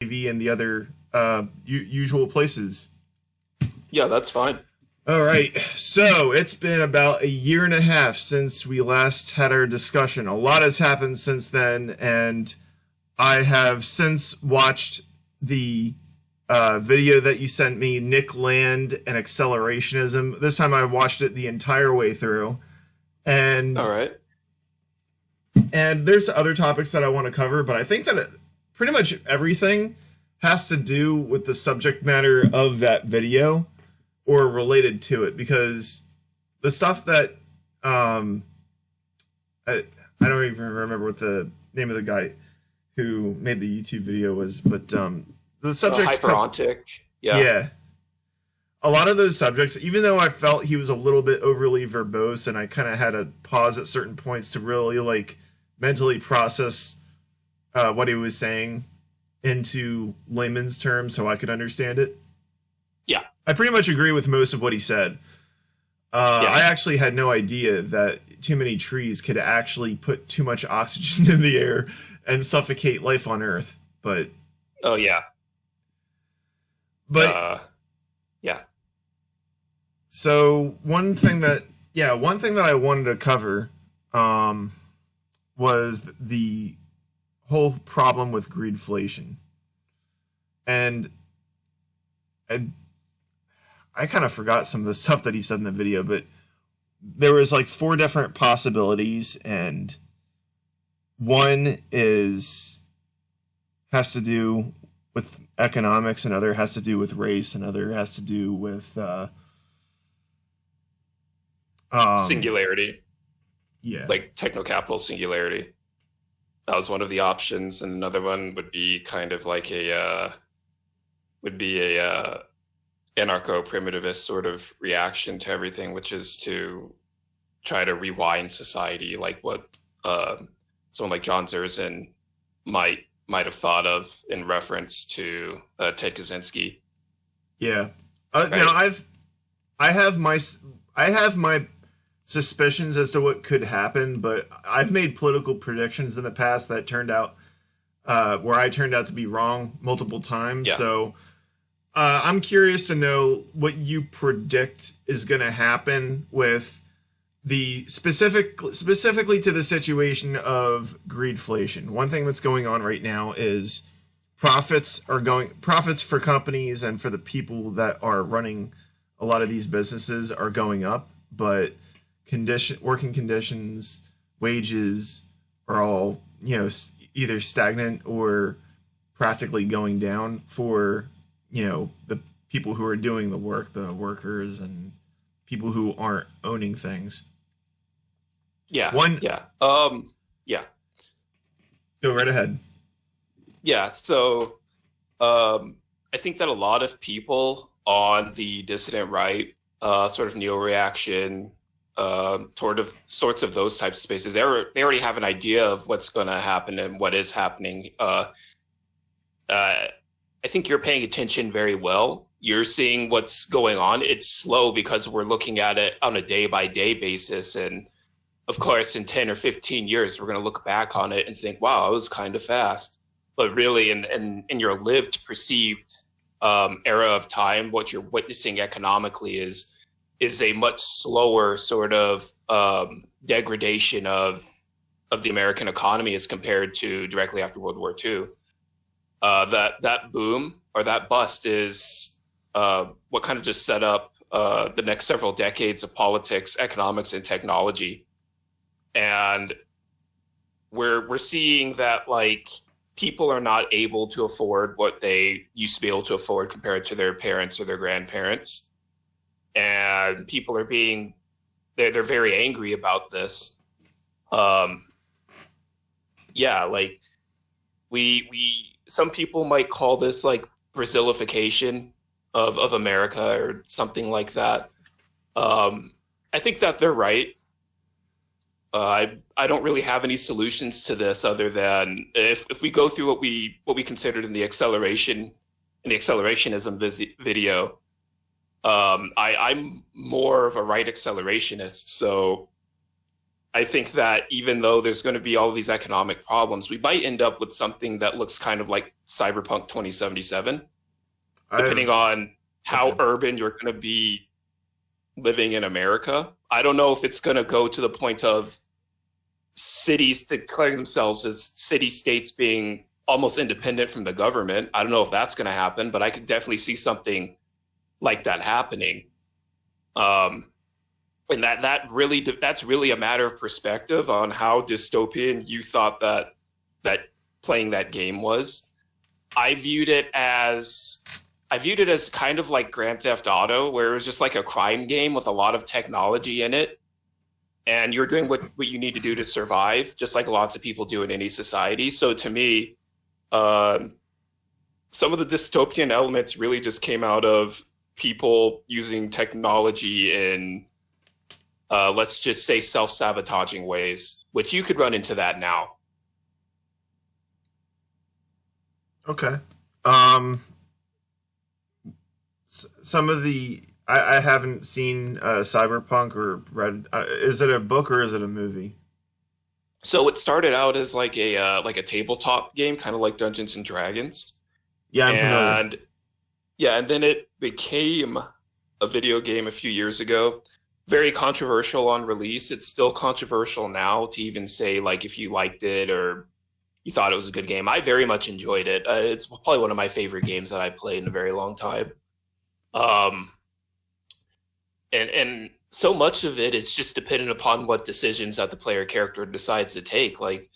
TV and the other usual places. Yeah, that's fine. All right, so it's been about a year and a half since we last had our discussion. A lot has happened since then, and I have since watched the video that you sent me, Nick Land and Accelerationism. This time I watched it the entire way through. And All right. And there's other topics that I want to cover, but I think that pretty much everything has to do with the subject matter of that video or related to it, because the stuff that I don't even remember what the name of the guy who made the YouTube video was, but the subjects Hyperontic. Yeah. A lot of those subjects, even though I felt he was a little bit overly verbose and I kind of had to pause at certain points to really like mentally process what he was saying into layman's terms so I could understand it. Yeah. I pretty much agree with most of what he said. I actually had no idea that too many trees could actually put too much oxygen in the air and suffocate life on Earth. But oh yeah. But yeah. So one thing that I wanted to cover was the whole problem with greedflation. And I kind of forgot some of the stuff that he said in the video, but there was like 4 different possibilities, and one has to do with economics, another has to do with race, another has to do with singularity. Yeah. Like techno-capital singularity. That was one of the options, and another one would be kind of like a anarcho-primitivist sort of reaction to everything, which is to try to rewind society, like what someone like John Zerzan might have thought of in reference to Ted Kaczynski. Yeah. Right? Now I have my suspicions as to what could happen, but I've made political predictions in the past that turned out where I turned out to be wrong multiple times. Yeah. So I'm curious to know what you predict is going to happen with the specifically to the situation of greedflation. One thing that's going on right now is profits for companies and for the people that are running a lot of these businesses are going up, but working conditions, wages are all, either stagnant or practically going down for, the people who are doing the work, the workers and people who aren't owning things. Yeah. Yeah. Yeah. Go right ahead. Yeah. So, I think that a lot of people on the dissident right, sort of neo-reaction, sorts of those types of spaces, they already have an idea of what's going to happen and what is happening. I think you're paying attention very well. You're seeing what's going on. It's slow because we're looking at it on a day-by-day basis. And of course, in 10 or 15 years, we're going to look back on it and think, wow, it was kind of fast. But really, in your lived, perceived era of time, what you're witnessing economically is a much slower sort of degradation of the American economy as compared to directly after World War II. That boom or that bust is what kind of just set up the next several decades of politics, economics, and technology. And we're seeing that like people are not able to afford what they used to be able to afford compared to their parents or their grandparents. And people are they're very angry about this. Yeah, like some people might call this like Brazilification of America or something like that. I think that they're right. I don't really have any solutions to this other than if we go through what we considered in the Accelerationism video. I'm more of a right accelerationist, so I think that even though there's going to be all these economic problems, we might end up with something that looks kind of like Cyberpunk 2077, depending I've on how okay. urban you're going to be living in America. I don't know if it's going to go to the point of cities declaring themselves as city states being almost independent from the government. I don't know if that's going to happen, but I could definitely see something like that happening. Um, and that's really a matter of perspective on how dystopian you thought that playing that game was. I viewed it as I viewed it as kind of like Grand Theft Auto, where it was just like a crime game with a lot of technology in it, and you're doing what you need to do to survive, just like lots of people do in any society. So to me, uh, some of the dystopian elements really just came out of people using technology in, let's just say, self-sabotaging ways, which you could run into that now. Okay. Some of the I haven't seen Cyberpunk or read. Is it a book or is it a movie? So it started out as like a tabletop game, kind of like Dungeons and Dragons, Yeah, I'm familiar. and yeah, and then it became a video game a few years ago. Very controversial on release. It's still controversial now to even say like if you liked it or you thought it was a good game. I very much enjoyed it. It's probably one of my favorite games that I played in a very long time. Um, and so much of it is just dependent upon what decisions that the player character decides to take. Like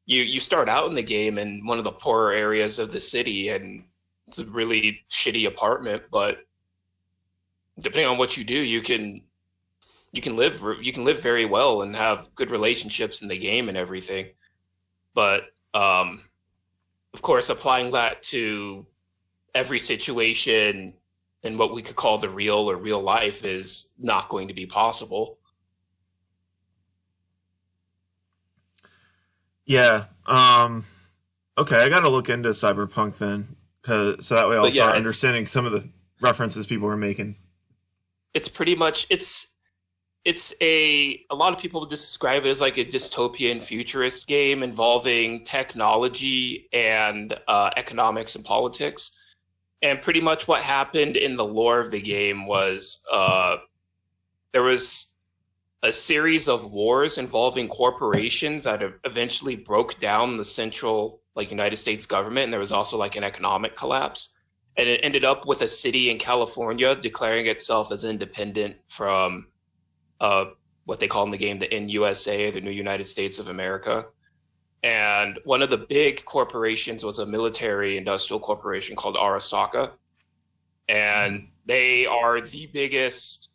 you start out in the game in one of the poorer areas of the city, and it's a really shitty apartment, but depending on what you do, you can live very well and have good relationships in the game and everything. But of course, applying that to every situation in what we could call the real or real life is not going to be possible. Yeah. Okay, I got to look into Cyberpunk then, so that way I'll But yeah, start understanding some of the references people are making. it's pretty much it's a lot of people describe it as like a dystopian futurist game involving technology and economics and politics. And pretty much what happened in the lore of the game was there was a series of wars involving corporations that eventually broke down the central like United States government, and there was also like an economic collapse. And it ended up with a city in California declaring itself as independent from uh, what they call in the game the NUSA, the New United States of America. And one of the big corporations was a military industrial corporation called Arasaka. And they are the biggest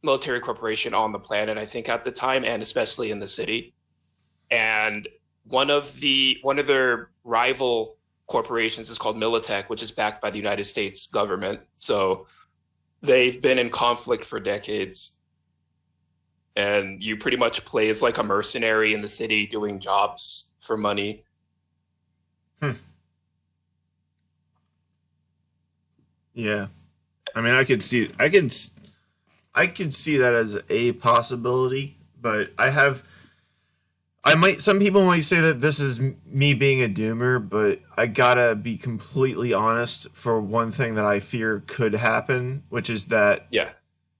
military corporation on the planet, I think, at the time, and especially in the city. And one of their rival corporations is called Militech, which is backed by the United States government. So they've been in conflict for decades. And you pretty much play as like a mercenary in the city doing jobs for money. Hmm. Yeah. I mean, I could see that as a possibility, but some people might say that this is me being a doomer, but I gotta be completely honest for one thing that I fear could happen, which is that, Yeah.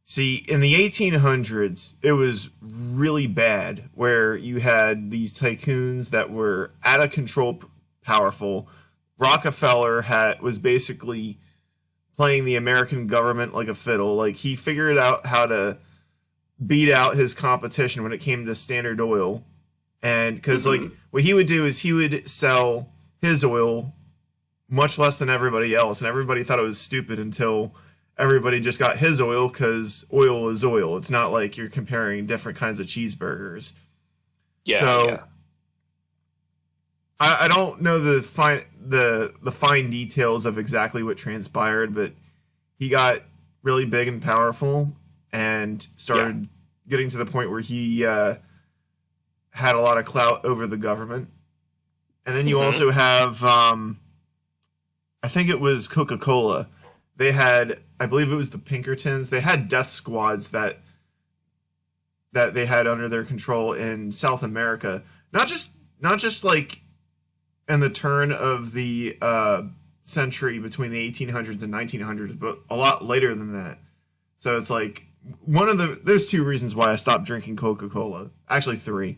see, in the 1800s, it was really bad where you had these tycoons that were out of control, powerful. Rockefeller was basically playing the American government like a fiddle. Like, he figured out how to beat out his competition when it came to Standard Oil. And because, like, Mm-hmm. what he would do is he would sell his oil much less than everybody else, and everybody thought it was stupid until everybody just got his oil because oil is oil. It's not like you're comparing different kinds of cheeseburgers. Yeah. So Yeah. I don't know the fine details of exactly what transpired, but he got really big and powerful and Yeah. started getting to the point where he had a lot of clout over the government. And then you Mm-hmm. also have, I think it was Coca Cola. They had, I believe it was the Pinkertons. They had death squads that that they had under their control in South America. Not just like in the turn of the century between the 1800s and 1900s, but a lot later than that. So it's like there's two reasons why I stopped drinking Coca-Cola. Actually, three.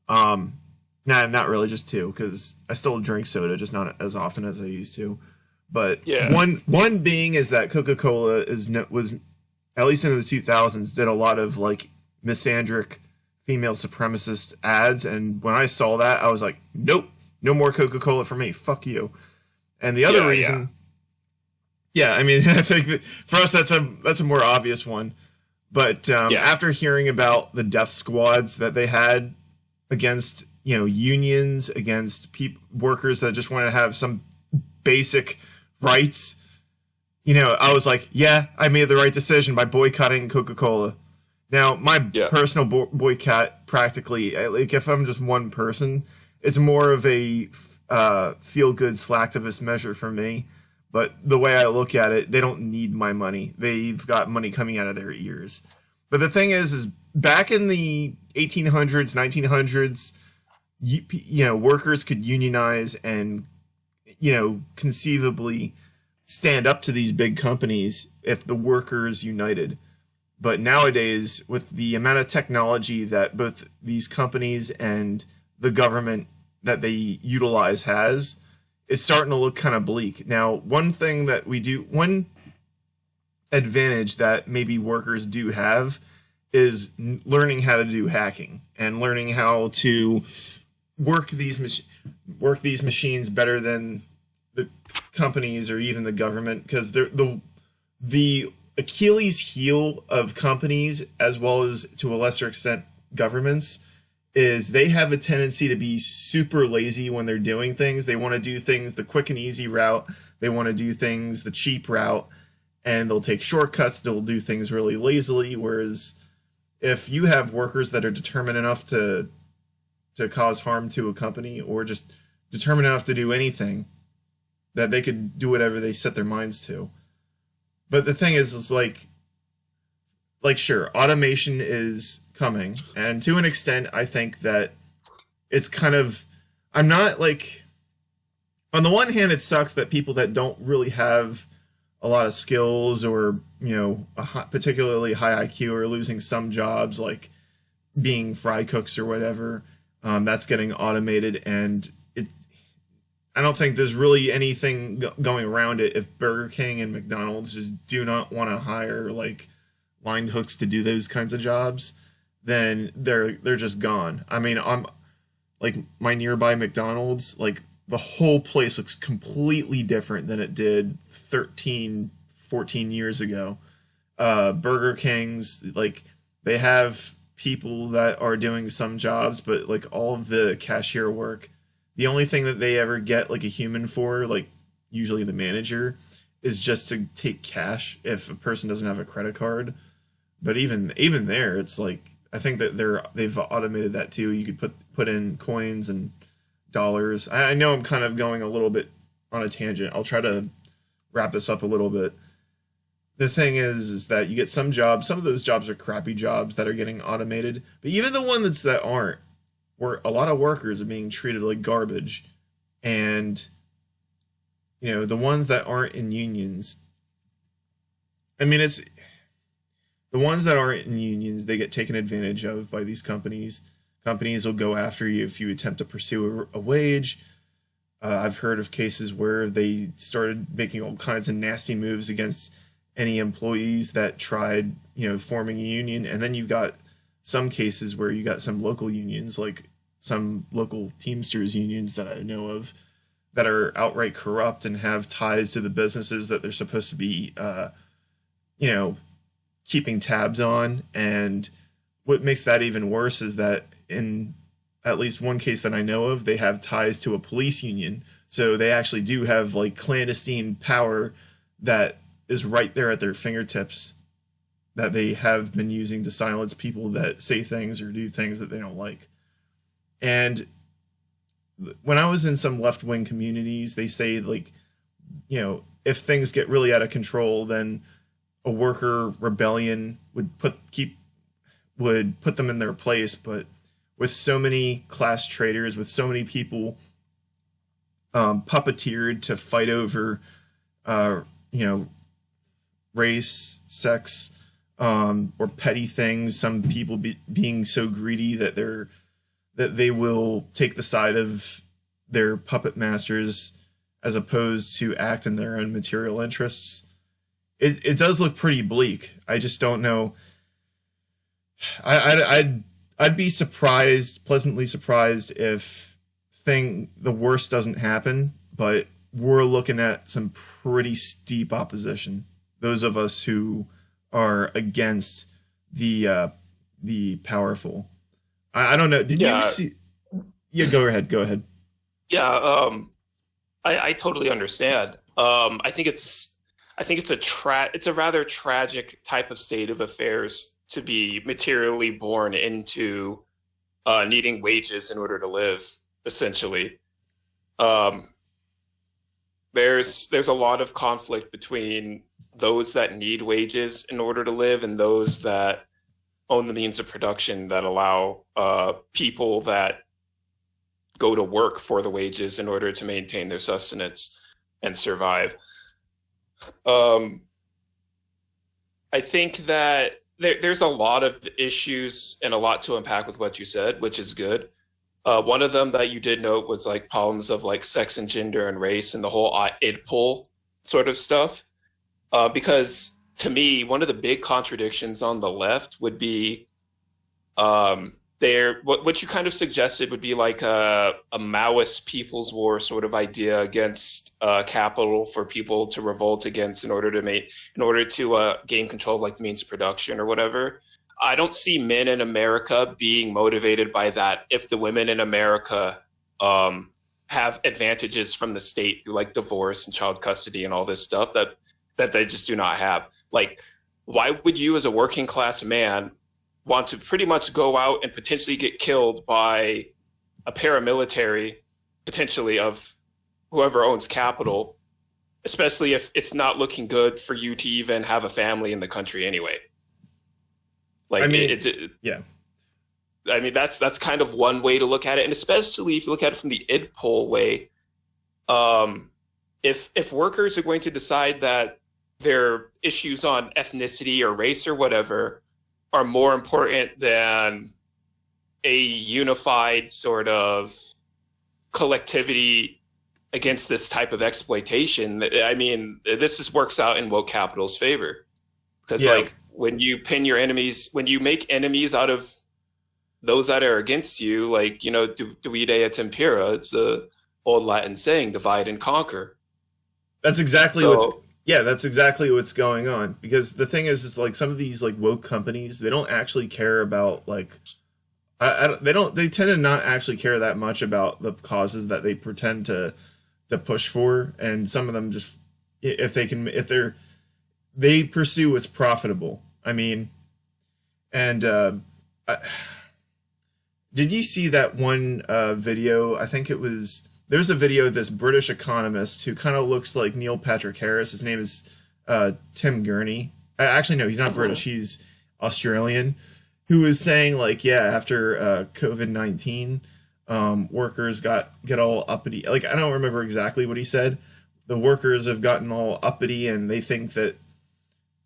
Nah, not really, just two, because I still drink soda, just not as often as I used to. But Yeah. one being is that Coca-Cola was at least in the 2000s did a lot of like misandric female supremacist ads, and when I saw that, I was like, nope, no more Coca-Cola for me. Fuck you. And the other reason, I mean, I think that for us that's a more obvious one. But after hearing about the death squads that they had against unions, against workers that just want to have some basic rights, I was like, yeah, I made the right decision by boycotting Coca-Cola. Now, my personal boycott, practically, like if I'm just one person, it's more of a feel-good slacktivist measure for me. But the way I look at it, they don't need my money. They've got money coming out of their ears. But the thing is back in the 1800s, 1900s, workers could unionize and, conceivably stand up to these big companies if the workers united. But nowadays, with the amount of technology that both these companies and the government that they utilize has, it's starting to look kind of bleak. Now, one advantage that maybe workers do have is learning how to do hacking and learning how to work these machines better than the companies or even the government, because the Achilles heel of companies, as well as to a lesser extent governments, is they have a tendency to be super lazy when they're doing things. They want to do things the quick and easy route. They want to do things the cheap route, and they'll take shortcuts. They'll do things really lazily. Whereas if you have workers that are determined enough to cause harm to a company, or just determined enough to do anything, that they could do whatever they set their minds to. But the thing is like sure, automation is coming, and to an extent, I think that it's kind of, I'm not like, on the one hand, it sucks that people that don't really have a lot of skills or, particularly high IQ are losing some jobs, like being fry cooks or whatever. That's getting automated, and I don't think there's really anything going around it if Burger King and McDonald's just do not want to hire like line hooks to do those kinds of jobs, then they're just gone. I mean, I'm like my nearby McDonald's, like the whole place looks completely different than it did 13, 14 years ago. Burger King's, like, they have people that are doing some jobs, but like all of the cashier work, the only thing that they ever get like a human for, like usually the manager, is just to take cash if a person doesn't have a credit card. But even there, it's like, I think that they've automated that too. You could put in coins and dollars. I know I'm kind of going a little bit on a tangent. I'll try to wrap this up a little bit. The thing is that you get some jobs. Some of those jobs are crappy jobs that are getting automated. But even the ones that aren't, where a lot of workers are being treated like garbage, and the ones that aren't in unions, I mean, it's the ones that aren't in unions, they get taken advantage of by these companies. Companies will go after you if you attempt to pursue a wage. I've heard of cases where they started making all kinds of nasty moves against any employees that tried forming a union. And then you've got some cases where you got some local unions, like some local Teamsters unions that I know of, that are outright corrupt and have ties to the businesses that they're supposed to be, keeping tabs on. And what makes that even worse is that in at least one case that I know of, they have ties to a police union. So they actually do have like clandestine power that is right there at their fingertips, that they have been using to silence people that say things or do things that they don't like. And when I was in some left-wing communities, they say, like, if things get really out of control, then a worker rebellion would put them in their place. But with so many class traders, with so many people puppeteered to fight over, you know, race, sex, or petty things. Some people being so greedy that they will take the side of their puppet masters as opposed to act in their own material interests. It does look pretty bleak. I just don't know. I'd be surprised, pleasantly surprised, if the worst doesn't happen. But we're looking at some pretty steep opposition. Those of us who are against the powerful. I don't know. Did you see? Yeah, go ahead. Yeah, I totally understand. I think it's a rather tragic type of state of affairs to be materially born into, needing wages in order to live, essentially. There's a lot of conflict between those that need wages in order to live and those that own the means of production that allow people that go to work for the wages in order to maintain their sustenance and survive. I think that there's a lot of issues and a lot to unpack with what you said, which is good. One of them that you did note was like problems of like sex and gender and race and the whole id pull sort of stuff. Because to me, one of the big contradictions on the left would be what you kind of suggested would be like a Maoist people's war sort of idea against capital for people to revolt against in order to gain control of like the means of production or whatever. I don't see men in America being motivated by that if the women in America have advantages from the state through like divorce and child custody and all this stuff that they just do not have. Like, why would you as a working class man want to pretty much go out and potentially get killed by a paramilitary, potentially of whoever owns capital, especially if it's not looking good for you to even have a family in the country anyway? Like, I mean, yeah. I mean, that's kind of one way to look at it, and especially if you look at it from the id pull way, if workers are going to decide that their issues on ethnicity or race or whatever are more important than a unified sort of collectivity against this type of exploitation, I mean, this works out in woke capital's favor. Because like when you make enemies out of those that are against you, like, you know, divide et impera, it's a old Latin saying, divide and conquer. That's exactly what's going on. Because the thing is like some of these like woke companies, they don't actually care about like, they tend to not actually care that much about the causes that they pretend to push for. And some of them just, they pursue what's profitable. I mean, and did you see that one video? I think there's a video of this British economist who kind of looks like Neil Patrick Harris. His name is Tim Gurney. Actually, no, he's not British. He's Australian. Who was saying like, yeah, after COVID-19, workers get all uppity. Like, I don't remember exactly what he said. The workers have gotten all uppity and they think that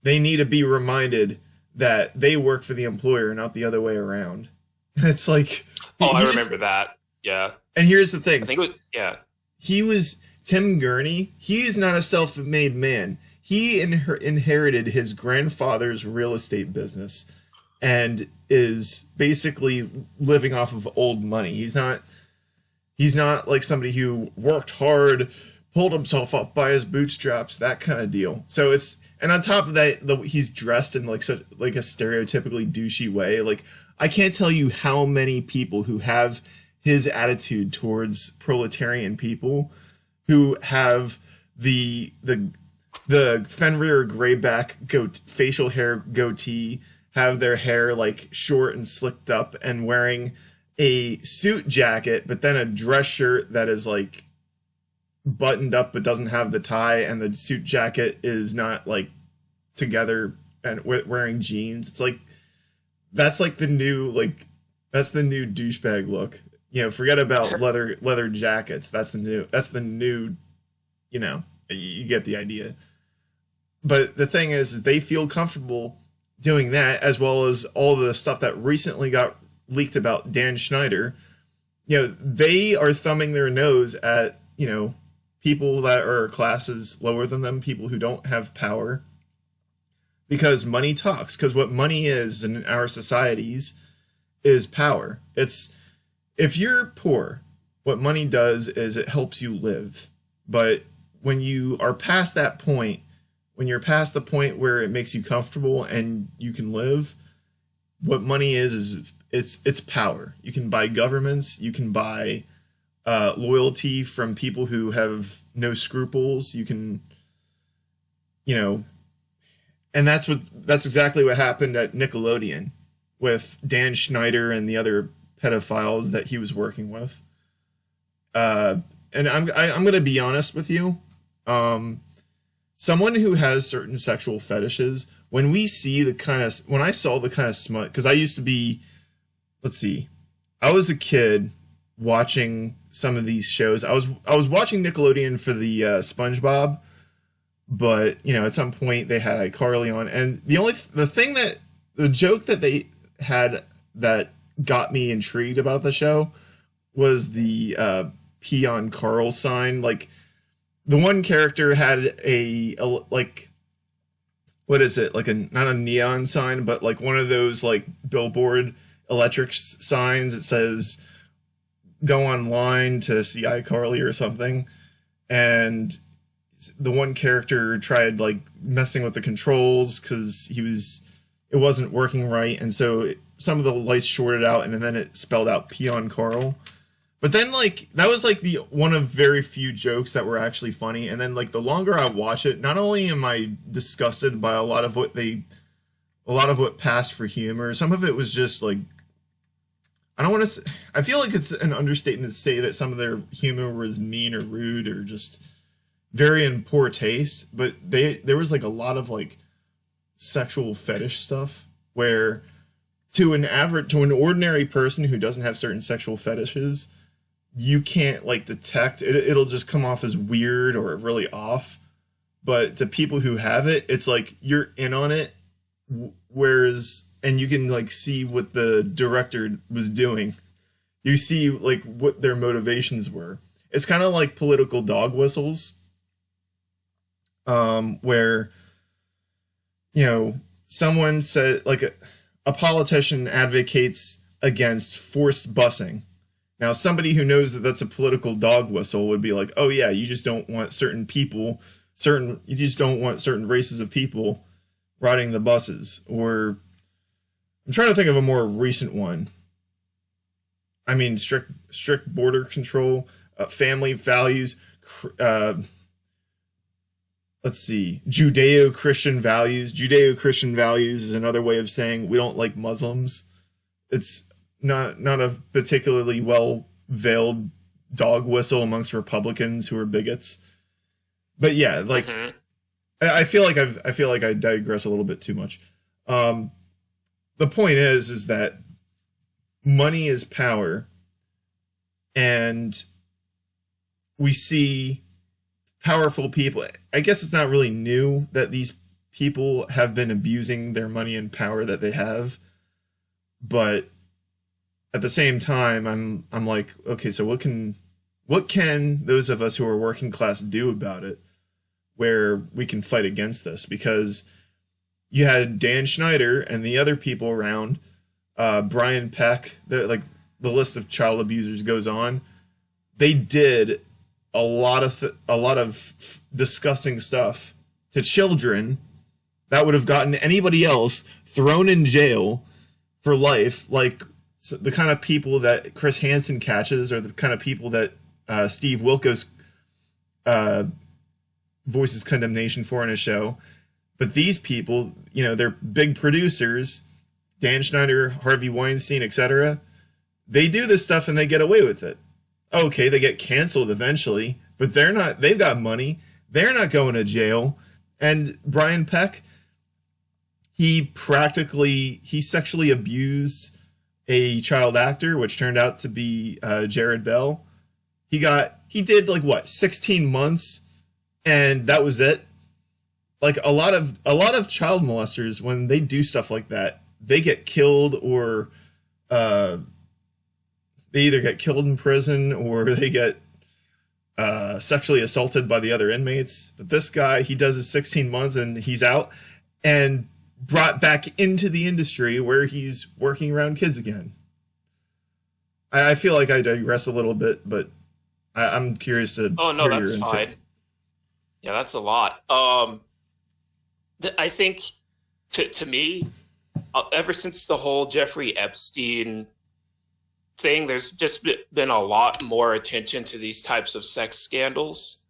they need to be reminded that they work for the employer, not the other way around. It's like, I remember that. Yeah. And here's the thing. I think it was, Tim Gurney. He's not a self-made man. He inherited his grandfather's real estate business and is basically living off of old money. He's not like somebody who worked hard, pulled himself up by his bootstraps, that kind of deal. So and on top of that, he's dressed in like a stereotypically douchey way. Like, I can't tell you how many people who have his attitude towards proletarian people, who have the Fenrir Greyback facial hair goatee, have their hair like short and slicked up, and wearing a suit jacket, but then a dress shirt that is like buttoned up but doesn't have the tie, and the suit jacket is not like together, and wearing jeans. It's like that's like the new that's the new douchebag look. You know, forget about leather jackets. That's the new. You know, you get the idea. But the thing is they feel comfortable doing that, as well as all the stuff that recently got leaked about Dan Schneider. You know, they are thumbing their nose at, you know, people that are classes lower than them, people who don't have power, because money talks. Because what money is in our societies is power. It's, if you're poor, what money does is it helps you live. But when you are past that point, when you're past the point where it makes you comfortable and you can live, what money is it's power. You can buy governments, you can buy loyalty from people who have no scruples. You can, you know, and that's exactly what happened at Nickelodeon with Dan Schneider and the other pedophiles that he was working with. And I'm going to be honest with you. Someone who has certain sexual fetishes, when I saw the kind of smut, because I used to be, I was a kid watching some of these shows. I was watching Nickelodeon for the SpongeBob, but you know, at some point they had iCarly on, and the joke that they had that got me intrigued about the show was the peon Carl sign. Like, the one character had a like, what is it, like not a neon sign, but like one of those like billboard electric signs. It says go online to see iCarly or something, and the one character tried like messing with the controls because it wasn't working right, and so some of the lights shorted out, and then it spelled out peon Carl. But then, like, that was like the one of very few jokes that were actually funny. And then, like, the longer I watch it, not only am I disgusted by a lot of what passed for humor, some of it was just like, I feel like it's an understatement to say that some of their humor was mean or rude or just very in poor taste. But there was like a lot of like sexual fetish stuff where to an ordinary person who doesn't have certain sexual fetishes, you can't like detect it. It'll just come off as weird or really off. But to people who have it, it's like you're in on it. Whereas, and you can like see what the director was doing. You see like what their motivations were. It's kind of like political dog whistles, where, you know, someone said like a politician advocates against forced busing. Now, somebody who knows that that's a political dog whistle would be like, oh yeah, you just don't want certain people, you just don't want certain races of people riding the buses. Or I'm trying to think of a more recent one. I mean, strict border control, family values, let's see, Judeo-Christian values. Judeo-Christian values is another way of saying we don't like Muslims. It's not a particularly well veiled dog whistle amongst Republicans who are bigots. But yeah, like I feel like I digress a little bit too much. The point is that money is power, and we see powerful people. I guess it's not really new that these people have been abusing their money and power that they have, but at the same time, I'm like, okay, so what can those of us who are working class do about it, where we can fight against this? Because you had Dan Schneider and the other people around, Brian Peck, the list of child abusers goes on. They did a lot of disgusting stuff to children that would have gotten anybody else thrown in jail for life, like the kind of people that Chris Hansen catches, or the kind of people that Steve Wilkos voices condemnation for in a show. But these people, you know, they're big producers, Dan Schneider, Harvey Weinstein, etc. They do this stuff and they get away with it. Okay, they get canceled eventually, but they've got money. They're not going to jail. And Brian Peck, he sexually abused a child actor, which turned out to be Jared Bell. He did like what 16 months, and that was it. Like a lot of child molesters, when they do stuff like that, they get killed, or they either get killed in prison or they get sexually assaulted by the other inmates. But this guy, he does his 16 months and he's out and brought back into the industry where he's working around kids again. I feel like I digress a little bit, but I'm curious to. Oh no, that's fine. Yeah, that's a lot. I think to me, ever since the whole Jeffrey Epstein thing, there's just been a lot more attention to these types of sex scandals.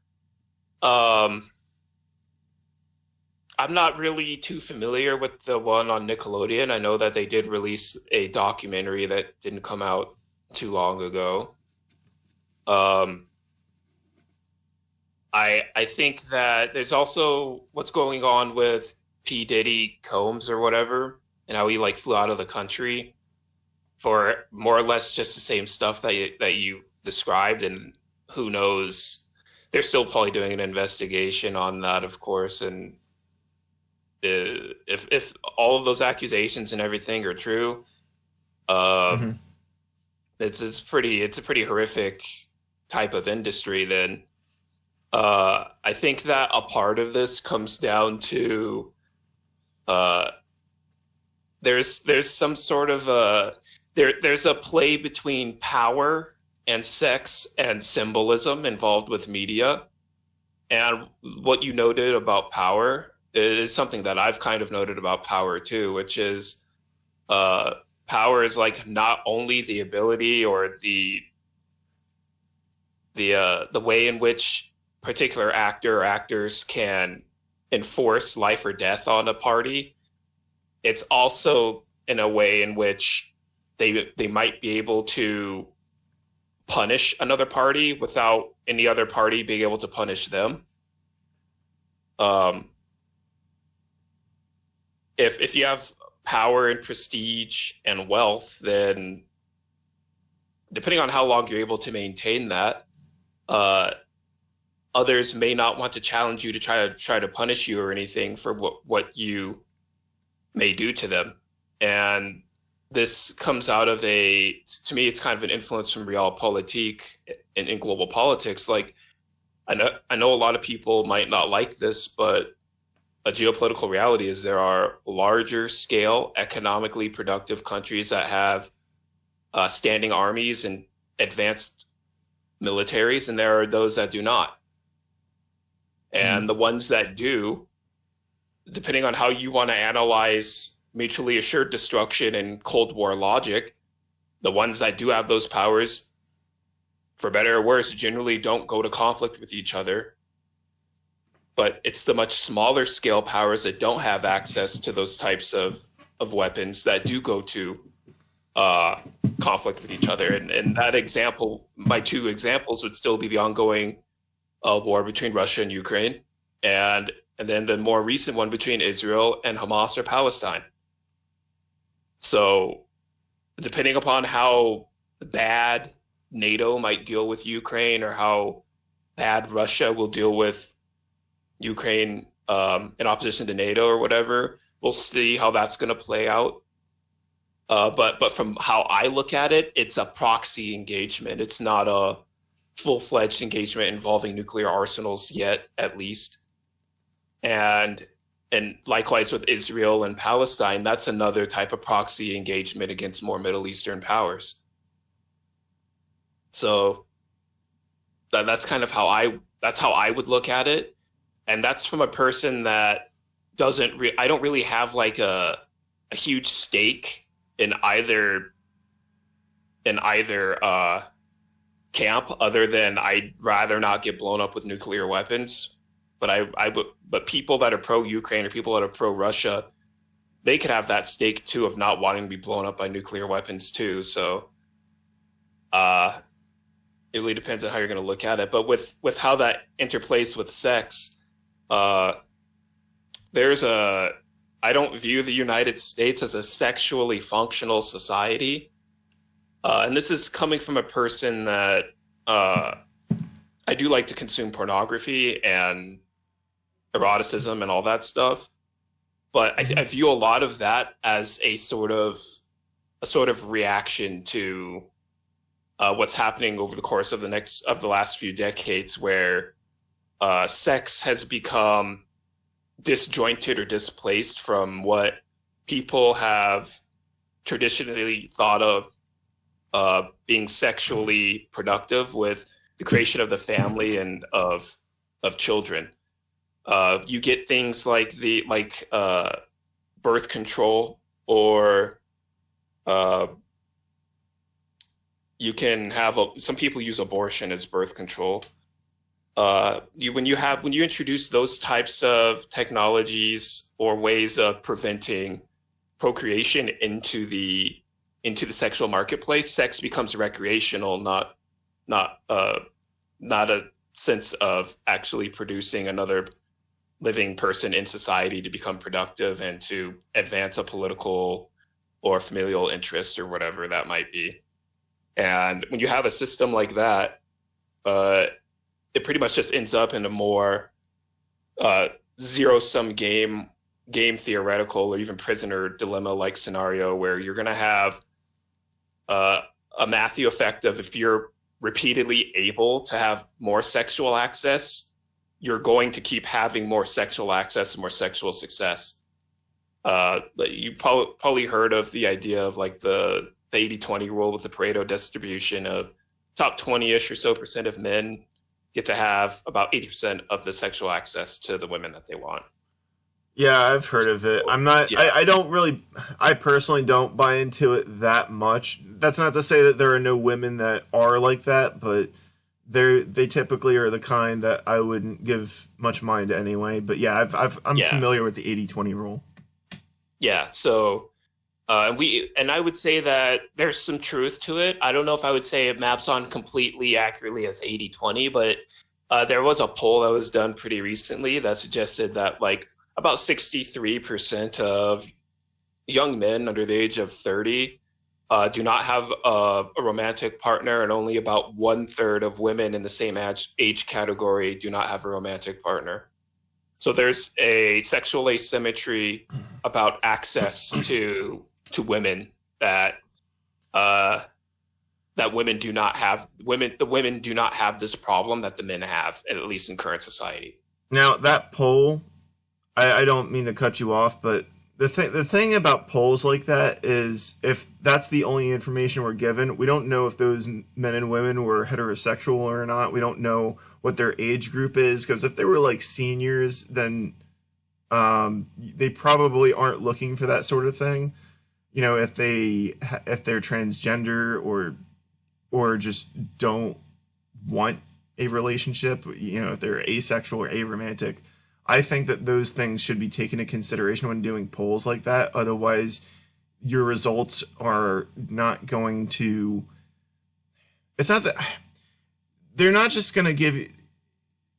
I'm not really too familiar with the one on Nickelodeon. I know that they did release a documentary that didn't come out too long ago. I think that there's also what's going on with P. Diddy Combs or whatever, and how he like flew out of the country for more or less just the same stuff that you described, and who knows, they're still probably doing an investigation on that, of course, and if all of those accusations and everything are true, it's a pretty horrific type of industry. Then I think that a part of this comes down to there's some sort of there's a play between power and sex and symbolism involved with media. And what you noted about power is something that I've kind of noted about power too, which is power is like not only the ability or the way in which particular actor or actors can enforce life or death on a party. It's also in a way in which they might be able to punish another party without any other party being able to punish them. If you have power and prestige and wealth, then depending on how long you're able to maintain that, others may not want to challenge you to try to punish you or anything for what you may do to them. And this comes out of to me, it's kind of an influence from realpolitik in global politics. Like, I know a lot of people might not like this, but a geopolitical reality is there are larger scale, economically productive countries that have standing armies and advanced militaries, and there are those that do not. And the ones that do, depending on how you want to analyze mutually assured destruction and Cold War logic, the ones that do have those powers, for better or worse, generally don't go to conflict with each other. But it's the much smaller scale powers that don't have access to those types of weapons that do go to conflict with each other. And that example, my two examples would still be the ongoing war between Russia and Ukraine, and then the more recent one between Israel and Hamas or Palestine. So depending upon how bad NATO might deal with Ukraine or how bad Russia will deal with Ukraine in opposition to NATO or whatever, we'll see how that's going to play out. But from how I look at it, it's a proxy engagement. It's not a full-fledged engagement involving nuclear arsenals yet, at least. And likewise with Israel and Palestine, that's another type of proxy engagement against more Middle Eastern powers. So that's kind of how I would look at it. And that's from a person that I don't really have like a huge stake in either camp, other than I'd rather not get blown up with nuclear weapons. But people that are pro-Ukraine or people that are pro-Russia, they could have that stake too of not wanting to be blown up by nuclear weapons too. So it really depends on how you're going to look at it. But with how that interplays with sex, there's a I don't view the United States as a sexually functional society. And this is coming from a person that I do like to consume pornography and eroticism and all that stuff. But I view a lot of that as a sort of reaction to what's happening over the course of the last few decades, where sex has become disjointed or displaced from what people have traditionally thought of being sexually productive, with the creation of the family and of children. You get things like birth control, or you can have some people use abortion as birth control. When you introduce those types of technologies or ways of preventing procreation into the sexual marketplace, sex becomes recreational, not a sense of actually producing another living person in society to become productive and to advance a political or familial interest or whatever that might be. And when you have a system like that, it pretty much just ends up in a more zero-sum game theoretical or even prisoner dilemma-like scenario, where you're going to have a Matthew effect of, if you're repeatedly able to have more sexual access, you're going to keep having more sexual access and more sexual success. You probably heard of the idea of like the 80-20 rule with the Pareto distribution of top 20-ish or so percent of men get to have about 80% of the sexual access to the women that they want. Yeah, I've heard of it. I'm not. Yeah. I don't really. I personally don't buy into it that much. That's not to say that there are no women that are like that, but they typically are the kind that I wouldn't give much mind to anyway. But yeah, I'm familiar with the 80-20 rule. Yeah. So, and I would say that there's some truth to it. I don't know if I would say it maps on completely accurately as 80-20, but there was a poll that was done pretty recently that suggested that like about 63% of young men under the age of 30 do not have a romantic partner, and only about 1/3 of women in the same age category do not have a romantic partner. So there's a sexual asymmetry about access to women that women do not have. The women do not have this problem that the men have, at least in current society. Now that poll, I don't mean to cut you off, but the thing about polls like that is, if that's the only information we're given, we don't know if those men and women were heterosexual or not. We don't know what their age group is, because if they were like seniors, then they probably aren't looking for that sort of thing. You know, if they're transgender or just don't want a relationship, you know, if they're asexual or aromantic, I think that those things should be taken into consideration when doing polls like that. Otherwise, your results are not going to. It's not that they're not just going to give you.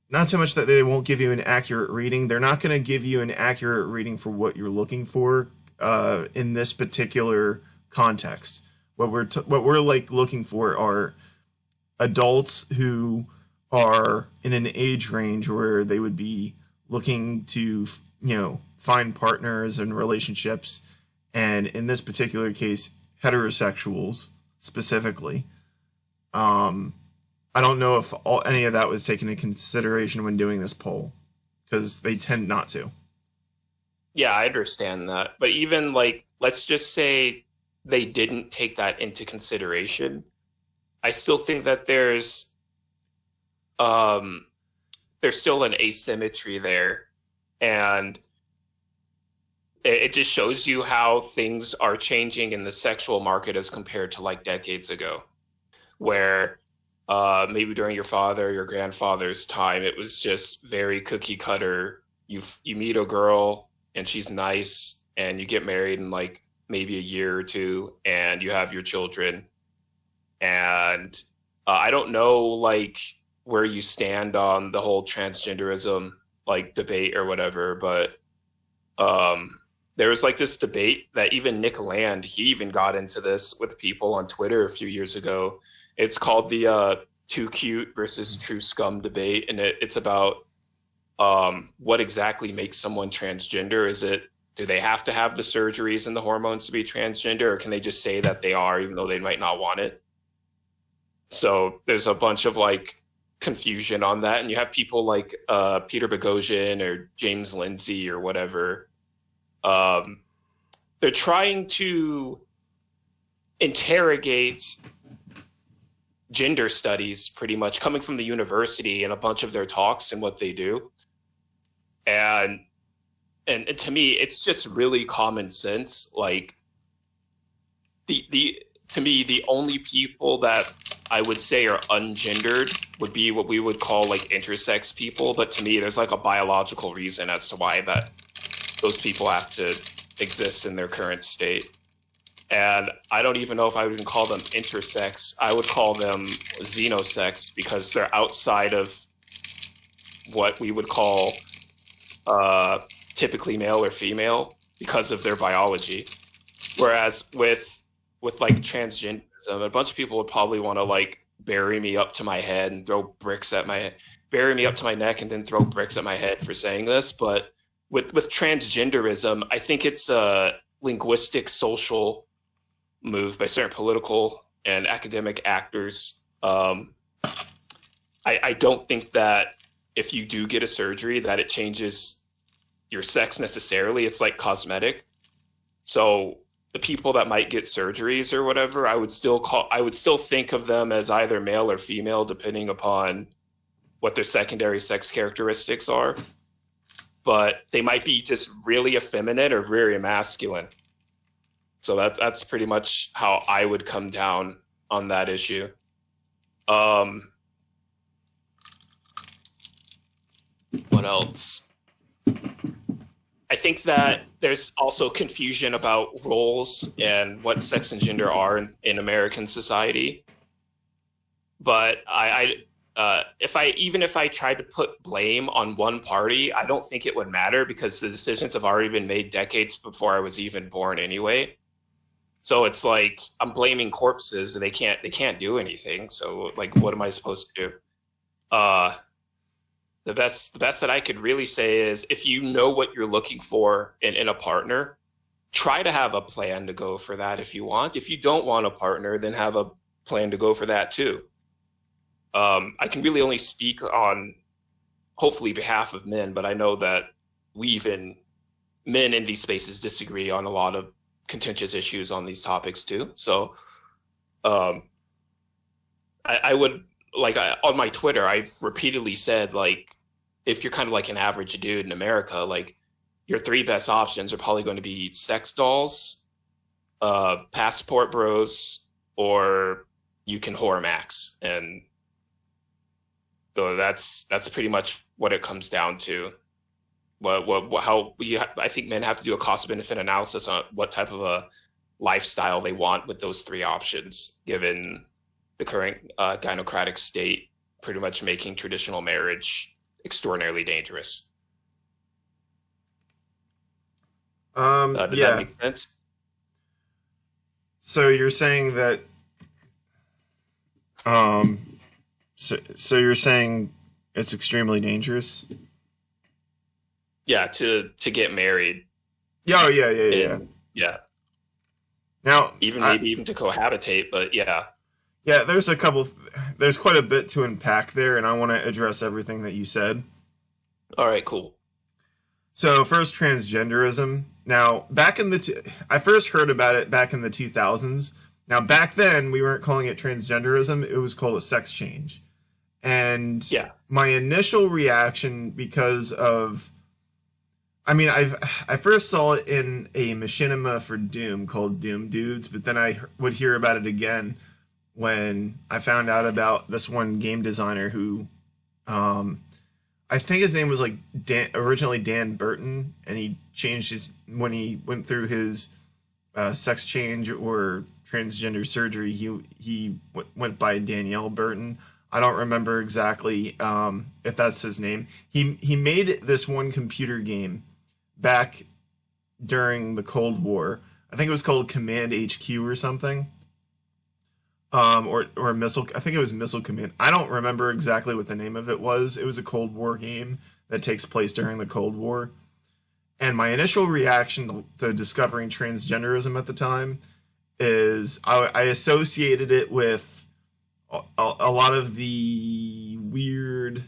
Not so much that they won't give you an accurate reading. They're not going to give you an accurate reading for what you're looking for in this particular context. What we're like looking for are adults who are in an age range where they would be looking to, you know, find partners and relationships, and in this particular case, heterosexuals specifically. I don't know if any of that was taken into consideration when doing this poll, because they tend not to. Yeah, I understand that. But even like, let's just say they didn't take that into consideration, I still think that there's still an asymmetry there, and it just shows you how things are changing in the sexual market as compared to like decades ago, where maybe during your father, your grandfather's time, it was just very cookie cutter. You meet a girl and she's nice, and you get married in like maybe a year or two, and you have your children. And I don't know like where you stand on the whole transgenderism like debate or whatever, but there was like this debate that even Nick Land, he even got into this with people on Twitter a few years ago. It's called the too cute versus true scum debate, and it's about what exactly makes someone transgender. Do they have to have the surgeries and the hormones to be transgender, or can they just say that they are even though they might not want it? So there's a bunch of like confusion on that, and you have people like Peter Boghossian or James Lindsay or whatever. They're trying to interrogate gender studies pretty much coming from the university in a bunch of their talks and what they do. And to me, it's just really common sense. Like to me, the only people that I would say are ungendered would be what we would call like intersex people. But to me, there's like a biological reason as to why that those people have to exist in their current state. And I don't even know if I would even call them intersex. I would call them xenosex because they're outside of what we would call typically male or female because of their biology. Whereas with like transgenderism, a bunch of people would probably want to like bury me up to my head and bury me up to my neck and then throw bricks at my head for saying this. But with transgenderism, I think it's a linguistic social move by certain political and academic actors. I don't think that if you do get a surgery that it changes your sex necessarily. It's like cosmetic. So the people that might get surgeries or whatever, I would still think of them as either male or female, depending upon what their secondary sex characteristics are. But they might be just really effeminate or very masculine. So that's pretty much how I would come down on that issue. What else? I think that there's also confusion about roles and what sex and gender are in American society. But if I tried to put blame on one party, I don't think it would matter because the decisions have already been made decades before I was even born anyway. So it's like I'm blaming corpses and they can't do anything. So like, what am I supposed to do? The best that I could really say is if you know what you're looking for in a partner, try to have a plan to go for that if you want. If you don't want a partner, then have a plan to go for that too. I can really only speak on hopefully behalf of men, but I know that men in these spaces disagree on a lot of contentious issues on these topics too. So I would on my Twitter, I've repeatedly said, like, if you're kind of like an average dude in America, like your three best options are probably going to be sex dolls, passport bros, or you can whore max. And so that's pretty much what it comes down to. I think men have to do a cost benefit analysis on what type of a lifestyle they want with those three options, given the current gynocratic state pretty much making traditional marriage extraordinarily dangerous. Did that make sense? So you're saying that so you're saying it's extremely dangerous? Yeah, to get married. Yeah, yeah. Now, maybe even to cohabitate, but yeah. Yeah, there's quite a bit to unpack there, and I want to address everything that you said. All right, cool. So first, transgenderism. Now, I first heard about it back in the 2000s. Now, back then, we weren't calling it transgenderism. It was called a sex change. And my initial reaction, because of... I mean, I first saw it in a machinima for Doom called Doom Dudes, but then I would hear about it again when I found out about this one game designer who, I think his name was like originally Dan Burton, and he changed when he went through his sex change or transgender surgery, he went by Danielle Burton. I don't remember exactly if that's his name. He made this one computer game back during the Cold War. I think it was called Command HQ or something. Or missile. I think it was Missile Command. I don't remember exactly what the name of it was. It was a Cold War game that takes place during the Cold War. And my initial reaction to discovering transgenderism at the time is I associated it with a lot of the weird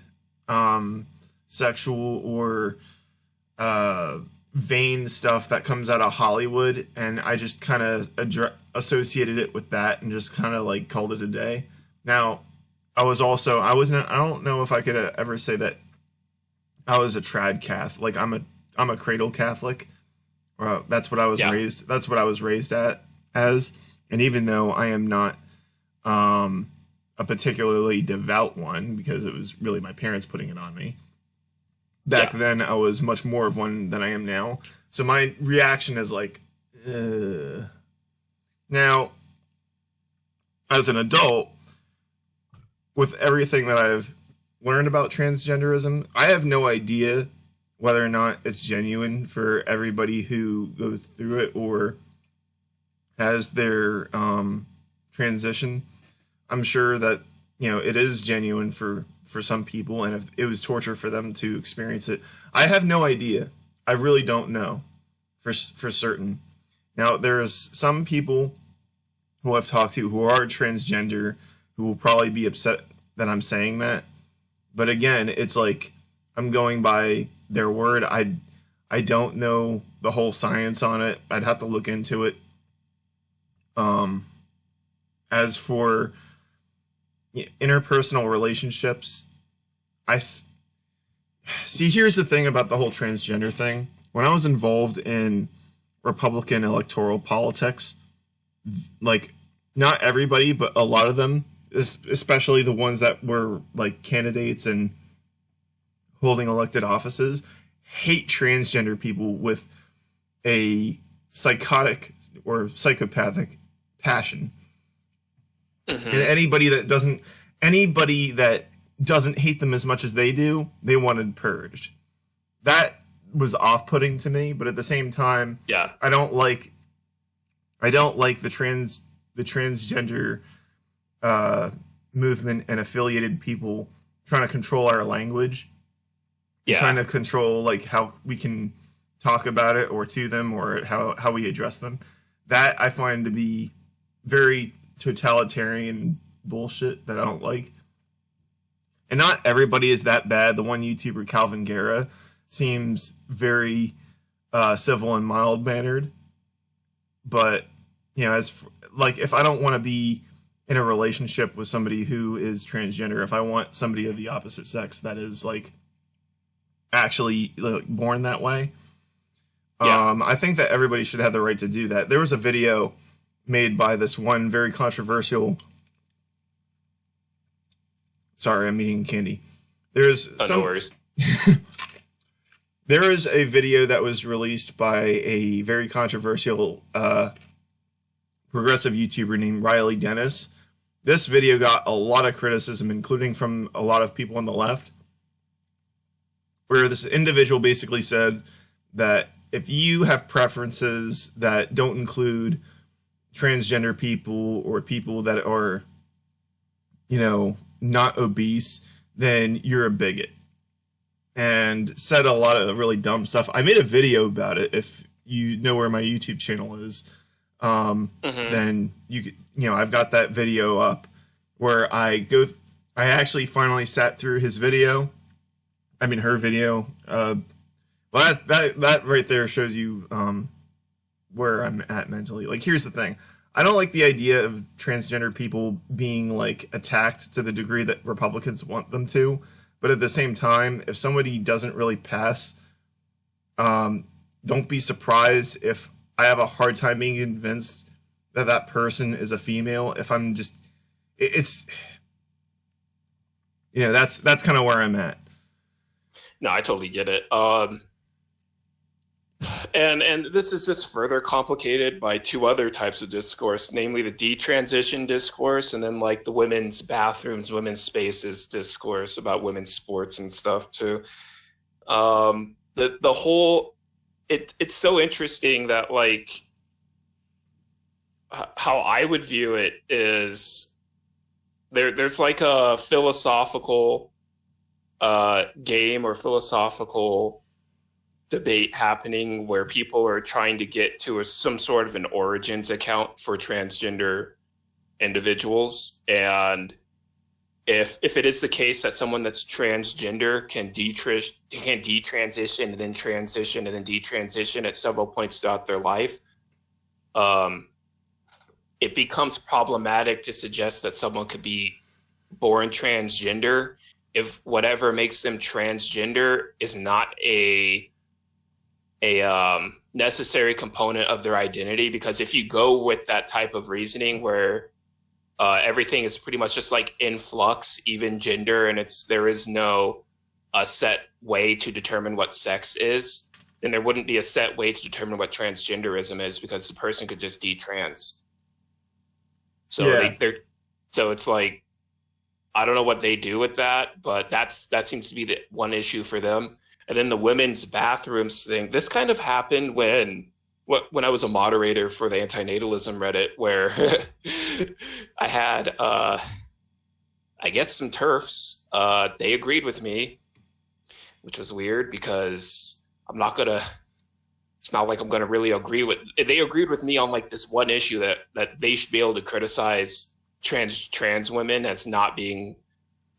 sexual or vain stuff that comes out of Hollywood, and I just kind of associated it with that and just kind of like called it a day. Now, I don't know if I could ever say that I was a trad Catholic. Like I'm a cradle Catholic. That's what I was raised. That's what I was raised as. And even though I am not a particularly devout one, because it was really my parents putting it on me, back then I was much more of one than I am now. So my reaction is like, ugh. Now, as an adult, with everything that I've learned about transgenderism, I have no idea whether or not it's genuine for everybody who goes through it or has their transition. I'm sure that, you know, it is genuine for some people, and if it was torture for them to experience it, I have no idea. I really don't know for certain. Now, there's some people who I've talked to who are transgender who will probably be upset that I'm saying that. But again, it's like I'm going by their word. I don't know the whole science on it. I'd have to look into it. As for interpersonal relationships, see, here's the thing about the whole transgender thing. When I was involved in Republican electoral politics, like, not everybody, but a lot of them, especially the ones that were like candidates and holding elected offices, hate transgender people with a psychotic or psychopathic passion. Mm-hmm. And anybody that doesn't hate them as much as they do, they wanted purged. That was off-putting to me, but at the same time, I don't like the transgender movement and affiliated people trying to control our language. Trying to control like how we can talk about it or to them or how we address them. That I find to be very totalitarian bullshit that I don't like. And not everybody is that bad. The one YouTuber, Calvin Guerra, seems very civil and mild-mannered. But, you know, if I don't want to be in a relationship with somebody who is transgender, if I want somebody of the opposite sex that is, like, actually born that way, I think that everybody should have the right to do that. There was a video made by this one very controversial... Sorry, I'm eating candy. There's no worries. There is a video that was released by a very controversial progressive YouTuber named Riley Dennis. This video got a lot of criticism, including from a lot of people on the left, where this individual basically said that if you have preferences that don't include transgender people or people that are, you know, not obese, then you're a bigot. And said a lot of really dumb stuff. I made a video about it. If you know where my YouTube channel is, then you know, I've got that video up where I actually finally sat through his video. I mean, her video. Well, that right there shows you where I'm at mentally. Like, here's the thing. I don't like the idea of transgender people being, like, attacked to the degree that Republicans want them to. But at the same time, if somebody doesn't really pass, don't be surprised if I have a hard time being convinced that that person is a female. If I'm just... It's... You know, that's kind of where I'm at. No, I totally get it. And this is just further complicated by two other types of discourse, namely the detransition discourse and then like the women's bathrooms, women's spaces discourse about women's sports and stuff too. The whole it's so interesting that like how I would view it is there's like a philosophical game or philosophical debate happening where people are trying to get to some sort of an origins account for transgender individuals, and if it is the case that someone that's transgender can detransition and then transition and then detransition at several points throughout their life, it becomes problematic to suggest that someone could be born transgender if whatever makes them transgender is not a necessary component of their identity. Because if you go with that type of reasoning where everything is pretty much just like in flux, even gender, and there is no set way to determine what sex is, then there wouldn't be a set way to determine what transgenderism is, because the person could just detrans. So so it's like, I don't know what they do with that, but that seems to be the one issue for them. And then the women's bathrooms thing. This kind of happened when I was a moderator for the antinatalism Reddit, where I had, I guess, some TERFs. They agreed with me, which was weird because it's not like I'm gonna really agree with. They agreed with me on like this one issue that they should be able to criticize trans women as not being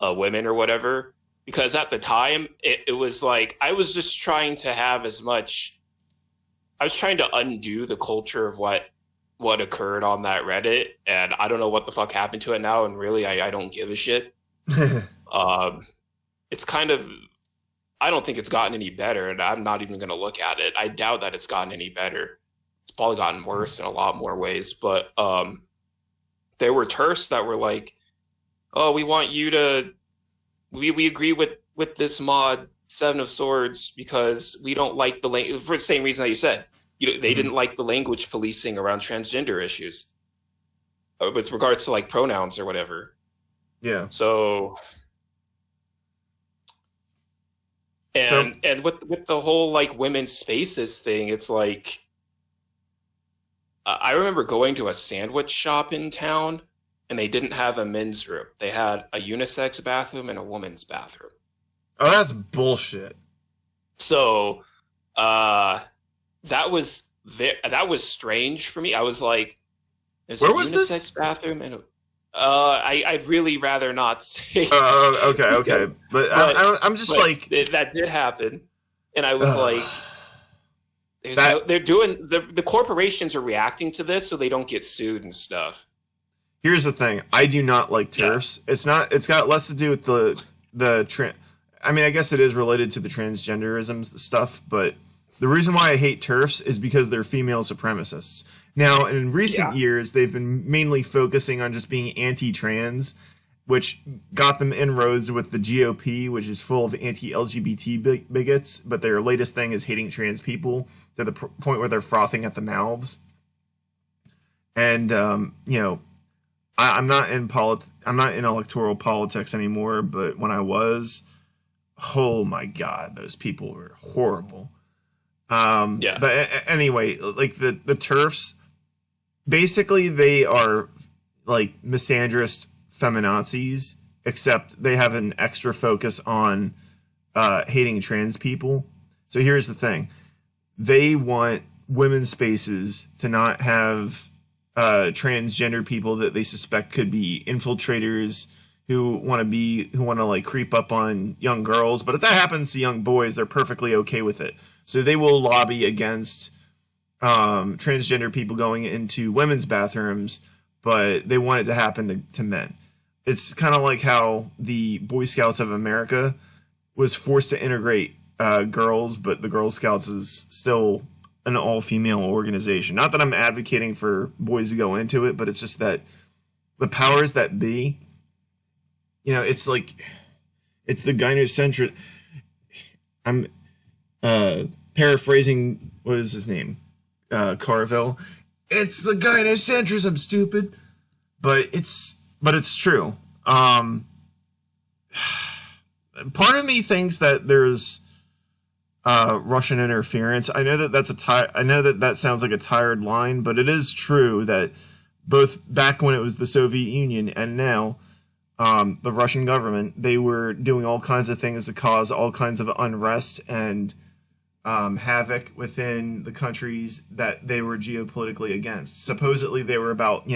women or whatever. Because at the time, it was like I was just trying to have as much. I was trying to undo the culture of what occurred on that Reddit, and I don't know what the fuck happened to it now, and really, I don't give a shit. It's kind of, I don't think it's gotten any better, and I'm not even going to look at it. I doubt that it's gotten any better. It's probably gotten worse in a lot more ways, but there were TERFs that were like, oh, we want you to, we agree with this mod, Seven of Swords, because we don't like the language, for the same reason that you said. They didn't like the language policing around transgender issues with regards to like pronouns or whatever. Yeah. So and with the whole like women's spaces thing, it's like I remember going to a sandwich shop in town, and they didn't have a men's room. They had a unisex bathroom and a woman's bathroom. Oh, that's bullshit. So, that was strange for me. I was like, "There's a unisex bathroom," and I'd really rather not say. Okay, but I'm just like that did happen, and I was like, they're doing the corporations are reacting to this so they don't get sued and stuff. Here's the thing: I do not like TERFs. Yeah. It's got less to do with the I mean, I guess it is related to the transgenderism stuff, but the reason why I hate TERFs is because they're female supremacists. Now, in recent years, they've been mainly focusing on just being anti-trans, which got them inroads with the GOP, which is full of anti-LGBT bigots, but their latest thing is hating trans people to the point where they're frothing at the mouths. And, you know, I'm not in electoral politics anymore, but when I was, oh my God, those people were horrible. But anyway, like the TERFs, basically they are like misandrist feminazis, except they have an extra focus on hating trans people. So here's the thing. They want women's spaces to not have transgender people that they suspect could be infiltrators who want to like creep up on young girls. But if that happens to young boys, they're perfectly okay with it. So they will lobby against transgender people going into women's bathrooms, but they want it to happen to men. It's kind of like how the Boy Scouts of America was forced to integrate girls, but the Girl Scouts is still an all-female organization. Not that I'm advocating for boys to go into it, but it's just that the powers that be, you know, it's like, it's the gynocentric. I'm paraphrasing, what is his name? Carville. It's the gynocentrism, stupid. But it's true. Part of me thinks that there's Russian interference. I know that I know that that sounds like a tired line, but it is true that both back when it was the Soviet Union and now, the Russian government, they were doing all kinds of things to cause all kinds of unrest and havoc within the countries that they were geopolitically against. Supposedly they were about,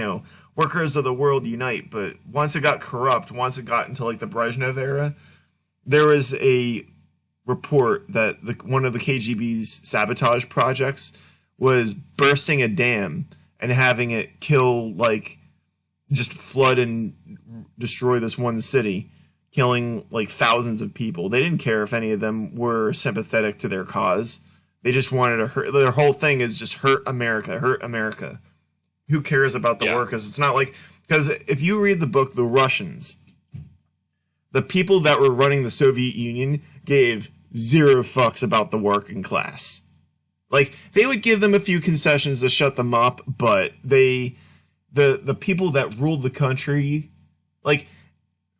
workers of the world unite, but once it got corrupt, once it got into like the Brezhnev era, there was a report that one of the KGB's sabotage projects was bursting a dam and having it kill, like, just flood and destroy this one city, killing like thousands of people. They didn't care if any of them were sympathetic to their cause. They just wanted to hurt. Their whole thing is just hurt America, hurt America. Who cares about the workers? It's not like, because if you read the book The Russians, the people that were running the Soviet Union gave zero fucks about the working class. Like, they would give them a few concessions to shut them up, but the people that ruled the country, like,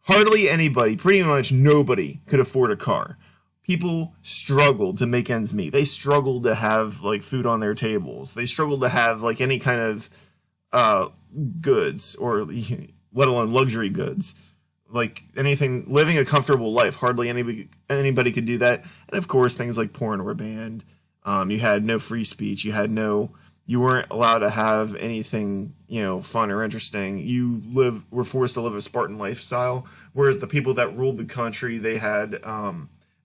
hardly anybody, pretty much nobody could afford a car. People struggled to make ends meet. They struggled to have, like, food on their tables. They struggled to have, like, any kind of goods, or let alone luxury goods. Like, anything, living a comfortable life. Hardly anybody could do that. And of course, things like porn were banned. You had no free speech. You weren't allowed to have anything, fun or interesting. You were forced to live a Spartan lifestyle. Whereas the people that ruled the country, they had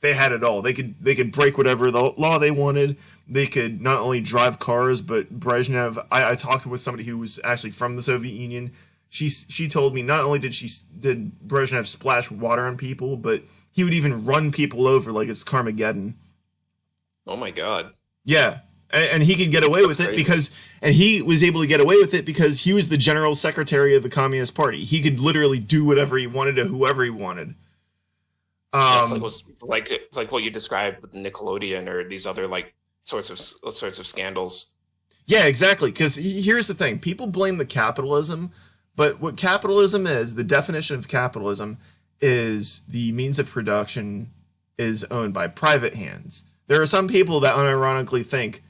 it all. They could break whatever the law they wanted. They could not only drive cars, but Brezhnev. I talked with somebody who was actually from the Soviet Union. She told me not only did Brezhnev splash water on people, but he would even run people over like it's Carmageddon. Oh my God. Yeah. And he could get away with it he was able to get away with it because he was the general secretary of the Communist Party. He could literally do whatever he wanted to whoever he wanted. It's like what you described with Nickelodeon or these other like sorts of scandals. Yeah, exactly. Because here's the thing: people blame the capitalism, but what capitalism is, the definition of capitalism, is the means of production is owned by private hands. There are some people that unironically think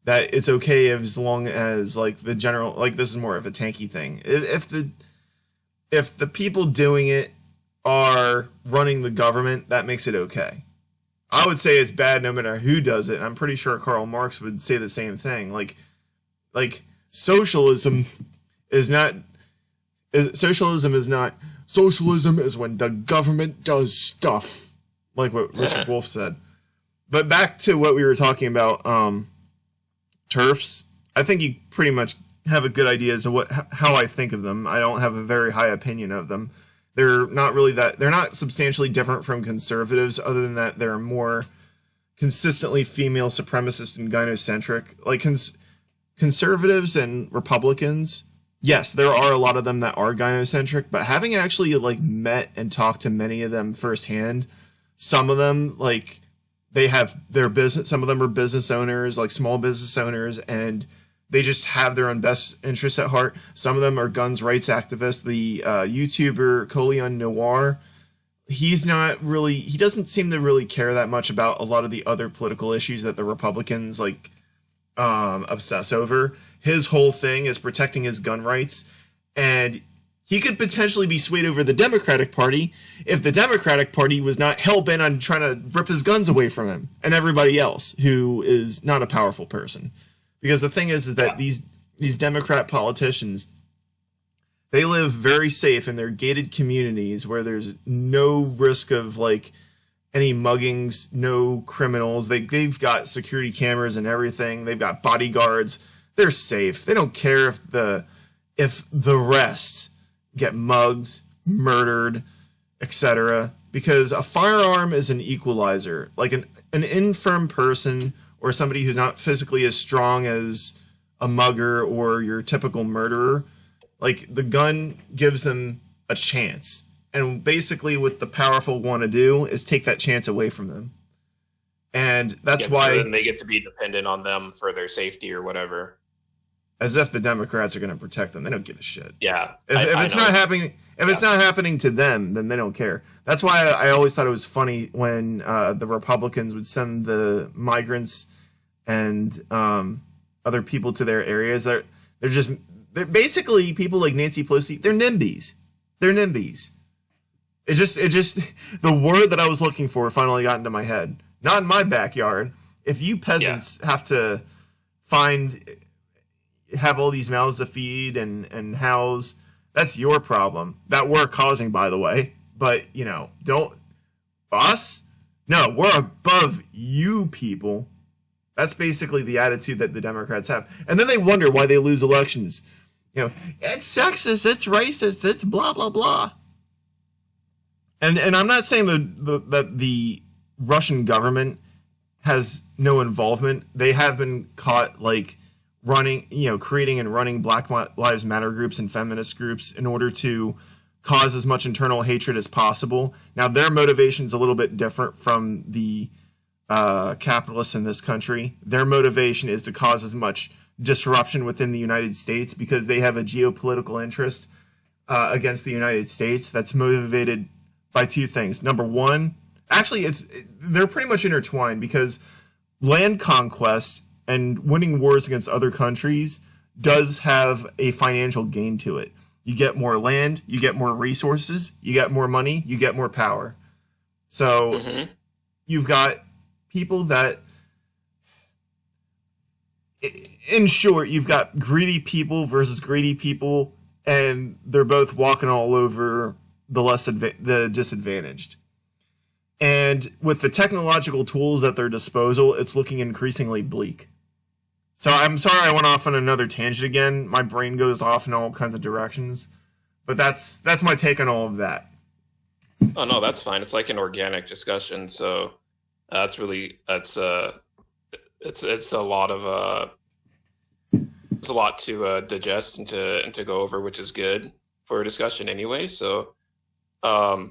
that it's okay as long as, like, the general, like, this is more of a tanky thing. If the people doing it are running the government, that makes it okay. I would say it's bad no matter who does it. And I'm pretty sure Karl Marx would say the same thing. Like socialism is not. Socialism is when the government does stuff, like what Richard Wolff said. But back to what we were talking about, TERFs. I think you pretty much have a good idea as to how I think of them. I don't have a very high opinion of them. They're not substantially different from conservatives, other than that they're more consistently female supremacist and gynocentric. Like conservatives and Republicans, yes, there are a lot of them that are gynocentric, but having actually like met and talked to many of them firsthand, some of them, like, they have their business, some of them are business owners, like small business owners, and they just have their own best interests at heart. Some of them are guns rights activists. The YouTuber Colion Noir, he doesn't seem to really care that much about a lot of the other political issues that the Republicans like obsess over. His whole thing is protecting his gun rights, and he could potentially be swayed over the Democratic Party if the Democratic Party was not hell-bent on trying to rip his guns away from him and everybody else who is not a powerful person. Because the thing is that these Democrat politicians, they live very safe in their gated communities where there's no risk of like any muggings, no criminals. They've got security cameras and everything. They've got bodyguards. They're safe. They don't care if the rest get mugged, murdered, etc. Because a firearm is an equalizer. Like an infirm person or somebody who's not physically as strong as a mugger or your typical murderer, like, the gun gives them a chance. And basically what the powerful want to do is take that chance away from them. And that's why then they get to be dependent on them for their safety or whatever. As if the Democrats are going to protect them. They don't give a shit. Yeah. If If it's not happening to them, then they don't care. That's why I always thought it was funny when the Republicans would send the migrants and other people to their areas. They're basically people like Nancy Pelosi. They're NIMBYs. They're NIMBYs. It just the word that I was looking for finally got into my head. Not in my backyard. If you peasants have to have all these mouths to feed and house, that's your problem. That we're causing, by the way. But, don't us? No, we're above you people. That's basically the attitude that the Democrats have. And then they wonder why they lose elections. It's sexist, it's racist, it's blah, blah, blah. And I'm not saying that the Russian government has no involvement. They have been caught, creating and running Black Lives Matter groups and feminist groups in order to cause as much internal hatred as possible. Now, their motivation is a little bit different from the capitalists in this country. Their motivation is to cause as much disruption within the United States because they have a geopolitical interest against the United States that's motivated by two things. Number one, actually, they're pretty much intertwined because land conquest and winning wars against other countries does have a financial gain to it. You get more land, you get more resources, you get more money, you get more power. So you've got people that, in short, you've got greedy people versus greedy people, and they're both walking all over the disadvantaged. And with the technological tools at their disposal, it's looking increasingly bleak. So I'm sorry I went off on another tangent again. My brain goes off in all kinds of directions. But that's my take on all of that. Oh, no, that's fine. It's like an organic discussion. So it's a lot of it's a lot to digest and to go over, which is good for a discussion anyway. So I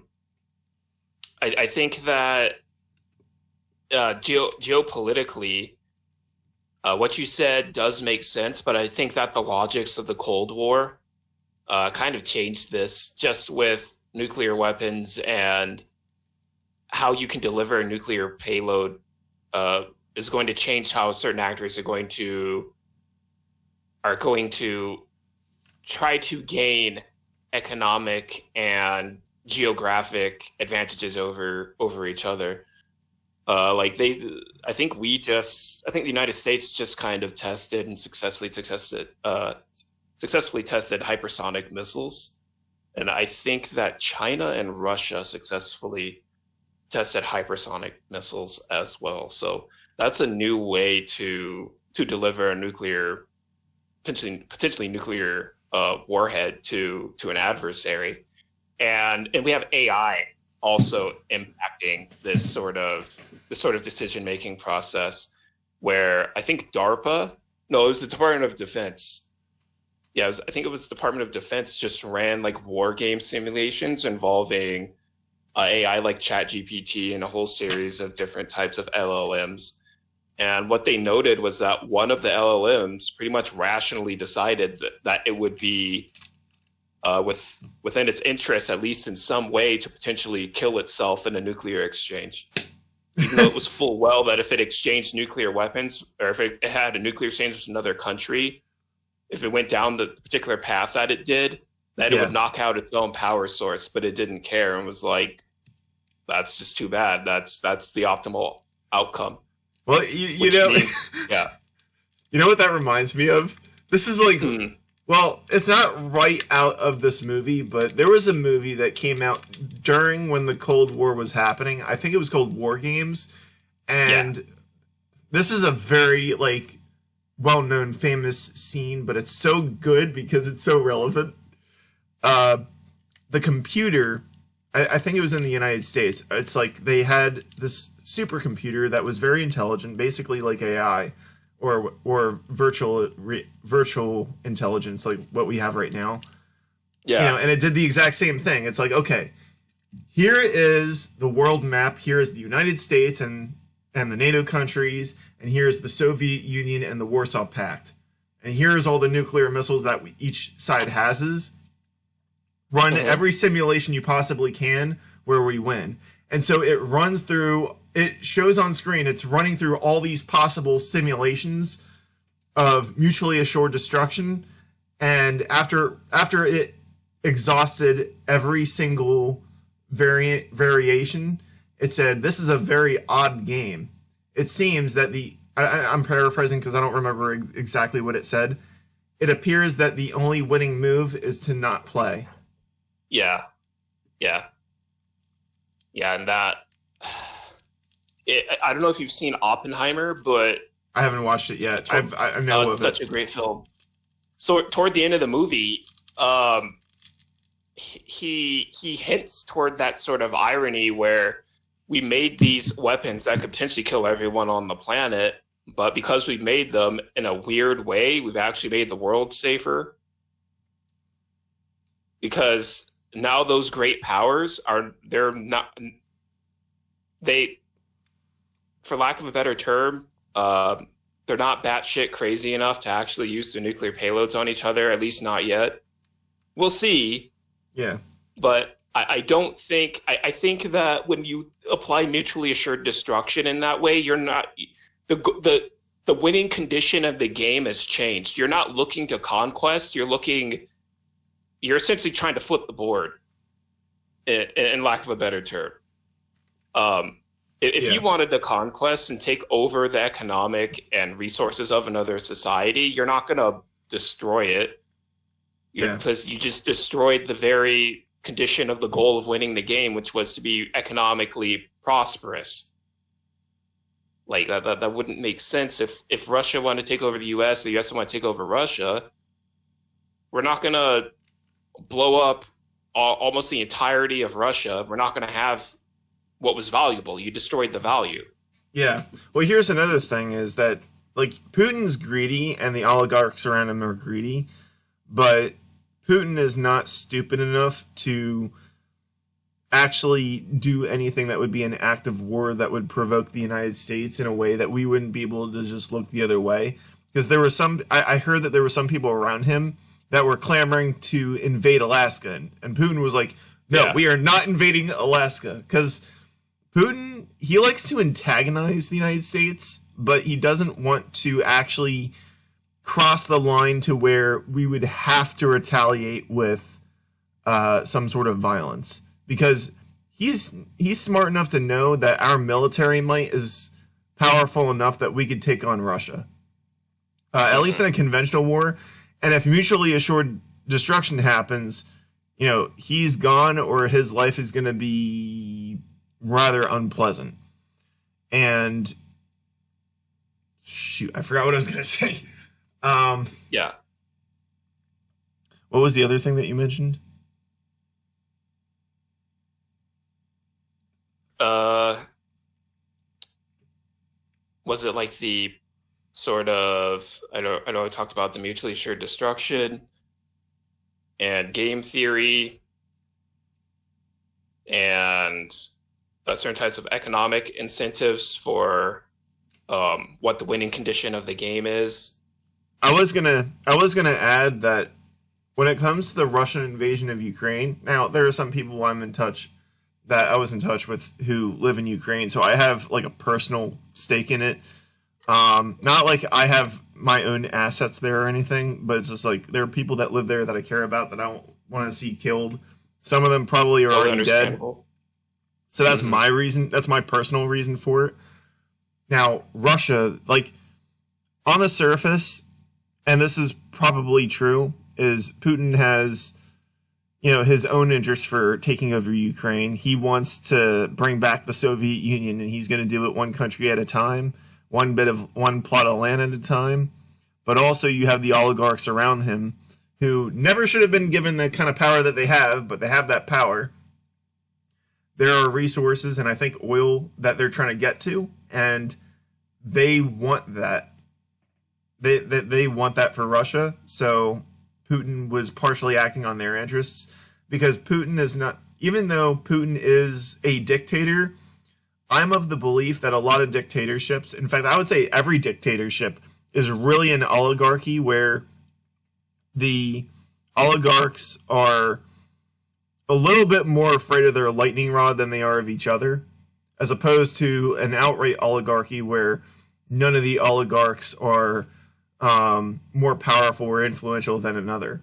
think that geopolitically, what you said does make sense, but I think that the logics of the Cold War kind of changed this just with nuclear weapons and how you can deliver a nuclear payload is going to change how certain actors are going to try to gain economic and geographic advantages over each other. I think the United States just kind of tested and successfully tested hypersonic missiles, and I think that China and Russia successfully tested hypersonic missiles as well. So that's a new way to deliver a potentially nuclear warhead to an adversary, and we have AI also impacting this sort of decision-making process, where I think it was the Department of Defense. Yeah, I think it was the Department of Defense just ran war game simulations involving AI like ChatGPT and a whole series of different types of LLMs. And what they noted was that one of the LLMs pretty much rationally decided that it would be within its interest, at least in some way, to potentially kill itself in a nuclear exchange. Even though it was full well that if it exchanged nuclear weapons, or if it had a nuclear exchange with another country, if it went down the particular path that it did, that it would knock out its own power source, but it didn't care and was like, that's just too bad. That's the optimal outcome. Well, you know what that reminds me of? This is well, it's not right out of this movie, but there was a movie that came out during when the Cold War was happening. I think it was called War Games. And this is a very, well-known, famous scene, but it's so good because it's so relevant. The computer, I think it was in the United States. It's they had this supercomputer that was very intelligent, basically like AI. Or virtual intelligence, like what we have right now. Yeah. And it did the exact same thing. It's okay, here is the world map. Here is the United States and the NATO countries. And here's the Soviet Union and the Warsaw Pact. And here's all the nuclear missiles that each side has. run every simulation you possibly can where we win. And so it runs through, it shows on screen, it's running through all these possible simulations of mutually assured destruction. And after it exhausted every single variation, it said, this is a very odd game. It seems that I'm paraphrasing because I don't remember exactly what it said. It appears that the only winning move is to not play. Yeah. And that, I don't know if you've seen Oppenheimer, but I haven't watched it yet. I know it's such a great film. So toward the end of the movie, he hints toward that sort of irony where we made these weapons that could potentially kill everyone on the planet, but because we made them in a weird way, we've actually made the world safer. Because now those great powers they're not, for lack of a better term, they're not batshit crazy enough to actually use their nuclear payloads on each other, at least not yet. We'll see. Yeah. But I don't think, I think that when you apply mutually assured destruction in that way, you're not, the winning condition of the game has changed. You're not looking to conquest, you're essentially trying to flip the board, in lack of a better term. If you wanted to conquest and take over the economic and resources of another society, you're not going to destroy it. Because you just destroyed the very condition of the goal of winning the game, which was to be economically prosperous. Like that wouldn't make sense if Russia wanted to take over the US, the US wanted to take over Russia. We're not going to blow up almost the entirety of Russia. We're not going to have what was valuable. You destroyed the value. Yeah. Well, here's another thing is that, like, Putin's greedy and the oligarchs around him are greedy, but Putin is not stupid enough to actually do anything that would be an act of war that would provoke the United States in a way that we wouldn't be able to just look the other way. Because there were I heard that there were some people around him that were clamoring to invade Alaska. And Putin was like, no, we are not invading Alaska. Because Putin, he likes to antagonize the United States, but he doesn't want to actually cross the line to where we would have to retaliate with some sort of violence. Because he's smart enough to know that our military might is powerful enough that we could take on Russia. At least in a conventional war. And if mutually assured destruction happens, he's gone or his life is going to be rather unpleasant. And shoot, I forgot what I was going to say. Yeah. What was the other thing that you mentioned? Was it like the sort of, I know I talked about the mutually assured destruction and game theory and certain types of economic incentives for what the winning condition of the game is. I was gonna add that when it comes to the Russian invasion of Ukraine, now there are some people I was in touch with who live in Ukraine, so I have like a personal stake in it. Not like I have my own assets there or anything, but it's just like there are people that live there that I care about that I don't want to see killed. Some of them probably are already dead. So that's my reason. That's my personal reason for it. Now, Russia, like, on the surface, and this is probably true, is Putin has, his own interest for taking over Ukraine. He wants to bring back the Soviet Union, and he's going to do it one country at a time, one plot of land at a time. But also you have the oligarchs around him who never should have been given the kind of power that they have, but they have that power. There are resources, and I think oil, that they're trying to get to, and they want that. They want that for Russia, so Putin was partially acting on their interests, because Putin is not, even though Putin is a dictator, I'm of the belief that a lot of dictatorships, in fact, I would say every dictatorship, is really an oligarchy where the oligarchs are a little bit more afraid of their lightning rod than they are of each other, as opposed to an outright oligarchy where none of the oligarchs are more powerful or influential than another.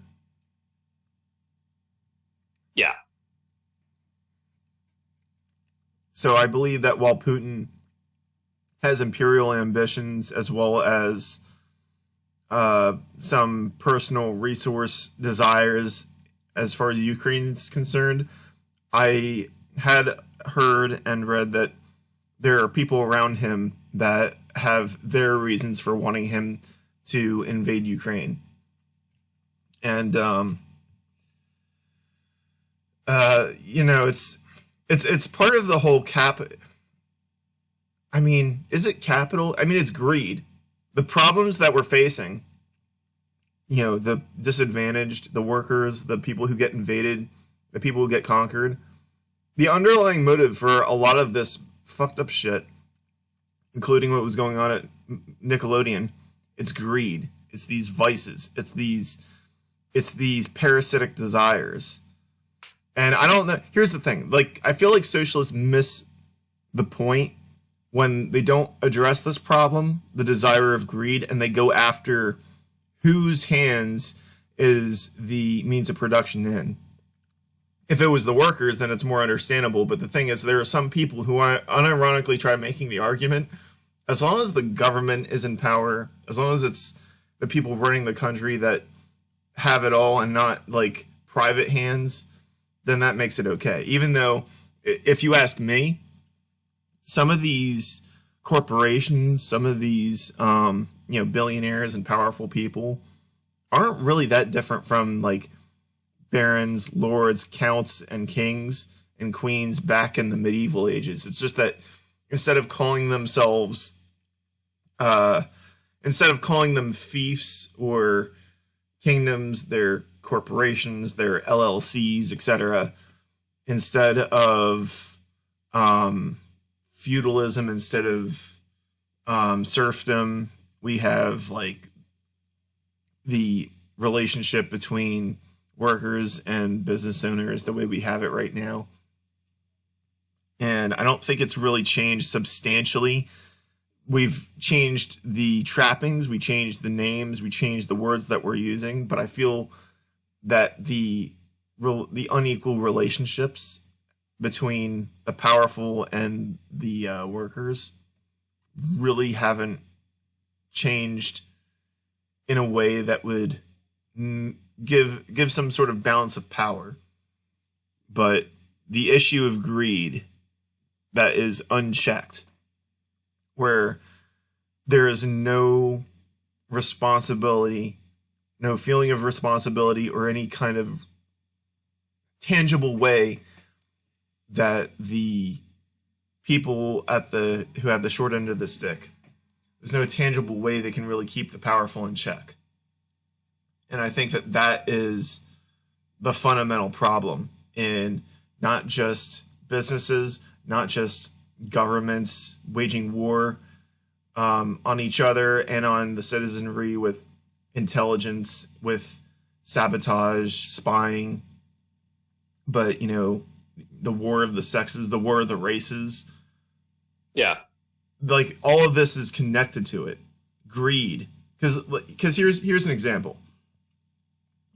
Yeah. So I believe that while Putin has imperial ambitions as well as some personal resource desires as far as Ukraine is concerned, I had heard and read that there are people around him that have their reasons for wanting him to invade Ukraine. And you know, it's part of the whole I mean, is it capital? I mean, it's greed. The problems that we're facing, you know, the disadvantaged, the workers, the people who get invaded, the people who get conquered, the underlying motive for a lot of this fucked up shit, including what was going on at Nickelodeon, it's greed. It's these vices. It's these parasitic desires. And I don't know. Here's the thing. Like, I feel like socialists miss the point when they don't address this problem, the desire of greed, and they go after whose hands is the means of production in. If it was the workers, then it's more understandable. But the thing is, there are some people who unironically try making the argument, as long as the government is in power, as long as it's the people running the country that have it all and not, like, private hands, then that makes it okay. Even though, if you ask me, some of these corporations, some of these, you know, billionaires and powerful people aren't really that different from, like, barons, lords, counts, and kings and queens back in the medieval ages. It's just that instead of calling them fiefs or kingdoms, they're corporations, they're LLCs, etc. Instead of feudalism, instead of serfdom, we have, like, the relationship between workers and business owners the way we have it right now. And I don't think it's really changed substantially. We've changed the trappings, we changed the names, we changed the words that we're using, but I feel that the unequal relationships between the powerful and the workers really haven't changed in a way that would give some sort of balance of power. But the issue of greed that is unchecked, where there is no responsibility, no feeling of responsibility, or any kind of tangible way that the people who have the short end of the stick, there's no tangible way they can really keep the powerful in check. And I think that is the fundamental problem in not just businesses, not just governments waging war on each other and on the citizenry with intelligence, with sabotage, spying, but, you know, the war of the sexes, the war of the races. Yeah. Like, all of this is connected to it. Greed. Because here's an example.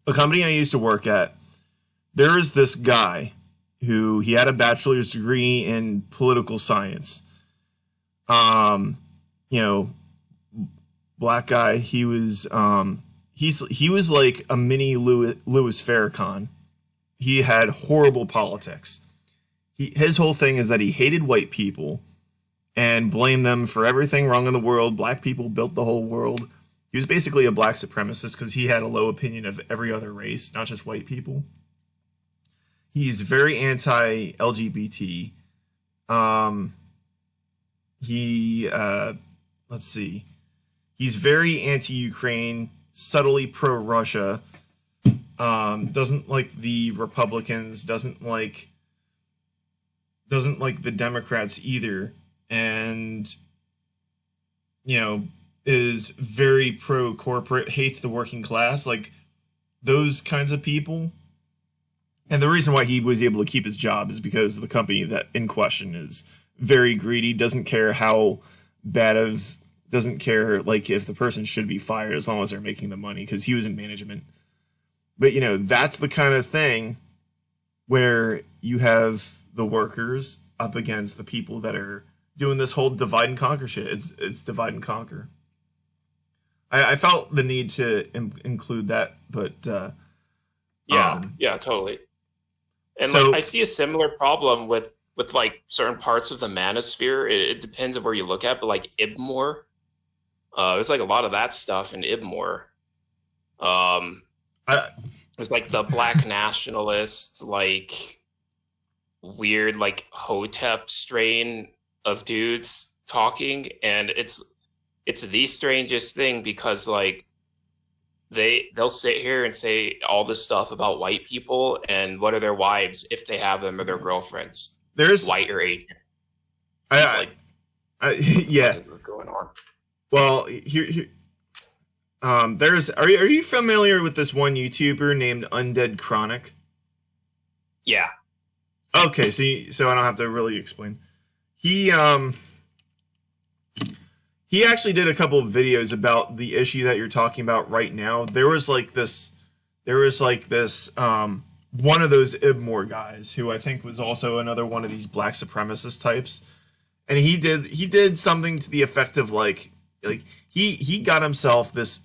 A company I used to work at, there is this guy who, he had a bachelor's degree in political science. You know, black guy. He was he was like a mini Louis Farrakhan. He had horrible politics. His whole thing is that he hated white people and blamed them for everything wrong in the world. Black people built the whole world. He was basically a black supremacist because he had a low opinion of every other race, not just white people. He's very anti-LGBT. Let's see. He's very anti-Ukraine, subtly pro-Russia. Doesn't like the Republicans. Doesn't like the Democrats either. And, you know, is very pro-corporate, hates the working class. Like, those kinds of people And the reason why he was able to keep his job is because the company that in question is very greedy, doesn't care like if the person should be fired as long as they're making the money, because he was in management. But, you know, that's the kind of thing where you have the workers up against the people that are doing this whole divide and conquer shit. It's divide and conquer. I felt the need to include that, but yeah, totally. And so, like, I see a similar problem with like certain parts of the manosphere. It depends on where you look at, but like IBMOR, there's like a lot of that stuff in IBMOR. It's like the black nationalist, like weird, like Hotep strain of dudes talking, and it's the strangest thing, because like they'll sit here and say all this stuff about white people, and what are their wives if they have them, or their girlfriends? There's white or Asian. Yeah. What's going on? Well, here there's are you familiar with this one YouTuber named Undead Chronic? Yeah. Okay, so I don't have to really explain. He actually did a couple of videos about the issue that you're talking about right now. There was this one of those IBMOR guys who I think was also another one of these black supremacist types. And he did something to the effect of like he got himself this,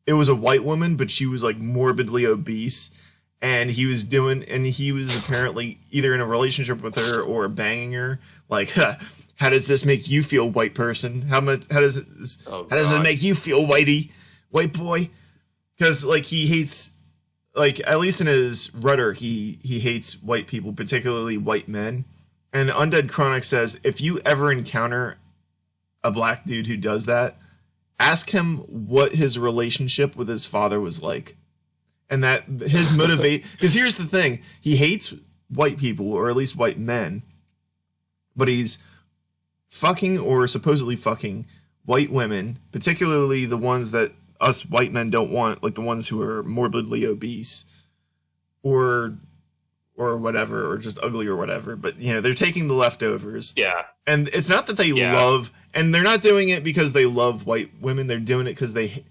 it was a white woman, but she was like morbidly obese, and he was apparently either in a relationship with her or banging her. Like, how does this make you feel, white person? How does it make you feel, white boy? Because like he hates, like, at least in his rhetoric, he hates white people, particularly white men. And Undead Chronic says, if you ever encounter a black dude who does that, ask him what his relationship with his father was like. And that his because here's the thing, he hates white people, or at least white men, but he's fucking, or supposedly fucking, white women, particularly the ones that us white men don't want, like the ones who are morbidly obese, or whatever, or just ugly or whatever. But, you know, they're taking the leftovers. Yeah. And it's not that they love, and they're not doing it because they love white women. They're doing it because they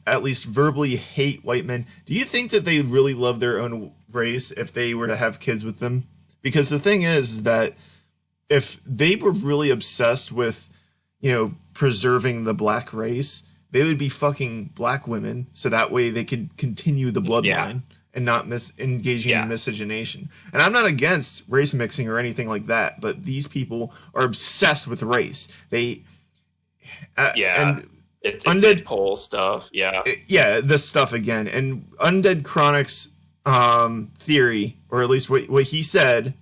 at least verbally hate white men. Do you think that they really love their own race if they were to have kids with them? Because the thing is that if they were really obsessed with, you know, preserving the black race, they would be fucking black women, so that way they could continue the bloodline and not engaging in miscegenation. And I'm not against race mixing or anything like that, but these people are obsessed with race. They and it's Undead Pole stuff. This stuff again. And Undead Chronic's theory, or at least what he said,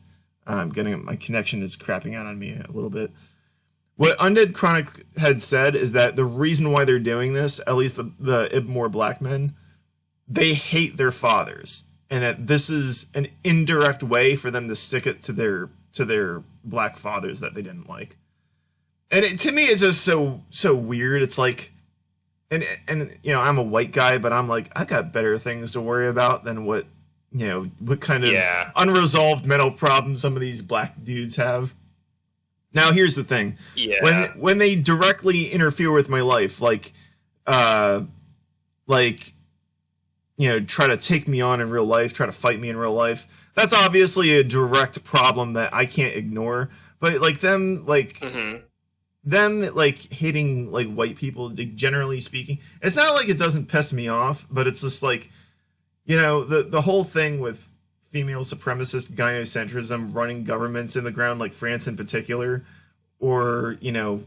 my connection is crapping out on me a little bit. What Undead Chronic had said is that the reason why they're doing this, at least the IBMOR black men, they hate their fathers, and that this is an indirect way for them to stick it to their black fathers that they didn't like. And to me, it's just so weird. It's like, and you know, I'm a white guy, but I'm like, I got better things to worry about than what kind of unresolved mental problems some of these black dudes have. Now, here's the thing. Yeah. When they directly interfere with my life, like, you know, try to take me on in real life, try to fight me in real life, that's obviously a direct problem that I can't ignore. But like them hating like white people, generally speaking, it's not like it doesn't piss me off, but it's just like, you know, the whole thing with female supremacist gynocentrism running governments in the ground, like France in particular, or, you know,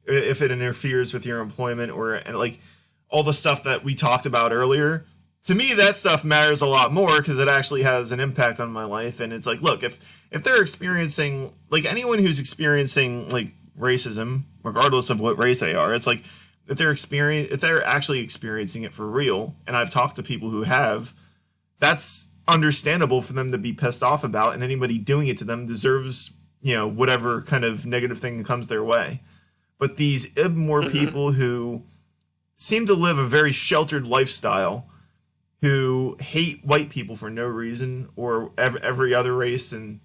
if it interferes with your employment, or like all the stuff that we talked about earlier. To me, that stuff matters a lot more because it actually has an impact on my life. And it's like, look, if they're experiencing, like, anyone who's experiencing like racism, regardless of what race they are, it's like, if they're actually experiencing it for real, and I've talked to people who have, that's understandable for them to be pissed off about, and anybody doing it to them deserves, you know, whatever kind of negative thing comes their way. But these IBMOR people who seem to live a very sheltered lifestyle, who hate white people for no reason, or every other race, and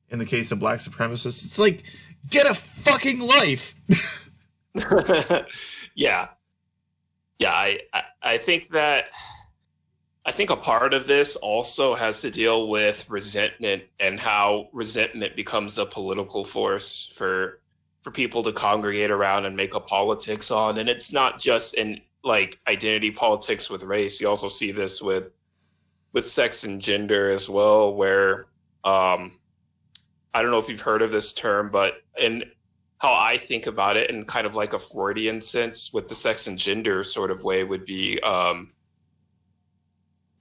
in the case of black supremacists, it's like, get a fucking life. Yeah. Yeah, I think that I think a part of this also has to deal with resentment and how resentment becomes a political force for people to congregate around and make a politics on. And it's not just in like identity politics with race. You also see this with sex and gender as well, where I don't know if you've heard of this term, but in how I think about it in kind of like a Freudian sense with the sex and gender sort of way would be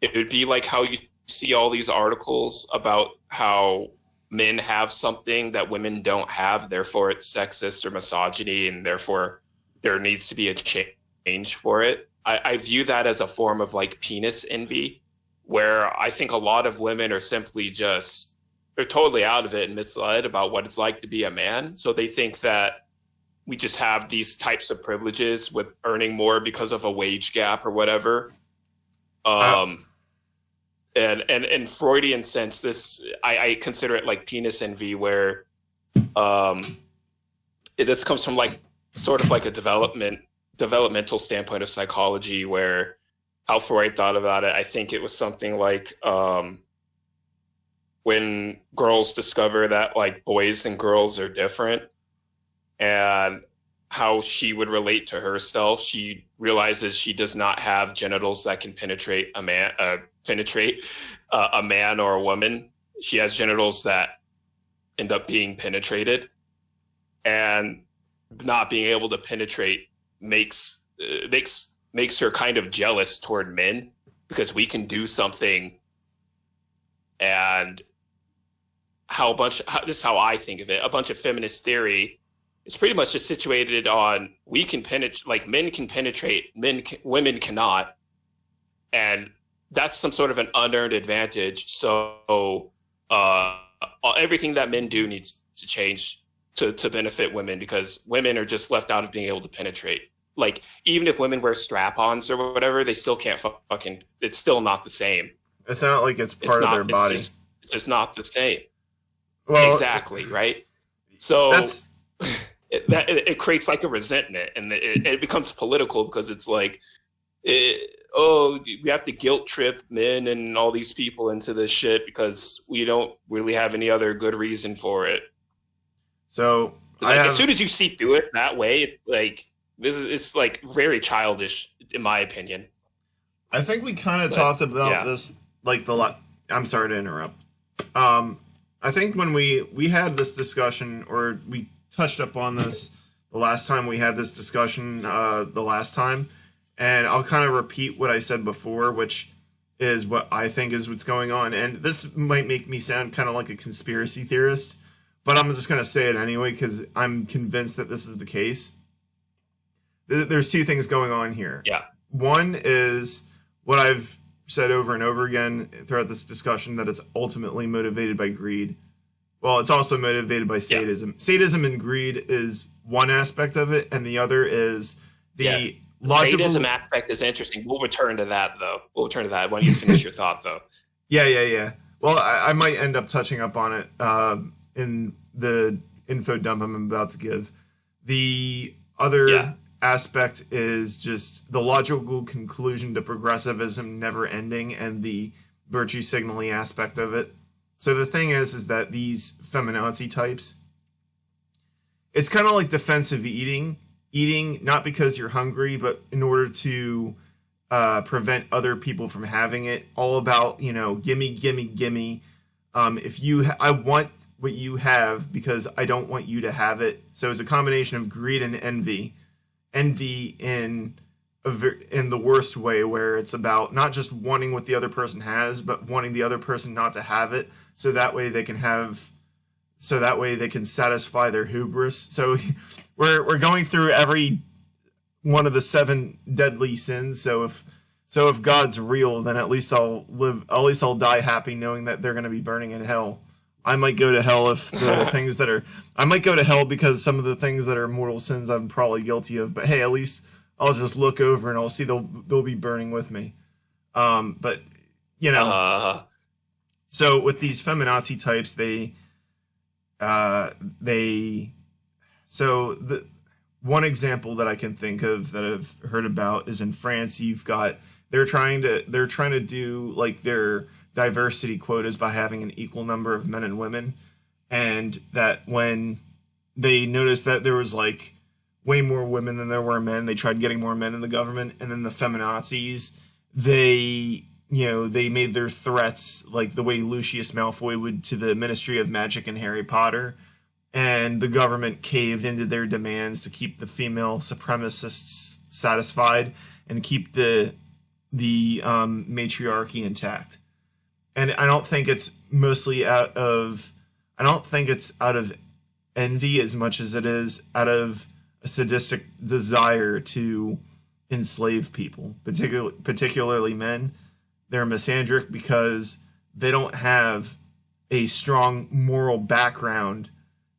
it would be like how you see all these articles about how men have something that women don't have, therefore it's sexist or misogyny, and therefore there needs to be a change for it. I view that as a form of like penis envy, where I think a lot of women are simply just, they're totally out of it and misled about what it's like to be a man. So they think that we just have these types of privileges with earning more because of a wage gap or whatever. And in Freudian sense, this I consider it like penis envy, where this comes from like sort of like a developmental standpoint of psychology, where how Freud thought about it. I think it was something like when girls discover that like boys and girls are different, and how she would relate to herself. She realizes she does not have genitals that can penetrate a man, a man or a woman. She has genitals that end up being penetrated, and not being able to penetrate makes her kind of jealous toward men, because we can do something. And this is how I think of it. A bunch of feminist theory is pretty much just situated on we can penetrate, like men can penetrate, women cannot, and that's some sort of an unearned advantage. So everything that men do needs to change to benefit women, because women are just left out of being able to penetrate. Like even if women wear strap-ons or whatever, they still can't fucking. It's still not the same. It's not like it's part of their body. It's just not the same. Well, exactly, right? So it creates like a resentment, and it becomes political, because it's like, we have to guilt trip men and all these people into this shit because we don't really have any other good reason for it. So like, as soon as you see through it that way, it's like it's like very childish, in my opinion. I think we kind of talked about this like I'm sorry to interrupt. I think when we had this discussion, or we touched up on this the last time we had this discussion, and I'll kind of repeat what I said before, which is what I think is what's going on. And this might make me sound kind of like a conspiracy theorist, but I'm just going to say it anyway because I'm convinced that this is the case. There's two things going on here. Yeah. One is what I've said over and over again throughout this discussion, that it's ultimately motivated by greed. Well, it's also motivated by sadism. Yeah. Sadism and greed is one aspect of it, and the other is the logical... Sadism aspect is interesting. We'll return to that, though. We'll return to that when you finish your thought, though. Yeah. Well, I might end up touching up on it in the info dump I'm about to give. The other aspect is just the logical conclusion to progressivism never ending, and the virtue signaling aspect of it. So the thing is that these feminazi types, it's kind of like defensive eating not because you're hungry, but in order to prevent other people from having it. All about, gimme. I want what you have because I don't want you to have it. So it's a combination of greed and envy. Envy in the worst way, where it's about not just wanting what the other person has, but wanting the other person not to have it, so that way they can satisfy their hubris. So we're going through every one of the 7 deadly sins. So if God's real, then at least I'll die happy knowing that they're going to be burning in hell. I might go to hell if I might go to hell because some of the things that are mortal sins I'm probably guilty of, but hey, at least I'll just look over and I'll see they'll be burning with me. But you know, so with these feminazi types, so the one example that I can think of that I've heard about is in France. They're trying to do like their diversity quotas by having an equal number of men and women, and that when they noticed that there was like way more women than there were men, they tried getting more men in the government, and then the feminazis, they made their threats like the way Lucius Malfoy would to the Ministry of Magic in Harry Potter, and the government caved into their demands to keep the female supremacists satisfied and keep the matriarchy intact. And I don't think it's out of envy as much as it is out of a sadistic desire to enslave people, particularly men. They're misandric because they don't have a strong moral background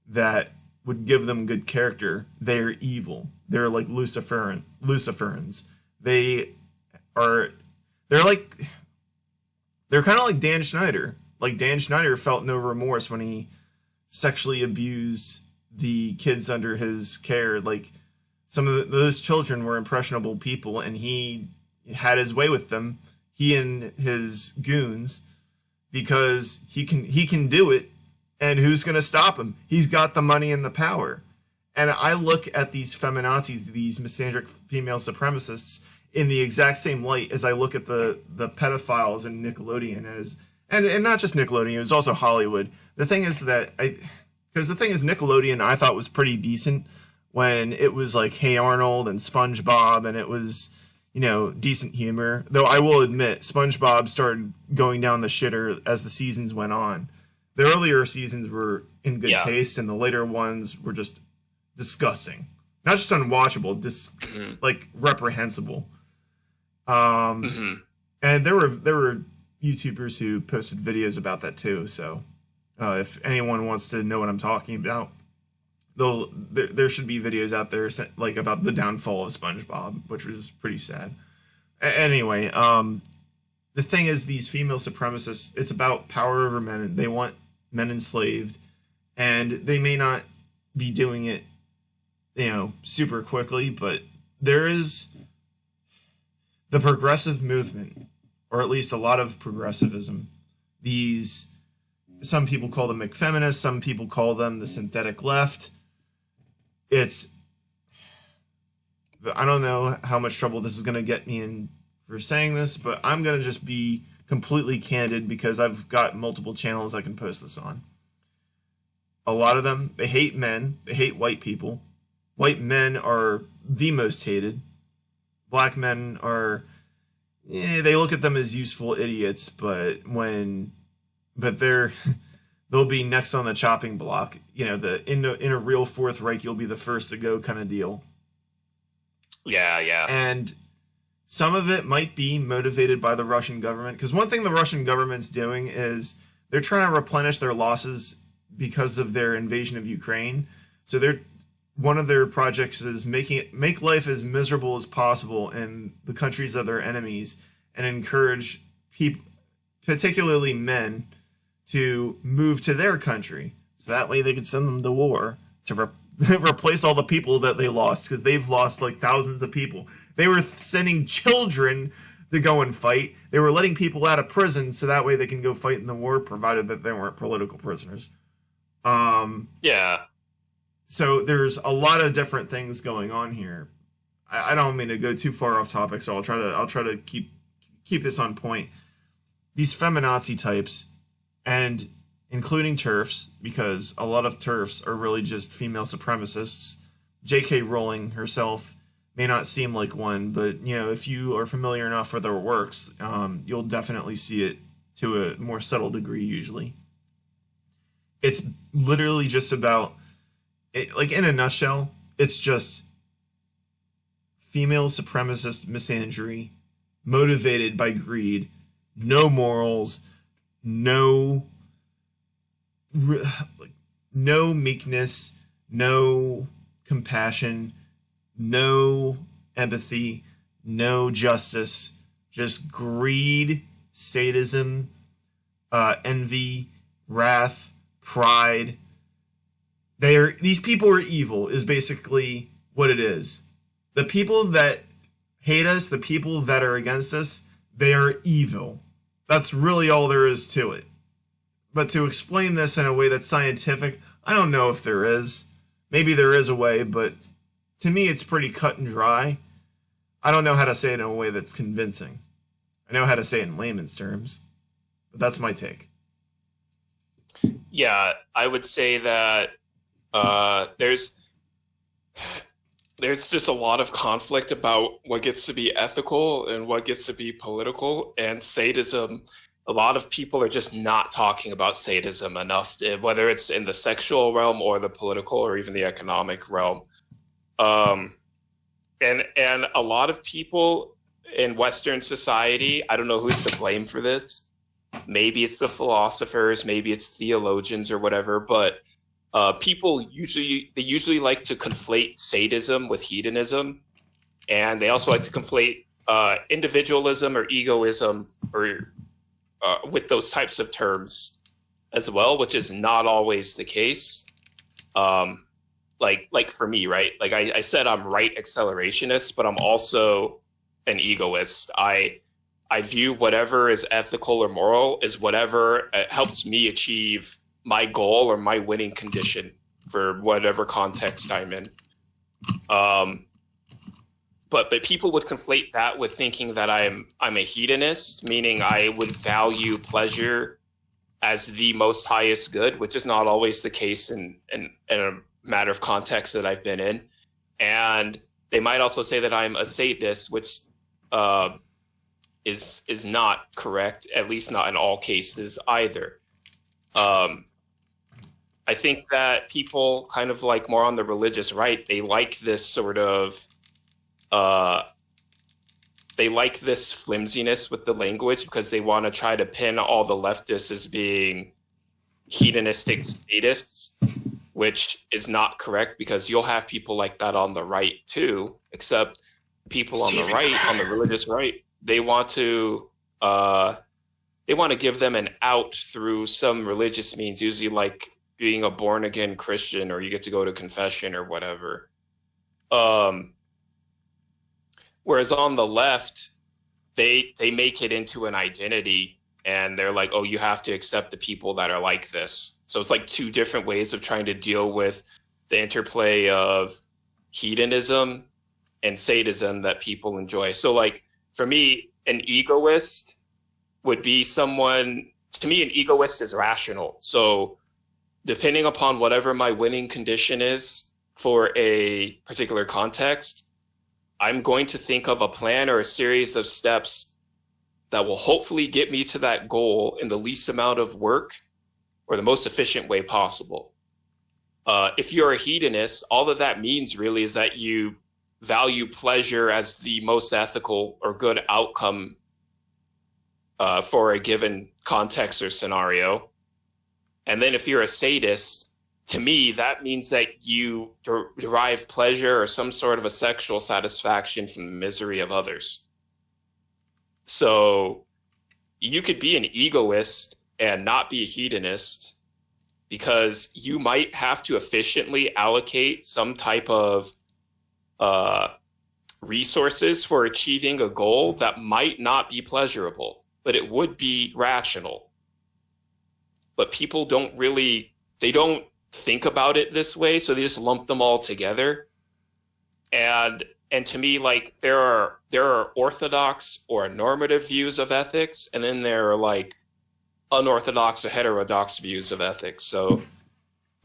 that would give them good character. They're evil. They're like Luciferans. They're kind of like Dan Schneider. Like Dan Schneider felt no remorse when he sexually abused the kids under his care. Like some of those children were impressionable people, and he had his way with them. He and his goons, because he can do it, and who's going to stop him? He's got the money and the power. And I look at these feminazis, these misandric female supremacists, in the exact same light as I look at the pedophiles in Nickelodeon and not just Nickelodeon, it was also Hollywood. The thing is Nickelodeon I thought was pretty decent when it was like Hey Arnold and SpongeBob, and it was, decent humor. Though I will admit, SpongeBob started going down the shitter as the seasons went on. The earlier seasons were in good taste, and the later ones were just disgusting. Not just unwatchable, like reprehensible. And there were YouTubers who posted videos about that too. So if anyone wants to know what I'm talking about, there should be videos out there like about the downfall of SpongeBob, which was pretty sad. Anyway, the thing is, these female supremacists, it's about power over men. They want men enslaved, and they may not be doing it, super quickly, but there is the progressive movement, or at least a lot of progressivism. Some people call them McFeminists, some people call them the synthetic left. I don't know how much trouble this is going to get me in for saying this, but I'm going to just be completely candid because I've got multiple channels I can post this on. A lot of them, they hate men, they hate white people. White men are the most hated. Black men are, they look at them as useful idiots, but they'll be next on the chopping block. In a real Fourth Reich, you'll be the first to go kind of deal. Yeah. And some of it might be motivated by the Russian government, because one thing the Russian government's doing is they're trying to replenish their losses because of their invasion of Ukraine. So one of their projects is make life as miserable as possible in the countries of their enemies, and encourage people, particularly men, to move to their country. So that way they could send them to war to replace all the people that they lost, because they've lost like thousands of people. They were sending children to go and fight. They were letting people out of prison so that way they can go fight in the war, provided that they weren't political prisoners. So there's a lot of different things going on here. I don't mean to go too far off topic, so I'll try to keep this on point. These feminazi types, and including TERFs, because a lot of TERFs are really just female supremacists. J.K. Rowling herself may not seem like one, but if you are familiar enough with her works, you'll definitely see it to a more subtle degree usually. It's literally just about, like in a nutshell, it's just female supremacist misandry motivated by greed, no morals, no meekness, no compassion, no empathy, no justice, just greed, sadism, envy, wrath, pride. These people are evil is basically what it is. The people that hate us, the people that are against us, they are evil. That's really all there is to it. But to explain this in a way that's scientific, I don't know if there is. Maybe there is a way, but to me it's pretty cut and dry. I don't know how to say it in a way that's convincing. I know how to say it in layman's terms, but that's my take. Yeah, I would say that there's just a lot of conflict about what gets to be ethical and what gets to be political, and sadism. A lot of people are just not talking about sadism enough, whether it's in the sexual realm or the political or even the economic realm. And a lot of people in Western society, I don't know who's to blame for this. Maybe it's the philosophers, maybe it's theologians or whatever, but people usually like to conflate sadism with hedonism, and they also like to conflate individualism or egoism or with those types of terms as well, which is not always the case. Like for me, right? Like I said, I'm right accelerationist, but I'm also an egoist. I view whatever is ethical or moral as whatever helps me achieve my goal or my winning condition for whatever context I'm in. But people would conflate that with thinking that I'm a hedonist, meaning I would value pleasure as the most highest good, which is not always the case in a matter of context that I've been in. And they might also say that I'm a sadist, which is not correct, at least not in all cases either. I think that people kind of like more on the religious right, they like this sort of they like this flimsiness with the language because they want to try to pin all the leftists as being hedonistic statists, which is not correct, because you'll have people like that on the right too, except people on the right, on the religious right, they want to give them an out through some religious means, usually like being a born again Christian, or you get to go to confession or whatever. Whereas on the left, they make it into an identity, and they're like, oh, you have to accept the people that are like this. So it's like two different ways of trying to deal with the interplay of hedonism and sadism that people enjoy. So like for me, an egoist would be someone, to me, an egoist is rational. So depending upon whatever my winning condition is for a particular context, I'm going to think of a plan or a series of steps that will hopefully get me to that goal in the least amount of work or the most efficient way possible. If you're a hedonist, all that means really is that you value pleasure as the most ethical or good outcome for a given context or scenario. And then if you're a sadist, to me, that means that you derive pleasure or some sort of a sexual satisfaction from the misery of others. So you could be an egoist and not be a hedonist, because you might have to efficiently allocate some type of resources for achieving a goal that might not be pleasurable, but it would be rational. But people don't think about it this way, so they just lump them all together. And to me, like there are orthodox or normative views of ethics, and then there are like unorthodox or heterodox views of ethics. So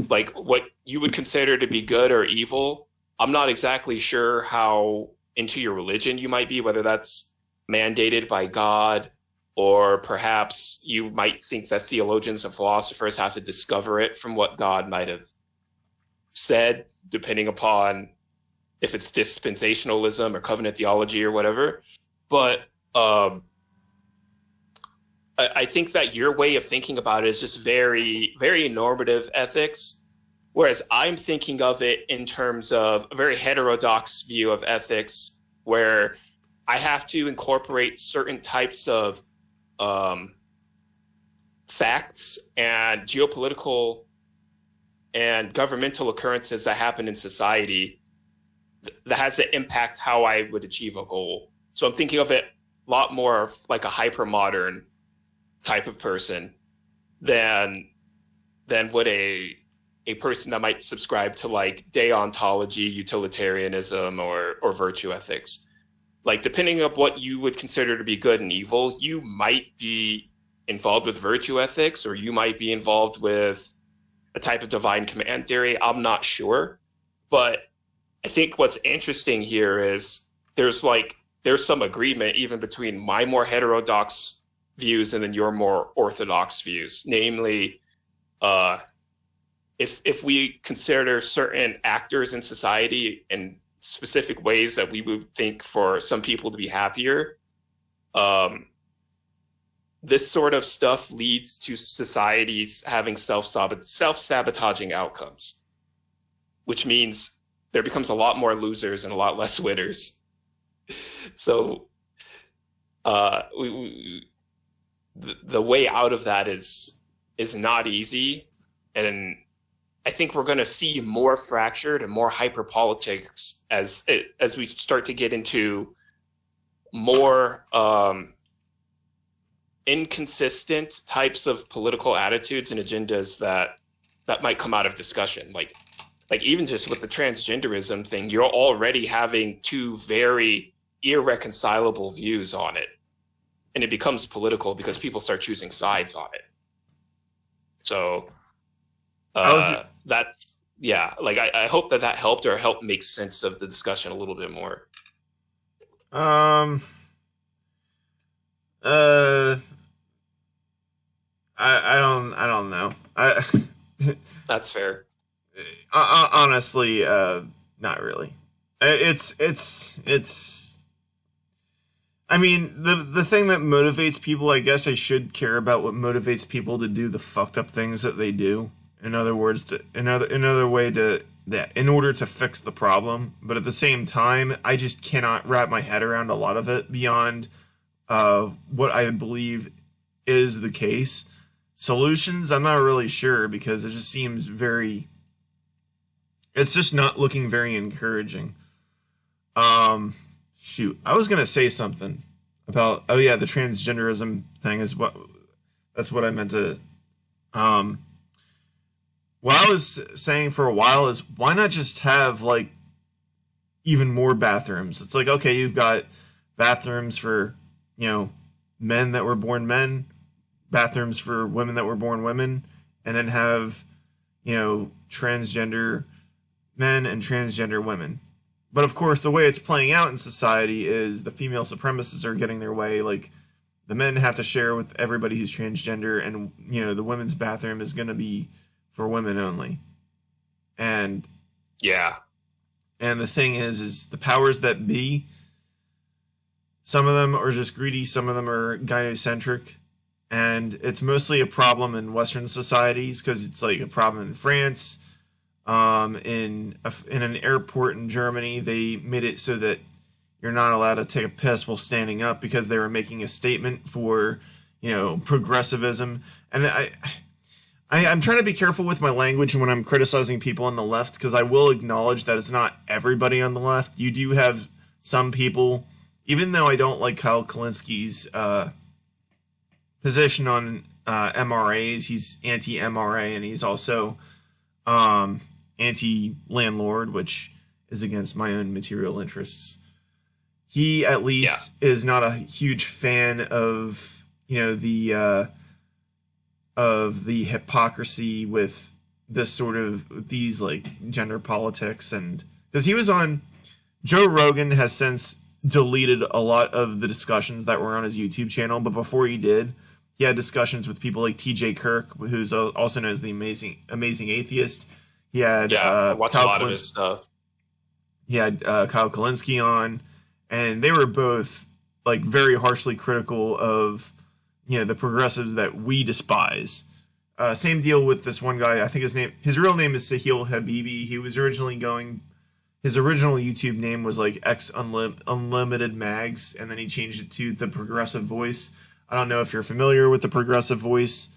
like what you would consider to be good or evil, I'm not exactly sure how into your religion you might be, whether that's mandated by God, or perhaps you might think that theologians and philosophers have to discover it from what God might have said, depending upon if it's dispensationalism or covenant theology or whatever. But I think that your way of thinking about it is just very, very normative ethics, whereas I'm thinking of it in terms of a very heterodox view of ethics, where I have to incorporate certain types of facts and geopolitical and governmental occurrences that happen in society that has to impact how I would achieve a goal. So I'm thinking of it a lot more like a hyper-modern type of person than would a person that might subscribe to like deontology, utilitarianism, or virtue ethics. Like, depending on what you would consider to be good and evil, you might be involved with virtue ethics, or you might be involved with a type of divine command theory. I'm not sure. But I think what's interesting here is there's some agreement even between my more heterodox views and then your more orthodox views. Namely, if we consider certain actors in society in specific ways that we would think for some people to be happier, this sort of stuff leads to societies having self-sabotaging outcomes, which means there becomes a lot more losers and a lot less winners. So the way out of that is not easy. And I think we're going to see more fractured and more hyper politics as we start to get into more inconsistent types of political attitudes and agendas that might come out of discussion. Like even just with the transgenderism thing, you're already having two very irreconcilable views on it, and it becomes political because people start choosing sides on it. So that's, yeah, like I hope that helped or helped make sense of the discussion a little bit more. I don't know. That's fair. Honestly, not really. It's I mean, the thing that motivates people, I guess I should care about what motivates people to do the fucked up things that they do. In other words, in order to fix the problem. But at the same time, I just cannot wrap my head around a lot of it beyond what I believe is the case. Solutions, I'm not really sure, because it just seems it's just not looking very encouraging. Shoot, I was gonna say something about, oh yeah, the transgenderism thing that's what I meant to. What I was saying for a while is, why not just have like even more bathrooms? It's like, okay, you've got bathrooms for, men that were born men, bathrooms for women that were born women, and then have, transgender men and transgender women. But of course, the way it's playing out in society is the female supremacists are getting their way. Like, the men have to share with everybody who's transgender, and the women's bathroom is going to be for women only. And yeah, and the thing is the powers that be, some of them are just greedy, some of them are gynocentric, and it's mostly a problem in Western societies, because it's like a problem in France. In an airport in Germany, they made it so that you're not allowed to take a piss while standing up, because they were making a statement for, progressivism. And I'm trying to be careful with my language when I'm criticizing people on the left, because I will acknowledge that it's not everybody on the left. You do have some people, even though I don't like Kyle Kalinski's position on MRAs. He's anti-MRA, and he's also anti-landlord, which is against my own material interests. He at least is not a huge fan of the hypocrisy with these like gender politics. And because he was on, Joe Rogan has since deleted a lot of the discussions that were on his YouTube channel, but before he did, he had discussions with people like TJ Kirk, who's also known as the amazing atheist. He had I watched a lot of his stuff. He had Kyle Kalinske on, and they were both like very harshly critical of the progressives that we despise. Same deal with this one guy. I think his real name is Sahil Habibi. He was originally his original YouTube name was like Unlimited Mags, and then he changed it to the Progressive Voice. I don't know if you're familiar with the Progressive Voice.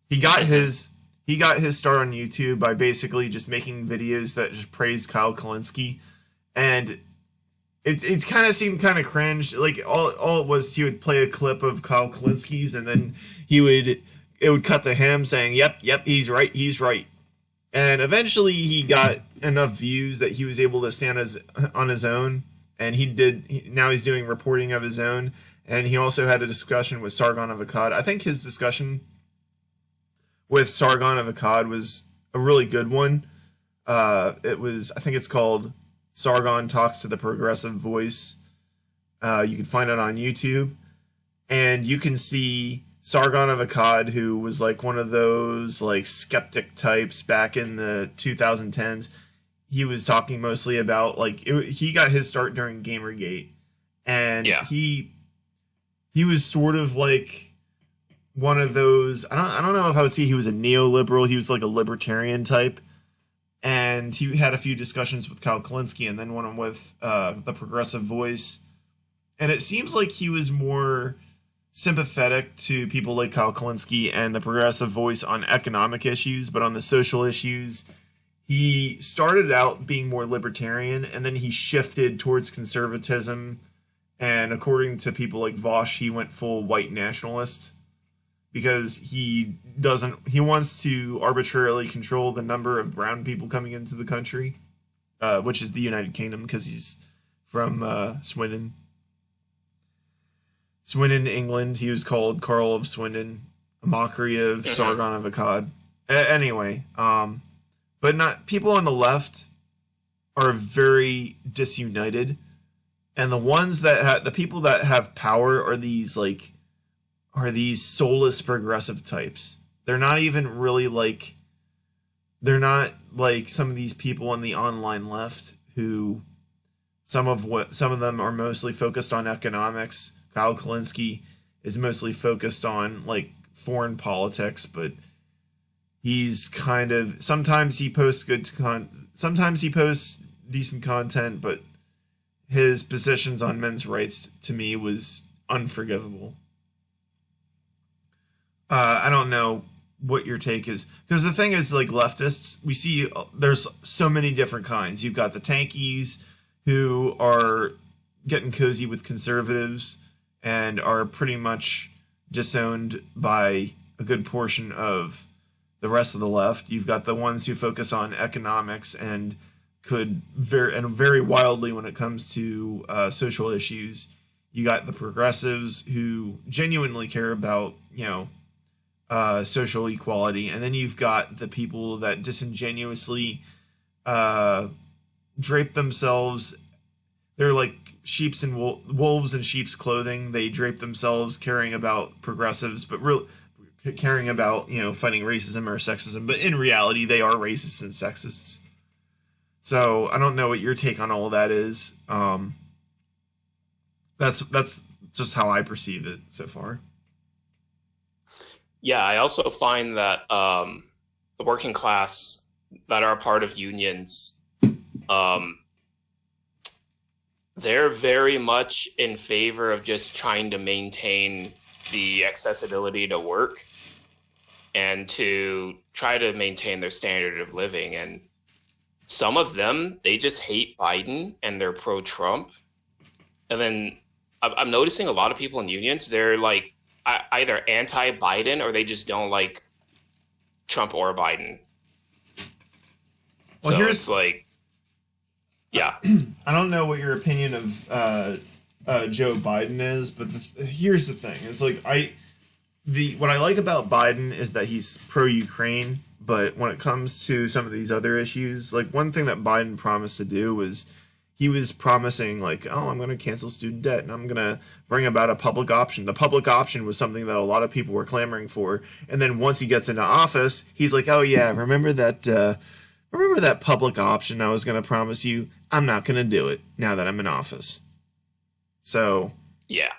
He got his start on YouTube by basically just making videos that just praised Kyle Kalinske, and it kind of seemed kind of cringe. Like all it was, he would play a clip of Kyle Kalinski's, and then it would cut to him saying, "Yep, he's right." And eventually, he got enough views that he was able to stand on his own, and now he's doing reporting of his own, and he also had a discussion with Sargon of Akkad. I think his discussion with Sargon of Akkad was a really good one. I think it's called Sargon Talks to the Progressive Voice. You can find it on YouTube, and you can see Sargon of Akkad, who was like one of those like skeptic types back in the 2010s. He was talking mostly about he got his start during Gamergate, and he was sort of like one of those. I don't know if I would say he was a neoliberal. He was like a libertarian type. And he had a few discussions with Kyle Kalinske, and then one with the Progressive Voice. And it seems like he was more sympathetic to people like Kyle Kalinske and the Progressive Voice on economic issues, but on the social issues, he started out being more libertarian, and then he shifted towards conservatism. And according to people like Vosh, he went full white nationalist, because he wants to arbitrarily control the number of brown people coming into the country, which is the United Kingdom, because he's from Swindon, England. He was called Carl of Swindon, a mockery of Sargon of Akkad. Anyway, but not people on the left are very disunited, and the people that have power are these soulless progressive types. They're not even really they're not like some of these people on the online left who some of them are mostly focused on economics. Kyle Kalinske is mostly focused on like foreign politics, but he's kind of, sometimes he posts sometimes he posts decent content, but his positions on men's rights to me was unforgivable. I don't know what your take is, because the thing is, like, leftists, we see there's so many different kinds. You've got the tankies who are getting cozy with conservatives and are pretty much disowned by a good portion of the rest of the left. You've got the ones who focus on economics and could very wildly when it comes to social issues. You got the progressives who genuinely care about, social equality, and then you've got the people that disingenuously drape themselves. They're like wolves in sheep's clothing. They drape themselves caring about progressives, but really caring about fighting racism or sexism. But in reality, they are racists and sexists. So I don't know what your take on all of that is. That's just how I perceive it so far. Yeah, I also find that the working class that are part of unions, they're very much in favor of just trying to maintain the accessibility to work and to try to maintain their standard of living. And some of them, they just hate Biden and they're pro-Trump. And then I'm noticing a lot of people in unions, they're like either anti-Biden or they just don't like Trump or Biden. Well, so it's like, yeah. I don't know what your opinion of Joe Biden is, but here's the thing: it's like what I like about Biden is that he's pro-Ukraine, but when it comes to some of these other issues, like one thing that Biden promised to do was he was promising like, oh, I'm going to cancel student debt and I'm going to bring about a public option. The public option was something that a lot of people were clamoring for, and then once he gets into office, he's like, oh yeah, remember that public option I was going to promise you? I'm not going to do it now that I'm in office. So yeah,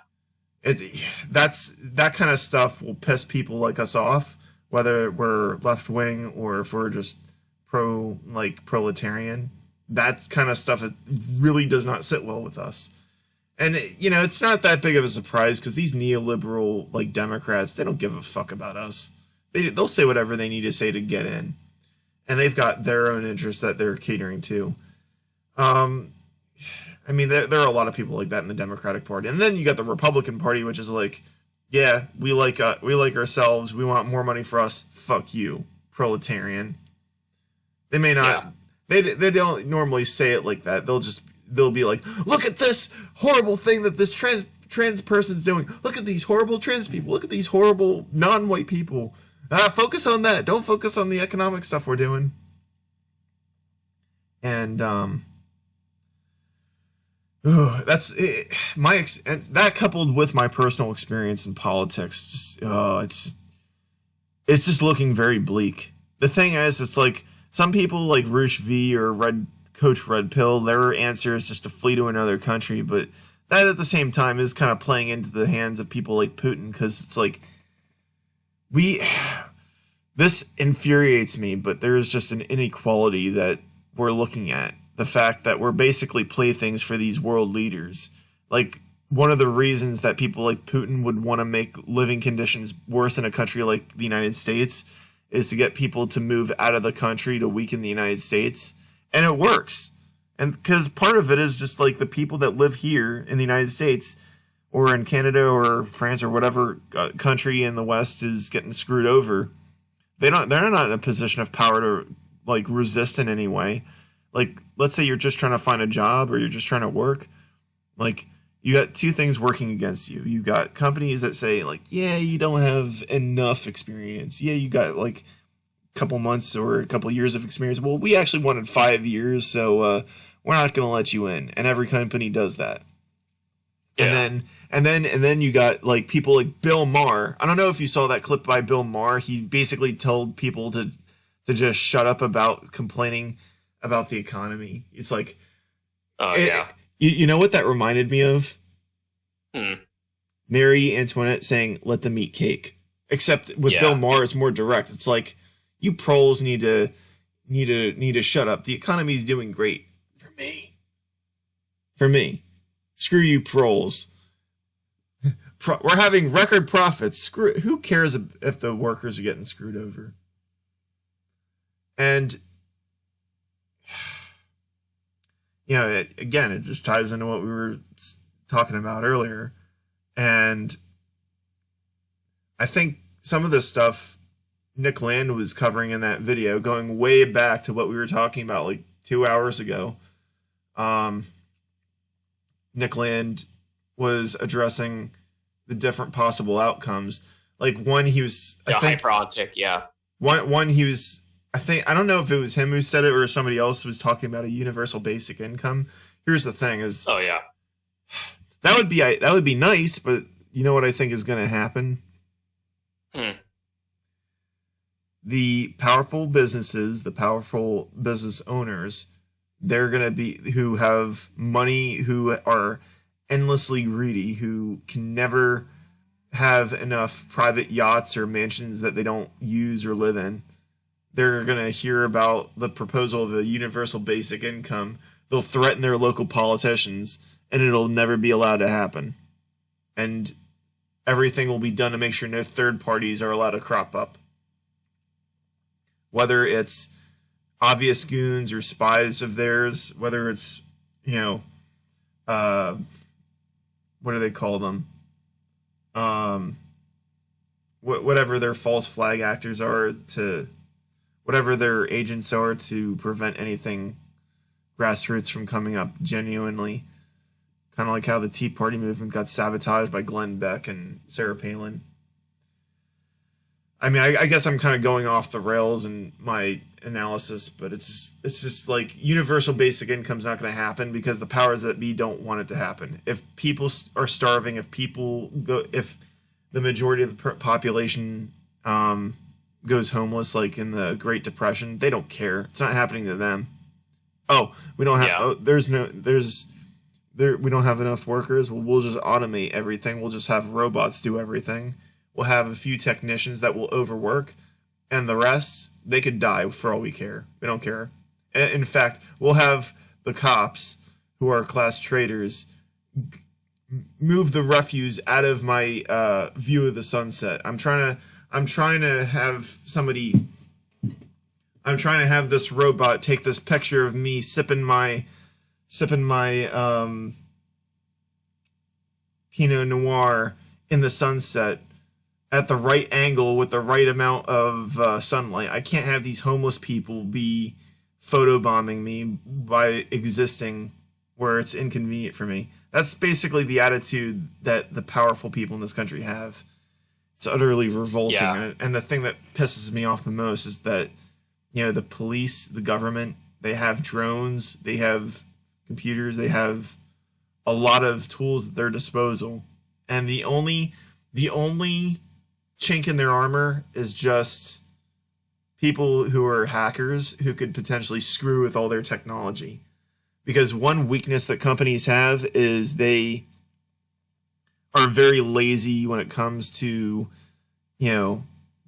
that kind of stuff will piss people like us off, whether we're left wing or if we're just proletarian. that kind of stuff, it really does not sit well with us. And it's not that big of a surprise because these neoliberal like Democrats, they don't give a fuck about us. They'll say whatever they need to say to get in, and they've got their own interests that they're catering to. I mean, there are a lot of people like that in the Democratic Party, and then you got the Republican Party, which is like, yeah, we like ourselves. We want more money for us. Fuck you, proletarian. They may not. Yeah. They don't normally say it like that. They'll be like, look at this horrible thing that this trans person's doing. Look at these horrible trans people. Look at these horrible non-white people. Focus on that. Don't focus on the economic stuff we're doing. And that's it. And that coupled with my personal experience in politics, just it's just looking very bleak. The thing is, it's like some people like Roosh V or Coach Red Pill, their answer is just to flee to another country, but that at the same time is kind of playing into the hands of people like Putin, because it's like this infuriates me, but there is just an inequality that we're looking at. The fact that we're basically playthings for these world leaders. Like, one of the reasons that people like Putin would want to make living conditions worse in a country like the United States is to get people to move out of the country to weaken the United States. And it works. And because part of it is just like the people that live here in the United States or in Canada or France or whatever country in the West is getting screwed over. They're not in a position of power to like resist in any way. Like, let's say you're just trying to find a job or you're just trying to work. Like, you got two things working against you. You got companies that say, like, yeah, you don't have enough experience. Yeah, you got, like, a couple months or a couple years of experience. Well, we actually wanted 5 years, so we're not going to let you in. And every company does that. Yeah. And then you got, like, people like Bill Maher. I don't know if you saw that clip by Bill Maher. He basically told people to just shut up about complaining about the economy. It's like, you know what that reminded me of? Mary Antoinette saying, "Let them eat cake." Except with Bill Maher, it's more direct. It's like, you proles need to shut up. The economy's doing great for me. Screw you, proles. We're having record profits. Who cares if the workers are getting screwed over? And it just ties into what we were talking about earlier. And I think some of this stuff Nick Land was covering in that video, going way back to what we were talking about like 2 hours ago. Nick Land was addressing the different possible outcomes. Like, one, he was... hyperontic, yeah. One, he was... I don't know if it was him who said it or somebody else was talking about a universal basic income. Here's the thing is... Oh, yeah. That would be nice, but you know what I think is going to happen? The powerful businesses, the powerful business owners, they're going to be... who have money, who are endlessly greedy, who can never have enough private yachts or mansions that they don't use or live in. They're going to hear about the proposal of a universal basic income. They'll threaten their local politicians, and it'll never be allowed to happen. And everything will be done to make sure no third parties are allowed to crop up. Whether it's obvious goons or spies of theirs, whether it's, what do they call them? Whatever their false flag actors are, whatever their agents are to prevent anything grassroots from coming up genuinely. Kind of like how the Tea Party movement got sabotaged by Glenn Beck and Sarah Palin. I mean, I guess I'm kind of going off the rails in my analysis, but it's just like universal basic income's not going to happen because the powers that be don't want it to happen. If people are starving, if the majority of the population goes homeless, like in the Great Depression, they don't care. It's not happening to them. Oh, we don't have. Yeah. We don't have enough workers. Well, we'll just automate everything. We'll just have robots do everything. We'll have a few technicians that will overwork, and the rest, they could die for all we care. We don't care. In fact, we'll have the cops, who are class traitors, move the refuse out of my view of the sunset. I'm trying to have somebody. I'm trying to have this robot take this picture of me sipping my Pinot Noir in the sunset at the right angle with the right amount of sunlight. I can't have these homeless people be photobombing me by existing where it's inconvenient for me. That's basically the attitude that the powerful people in this country have. It's utterly revolting. Yeah. And the thing that pisses me off the most is that, the police, the government, they have drones, they have computers, they have a lot of tools at their disposal. And the only chink in their armor is just people who are hackers who could potentially screw with all their technology. Because one weakness that companies have is they are very lazy when it comes to,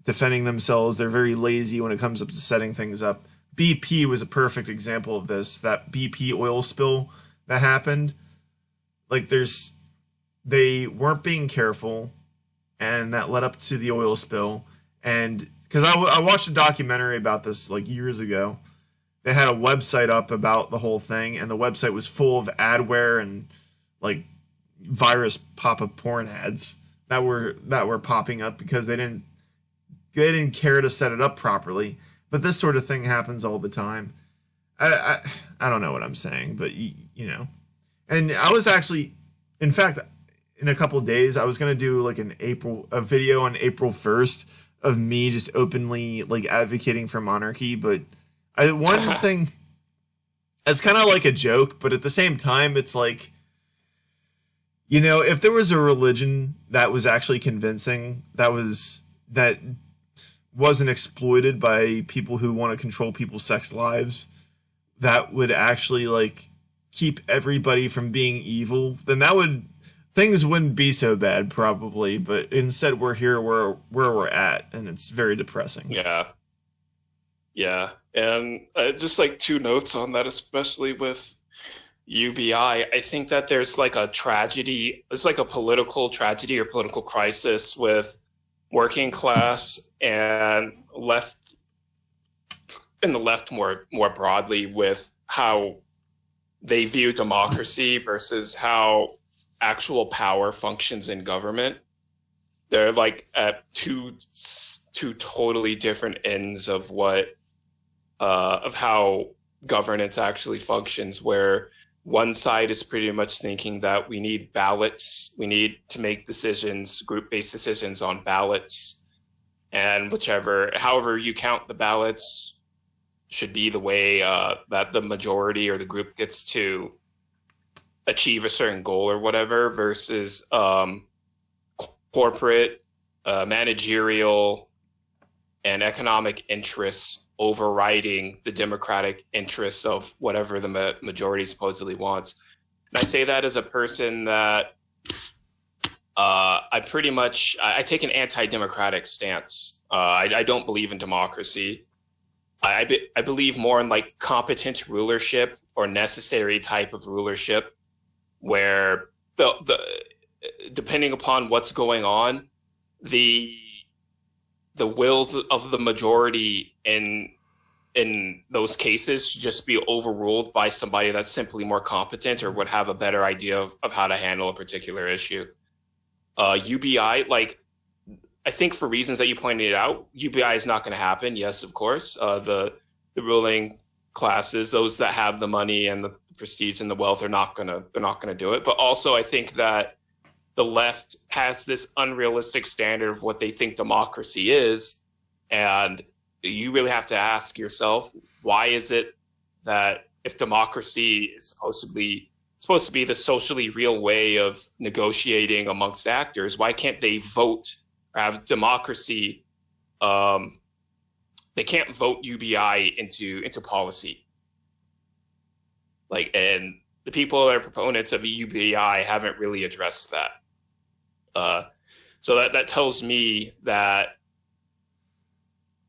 defending themselves. They're very lazy when it comes up to setting things up. BP was a perfect example of this. That BP oil spill that happened. They weren't being careful, and that led up to the oil spill. And because I watched a documentary about this years ago. They had a website up about the whole thing, and the website was full of adware and virus pop-up porn ads that were popping up because they didn't care to set it up properly. But this sort of thing happens all the time. I don't know what I'm saying, but And I was actually, in fact, in a couple of days, I was gonna do a video on April 1st of me just openly advocating for monarchy, but one thing, it's kind of like a joke, but at the same time, it's if there was a religion that was actually convincing, that wasn't exploited by people who want to control people's sex lives, that would actually keep everybody from being evil, then things wouldn't be so bad probably. But instead, we're here where we're at, and it's very depressing. Yeah, and just two notes on that, especially with UBI. I think that there's a tragedy. It's a political tragedy or political crisis with working class and the left more broadly, with how they view democracy versus how actual power functions in government. They're at two totally different ends of of how governance actually functions, where one side is pretty much thinking that we need ballots, we need to make decisions, group-based decisions on ballots, and however you count the ballots should be the way that the majority or the group gets to achieve a certain goal or whatever, versus corporate, managerial, and economic interests overriding the democratic interests of whatever the majority supposedly wants. And I say that as a person that I take an anti-democratic stance. I don't believe in democracy. I believe more in competent rulership or necessary type of rulership, where the depending upon what's going on, the wills of the majority in those cases should just be overruled by somebody that's simply more competent or would have a better idea of how to handle a particular issue. UBI, I think for reasons that you pointed out, UBI is not going to happen. Yes, of course. The ruling classes, those that have the money and the prestige and the wealth, they're not gonna do it. But also, I think that the left has this unrealistic standard of what they think democracy is, and you really have to ask yourself, why is it that if democracy is supposed to be the socially real way of negotiating amongst actors, why can't they vote or have democracy? They can't vote UBI into policy. And the people that are proponents of UBI haven't really addressed that. So that tells me that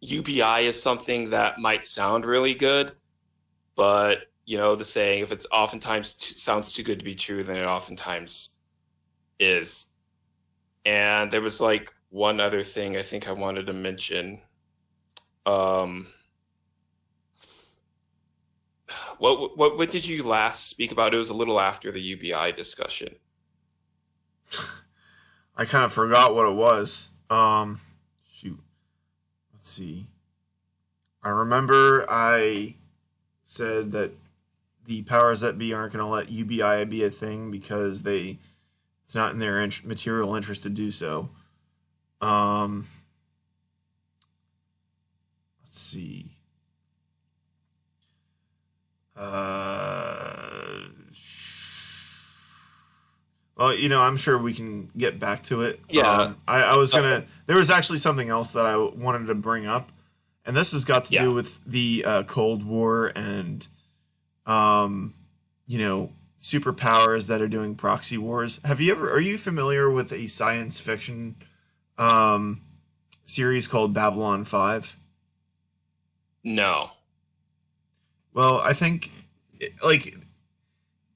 UBI is something that might sound really good, But the saying, if it's oftentimes sounds too good to be true, then it oftentimes is. And there was like one other thing I think I wanted to mention. What did you last speak about? It was a little after the UBI discussion. I kind of forgot what it was. Shoot. Let's see. I remember I said that the powers that be aren't going to let UBI be a thing because it's not in their material interest to do so. Let's see. Well, I'm sure we can get back to it. Yeah. I was gonna. There was actually something else that I wanted to bring up, and this has got to do with the Cold War and, superpowers that are doing proxy wars. Are you familiar with a science fiction series called Babylon 5? No. Well, I think,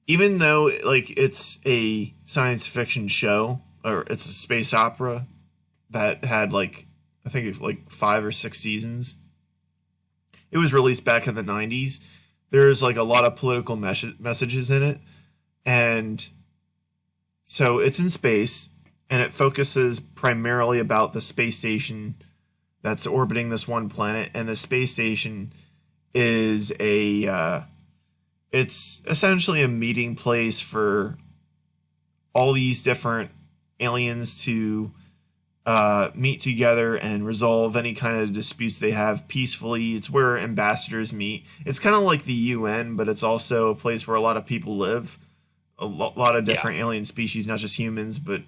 even though, it's a science fiction show, or it's a space opera that had, I think it's 5 or 6 seasons. It was released back in the 90s. There's, a lot of political messages in it. And so it's in space, and it focuses primarily about the space station that's orbiting this one planet. And the space station is it's essentially a meeting place for all these different aliens to meet together and resolve any kind of disputes they have peacefully. It's where ambassadors meet. It's kind of like the UN, but it's also a place where a lot of people live. A lot of different alien species, not just humans, but,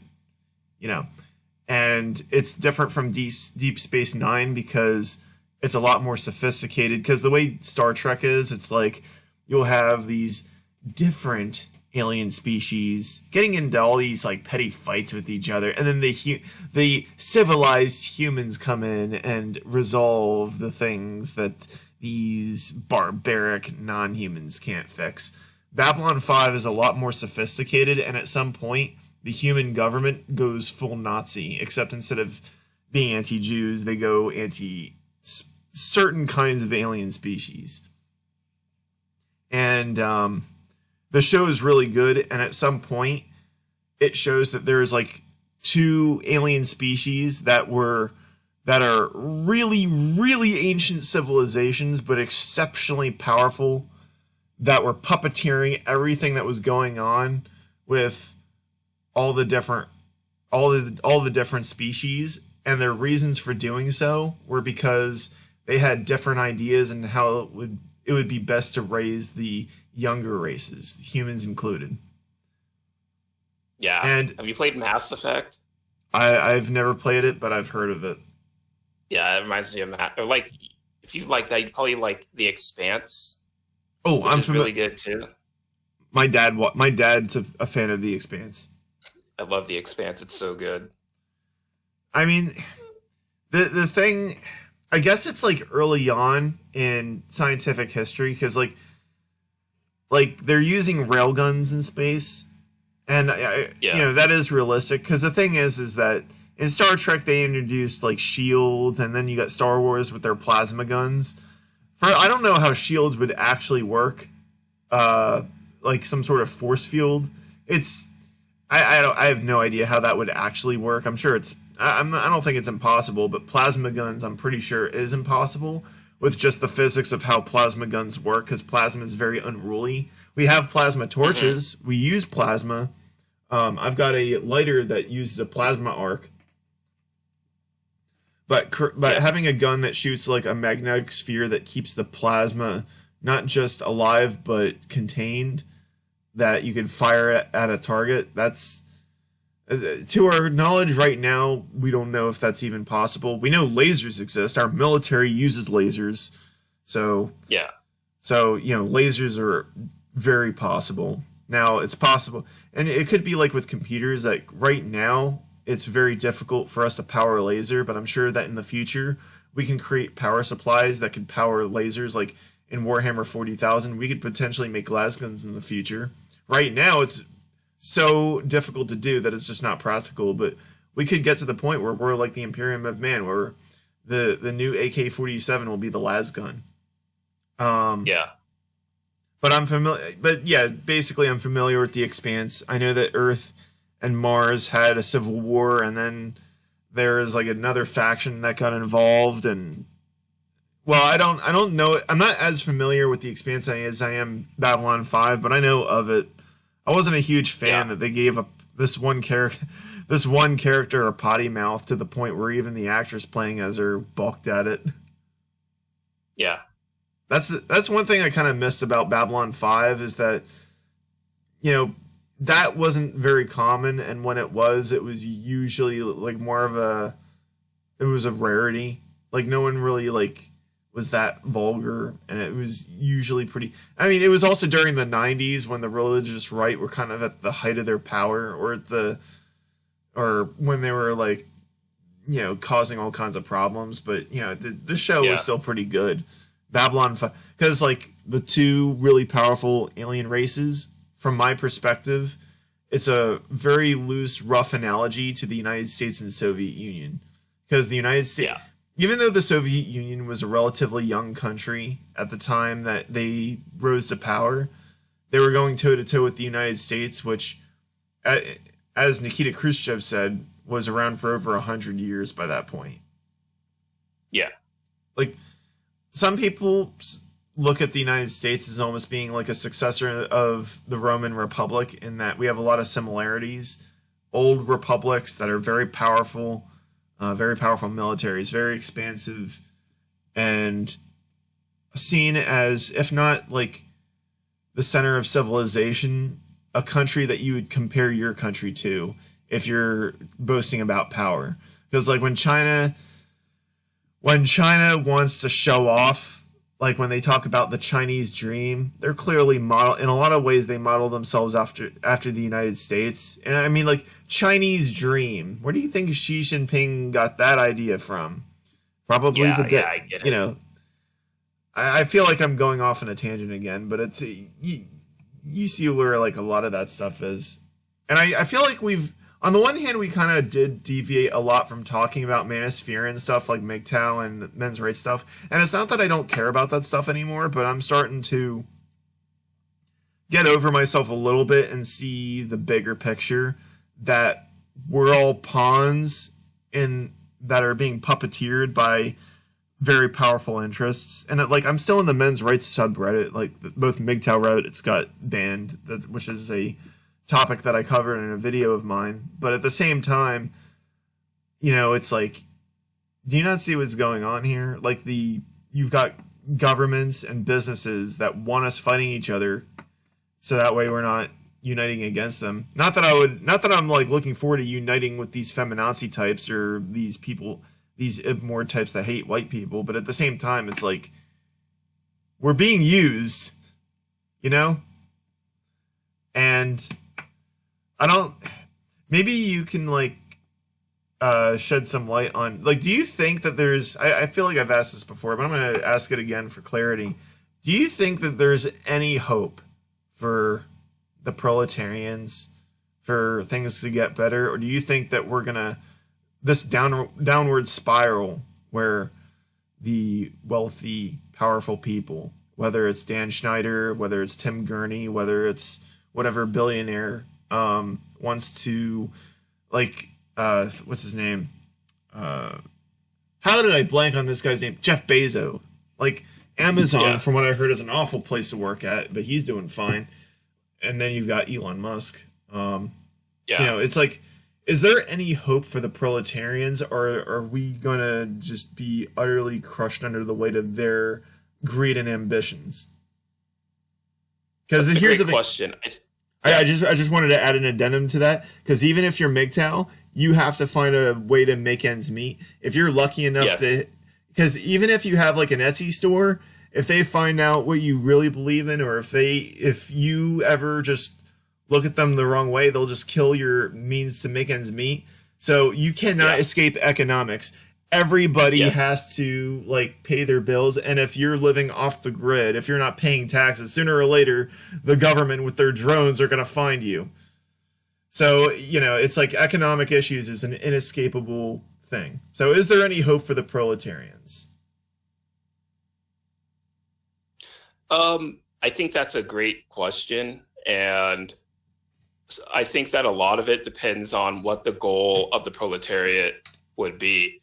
And it's different from Deep Space Nine because it's a lot more sophisticated. Because the way Star Trek is, it's you'll have these different alien species getting into all these petty fights with each other, and then the civilized humans come in and resolve the things that these barbaric non-humans can't fix. Babylon 5 is a lot more sophisticated, and at some point the human government goes full Nazi, except instead of being anti-Jews, they go anti certain kinds of alien species. And the show is really good, and at some point it shows that there's 2 alien species that are really, really ancient civilizations, but exceptionally powerful, that were puppeteering everything that was going on with all the different species, and their reasons for doing so were because they had different ideas and how it would be best to raise the younger races, humans included. Yeah. And have you played Mass Effect? I've never played it, but I've heard of it. Yeah, it reminds me of Mass. Or if you like that, you'd probably like The Expanse. Oh, which is really good too. My dad's a fan of The Expanse. I love The Expanse. It's so good. I mean, the thing, I guess it's early on in scientific history because they're using railguns in space, and that is realistic because the thing is that in Star Trek they introduced shields, and then you got Star Wars with their plasma guns. I don't know how shields would actually work, some sort of force field. I have no idea how that would actually work. I'm sure I don't think it's impossible, but plasma guns I'm pretty sure is impossible with just the physics of how plasma guns work, because plasma is very unruly. We have plasma torches. Mm-hmm. We use plasma. I've got a lighter that uses a plasma arc. But having a gun that shoots a magnetic sphere that keeps the plasma not just alive but contained, that you can fire at a target, that's, to our knowledge right now, we don't know if that's even possible. We know lasers exist. Our military uses lasers. So lasers are very possible. Now, it's possible. And it could be with computers, right now, it's very difficult for us to power a laser, but I'm sure that in the future we can create power supplies that can power lasers. in Warhammer 40,000. We could potentially make lasguns in the future. Right now, it's so difficult to do that it's just not practical. But we could get to the point where we're like the Imperium of Man, where the new AK-47 will be the lasgun. Yeah. But I'm familiar. But yeah, basically, I'm familiar with the Expanse. I know that Earth and Mars had a civil war, and then there is like another faction that got involved. And well, I don't know. I'm not as familiar with the Expanse as I am Babylon 5, but I know of it. I wasn't a huge fan that they gave up this one character a potty mouth to the point where even the actress playing as her balked at it. Yeah. That's one thing I kind of missed about Babylon 5 is that, you know, that wasn't very common, and when it was usually like more of it was a rarity. Like no one really like was that vulgar, and it was usually pretty. I mean, it was also during the 90s when the religious right were kind of at the height of their power, or when they were like, you know, causing all kinds of problems. But you know, the show was still pretty good. Babylon 5, because like the two really powerful alien races, from my perspective, it's a very loose, rough analogy to the United States and the Soviet Union. Because the United States, even though the Soviet Union was a relatively young country at the time that they rose to power, they were going toe-to-toe with the United States, which, as Nikita Khrushchev said, was around for over 100 years by that point. Yeah. Like, some people look at the United States as almost being like a successor of the Roman Republic in that we have a lot of similarities. Old republics that are very powerful militaries, very expansive, and seen as, if not like the center of civilization, a country that you would compare your country to if you're boasting about power. Because like when China wants to show off, like when they talk about the Chinese dream, they're clearly in a lot of ways they model themselves after the United States. And I mean, like, Chinese dream, where do you think Xi Jinping got that idea from? Probably I get it. You know, I feel like I'm going off on a tangent again, but it's you see where like a lot of that stuff is. And I feel like on the one hand, we kind of did deviate a lot from talking about manosphere and stuff like MGTOW and men's rights stuff. And it's not that I don't care about that stuff anymore, but I'm starting to get over myself a little bit and see the bigger picture that we're all pawns that are being puppeteered by very powerful interests. And I'm still in the men's rights subreddit, like both MGTOW Reddit got banned, which is a topic that I covered in a video of mine. But at the same time, you know, it's like, do you not see what's going on here? Like you've got governments and businesses that want us fighting each other, so that way we're not uniting against them. Not that I'm like looking forward to uniting with these feminazi types or these people, these IBMOR types that hate white people, but at the same time, it's like we're being used, you know? And maybe you can like shed some light on, like, do you think that I feel like I've asked this before, but I'm going to ask it again for clarity. Do you think that there's any hope for the proletarians, for things to get better? Or do you think that we're going to, this downward spiral where the wealthy, powerful people, whether it's Dan Schneider, whether it's Tim Gurney, whether it's whatever billionaire wants to, like, what's his name? How did I blank on this guy's name? Jeff Bezos. Like, Amazon, from what I heard, is an awful place to work at, but he's doing fine. And then you've got Elon Musk. You know, it's like, is there any hope for the proletarians, or are we going to just be utterly crushed under the weight of their greed and ambitions? Because here's the thing. Question. I just wanted to add an addendum to that, because even if you're MGTOW, you have to find a way to make ends meet. If you're lucky enough to, because even if you have like an Etsy store, if they find out what you really believe in, or if you ever just look at them the wrong way, they'll just kill your means to make ends meet. So you cannot escape economics. everybody Yes. has to like pay their bills, and if you're living off the grid, if you're not paying taxes, sooner or later the government with their drones are going to find you. So, it's like economic issues is an inescapable thing. So is there any hope for the proletarians? I think that's a great question, and I think that a lot of it depends on what the goal of the proletariat would be.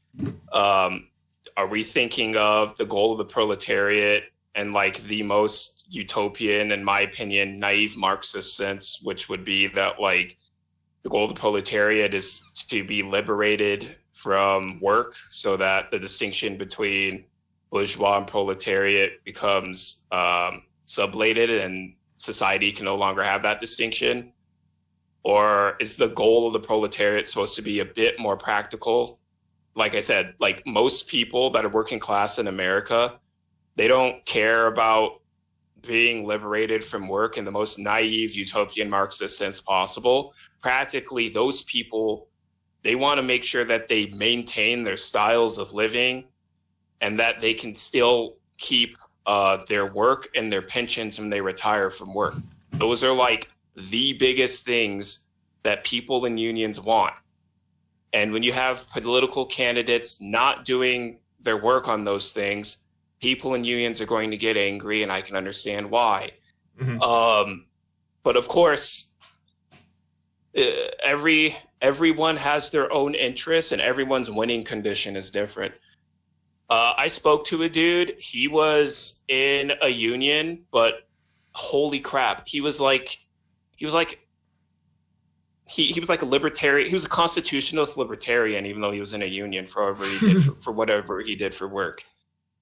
Are we thinking of the goal of the proletariat and like the most utopian, in my opinion, naive Marxist sense, which would be that like the goal of the proletariat is to be liberated from work so that the distinction between bourgeois and proletariat becomes sublated and society can no longer have that distinction? Or is the goal of the proletariat supposed to be a bit more practical? Like I said, like most people that are working class in America, they don't care about being liberated from work in the most naive utopian Marxist sense possible. Practically, those people, they want to make sure that they maintain their styles of living and that they can still keep their work and their pensions when they retire from work. Those are like the biggest things that people in unions want. And when you have political candidates not doing their work on those things, people in unions are going to get angry, and I can understand why. Mm-hmm. But of course, everyone has their own interests, and everyone's winning condition is different. I spoke to a dude. He was in a union, but holy crap, he was like a libertarian. He was a constitutionalist libertarian, even though he was in a union for whatever he did for work.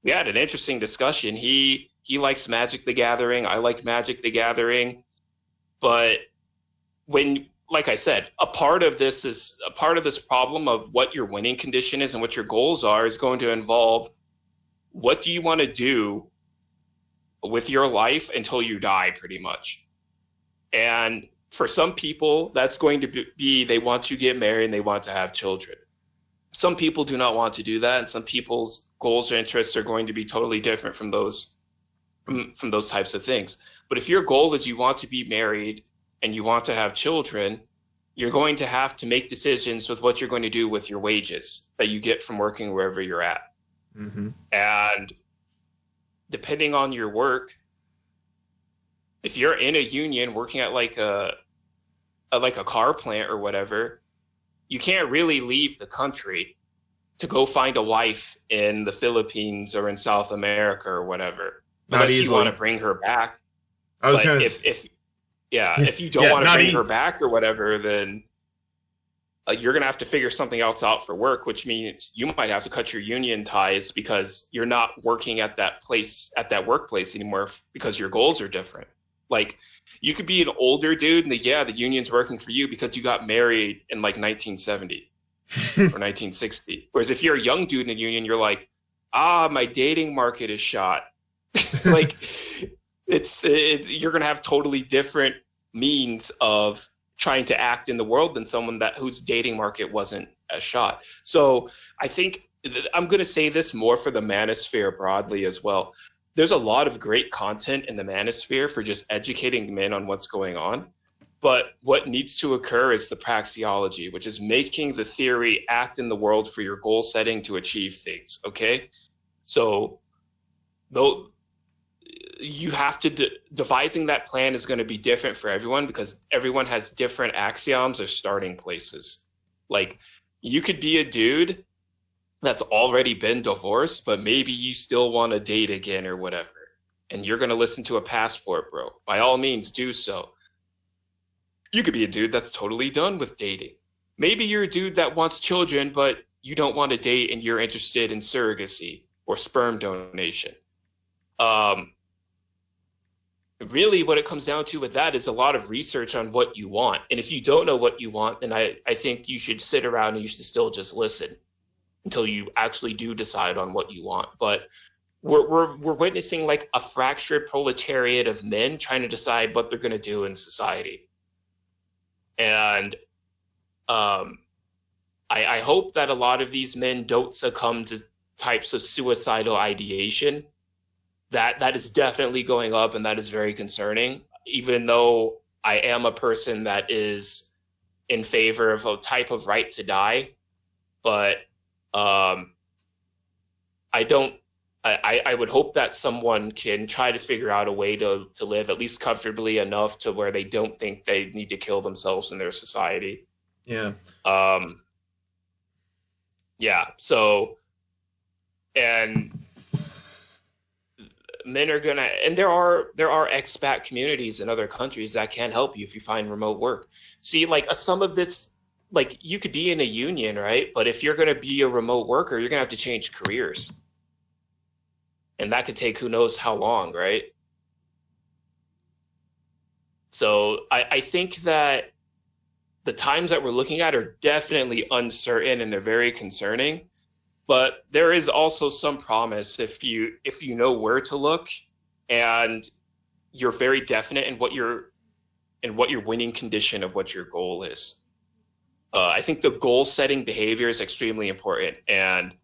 We had an interesting discussion. He likes Magic the Gathering. I like Magic the Gathering. But like I said, a part of this problem of what your winning condition is and what your goals are is going to involve what do you want to do with your life until you die, pretty much. And for some people, that's going to be they want to get married and they want to have children. Some people do not want to do that, and some people's goals or interests are going to be totally different from those types of things. But if your goal is you want to be married and you want to have children, you're going to have to make decisions with what you're going to do with your wages that you get from working wherever you're at. Mm-hmm. And depending on your work, if you're in a union working at like a car plant or whatever, you can't really leave the country to go find a wife in the Philippines or in South America or whatever, unless you want to bring her back. But if you don't want to bring her back or whatever, then you're going to have to figure something else out for work, which means you might have to cut your union ties because you're not working at that workplace anymore because your goals are different. Like, you could be an older dude and the union's working for you because you got married in like 1970 or 1960. Whereas if you're a young dude in a union, you're like, my dating market is shot. Like, you're going to have totally different means of trying to act in the world than someone whose dating market wasn't as shot. So I think I'm going to say this more for the manosphere broadly as well. There's a lot of great content in the manosphere for just educating men on what's going on. But what needs to occur is the praxeology, which is making the theory act in the world for your goal setting to achieve things. Okay. So though you have to devising that plan is going to be different for everyone because everyone has different axioms or starting places. Like, you could be a dude that's already been divorced, but maybe you still want to date again or whatever. And you're going to listen to a passport bro. By all means, do so. You could be a dude that's totally done with dating. Maybe you're a dude that wants children, but you don't want to date and you're interested in surrogacy or sperm donation. Really what it comes down to with that is a lot of research on what you want. And if you don't know what you want, then I think you should sit around and you should still just listen until you actually do decide on what you want. But we're witnessing like a fractured proletariat of men trying to decide what they're going to do in society. And I I hope that a lot of these men don't succumb to types of suicidal ideation. That is definitely going up, and that is very concerning. Even though I am a person that is in favor of a type of right to die, but I don't. I would hope that someone can try to figure out a way to live at least comfortably enough to where they don't think they need to kill themselves in their society. Yeah. Yeah. So, and men are gonna, and there are expat communities in other countries that can help you if you find remote work. See, like some of this, like you could be in a union, right? But if you're gonna be a remote worker, you're gonna have to change careers, and that could take who knows how long, right? So I think that the times that we're looking at are definitely uncertain and they're very concerning. But there is also some promise if you know where to look, and you're very definite in what your winning condition of what your goal is. I think the goal setting behavior is extremely important, and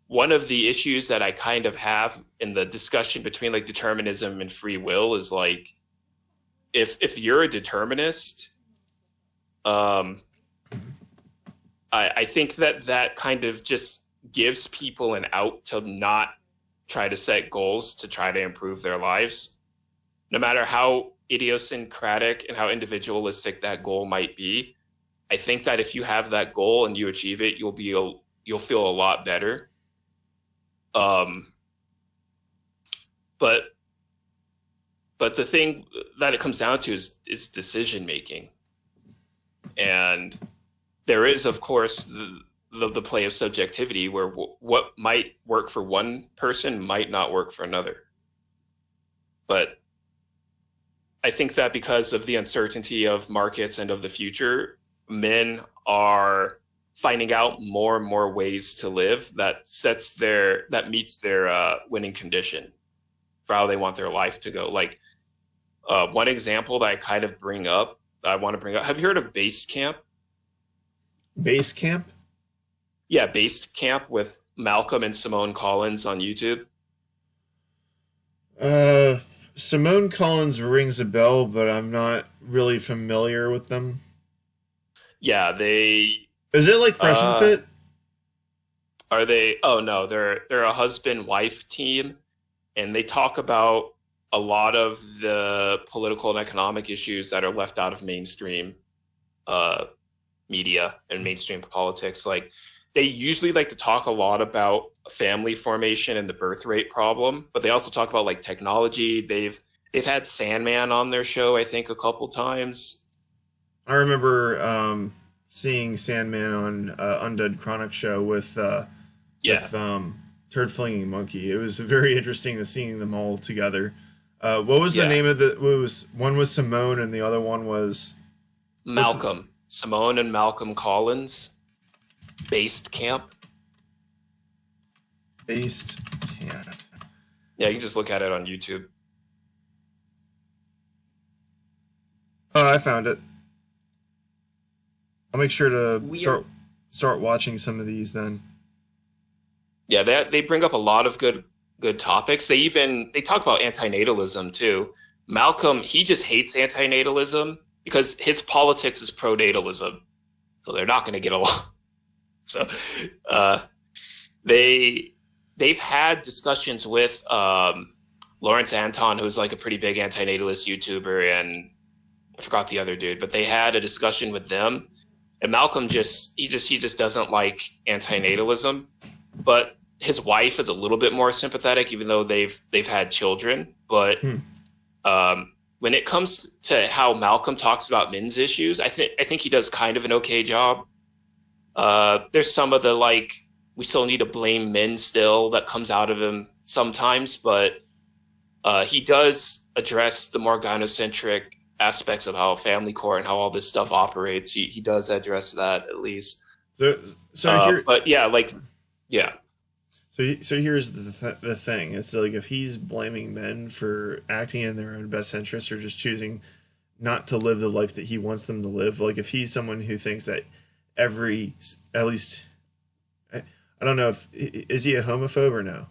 one of the issues that I kind of have in the discussion between like determinism and free will is like if you're a determinist, I think that kind of just gives people an out to not try to set goals to try to improve their lives, no matter how idiosyncratic and how individualistic that goal might be. I think that if you have that goal and you achieve it, you'll feel a lot better. But the thing that it comes down to is decision making, and there is, of course, the play of subjectivity where what might work for one person might not work for another. But I think that because of the uncertainty of markets and of the future, men are finding out more and more ways to live that meets their winning condition for how they want their life to go. Like one example that I kind of want to bring up. Have you heard of Basecamp? Basecamp? Yeah, Basecamp with Malcolm and Simone Collins on YouTube. Simone Collins rings a bell, but I'm not really familiar with them. Yeah, they... Is it like Fresh and Fit? Are they... Oh, no, they're a husband-wife team, and they talk about a lot of the political and economic issues that are left out of mainstream media and mainstream politics. Like, they usually like to talk a lot about family formation and the birth rate problem, but they also talk about like technology. They've had Sandman on their show, I think, a couple times. I remember seeing Sandman on Undead Chronic show with Turd Flinging Monkey. It was very interesting to seeing them all together. What was the name of one was Simone and the other one was Malcolm. Simone and Malcolm Collins. Basecamp. Basecamp. Yeah, you can just look at it on YouTube. Oh, I found it. I'll make sure to start watching some of these then. Yeah, they bring up a lot of good topics. They talk about antinatalism too. Malcolm, he just hates antinatalism because his politics is pronatalism, so they're not going to get along. So they've had discussions with Lawrence Anton, who's like a pretty big antinatalist YouTuber, and I forgot the other dude, but they had a discussion with them, and Malcolm just doesn't like antinatalism, but his wife is a little bit more sympathetic, even though they've had children. But when it comes to how Malcolm talks about men's issues, I think he does kind of an okay job. There's some of the like, we still need to blame men still that comes out of him sometimes, but he does address the more gynocentric aspects of how family court and how all this stuff operates. He does address that at least. But yeah, like, yeah. So here's the thing. It's like if he's blaming men for acting in their own best interest or just choosing not to live the life that he wants them to live, like if he's someone who thinks that every, at least, I don't know if, is he a homophobe or no?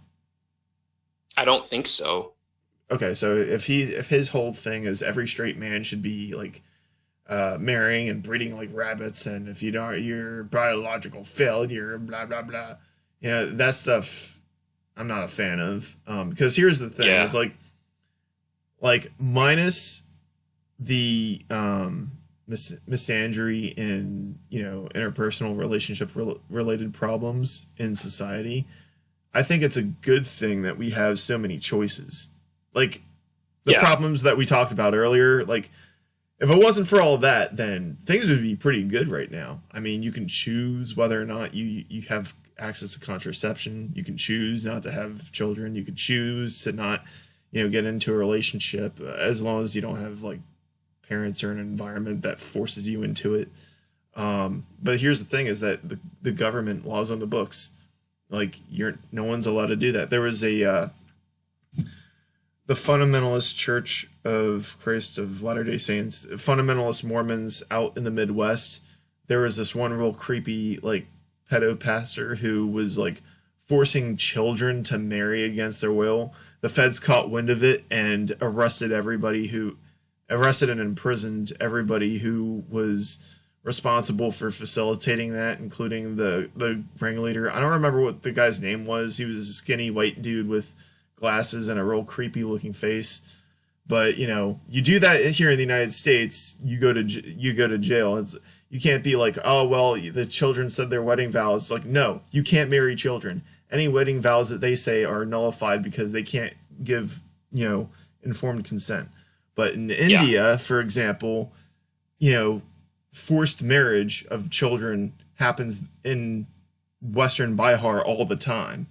I don't think so. Okay, so if his whole thing is every straight man should be like marrying and breeding like rabbits, and if you don't, you're biological failure, blah blah blah. You know, that stuff I'm not a fan of. Because here's the thing: it's like minus the misandry and, you know, interpersonal relationship related problems in society. I think it's a good thing that we have so many choices. Like the problems that we talked about earlier, like if it wasn't for all of that, then things would be pretty good right now. I mean, you can choose whether or not you have access to contraception. You can choose not to have children. You can choose to not, you know, get into a relationship as long as you don't have like parents or an environment that forces you into it. But here's the thing: is that the government laws on the books, like no one's allowed to do that. There was the Fundamentalist Church of Christ of Latter-day Saints, Fundamentalist Mormons out in the Midwest. There was this one real creepy like pedo pastor who was like forcing children to marry against their will. The feds caught wind of it and arrested and imprisoned everybody who was responsible for facilitating that, including the ringleader. I don't remember what the guy's name was. He was a skinny white dude with glasses and a real creepy looking face. But, you know, you do that here in the United States, you go to jail. You can't be like, oh, well, the children said their wedding vows. Like, no, you can't marry children. Any wedding vows that they say are nullified because they can't give, you know, informed consent. But in India, for example, you know, forced marriage of children happens in Western Bihar all the time.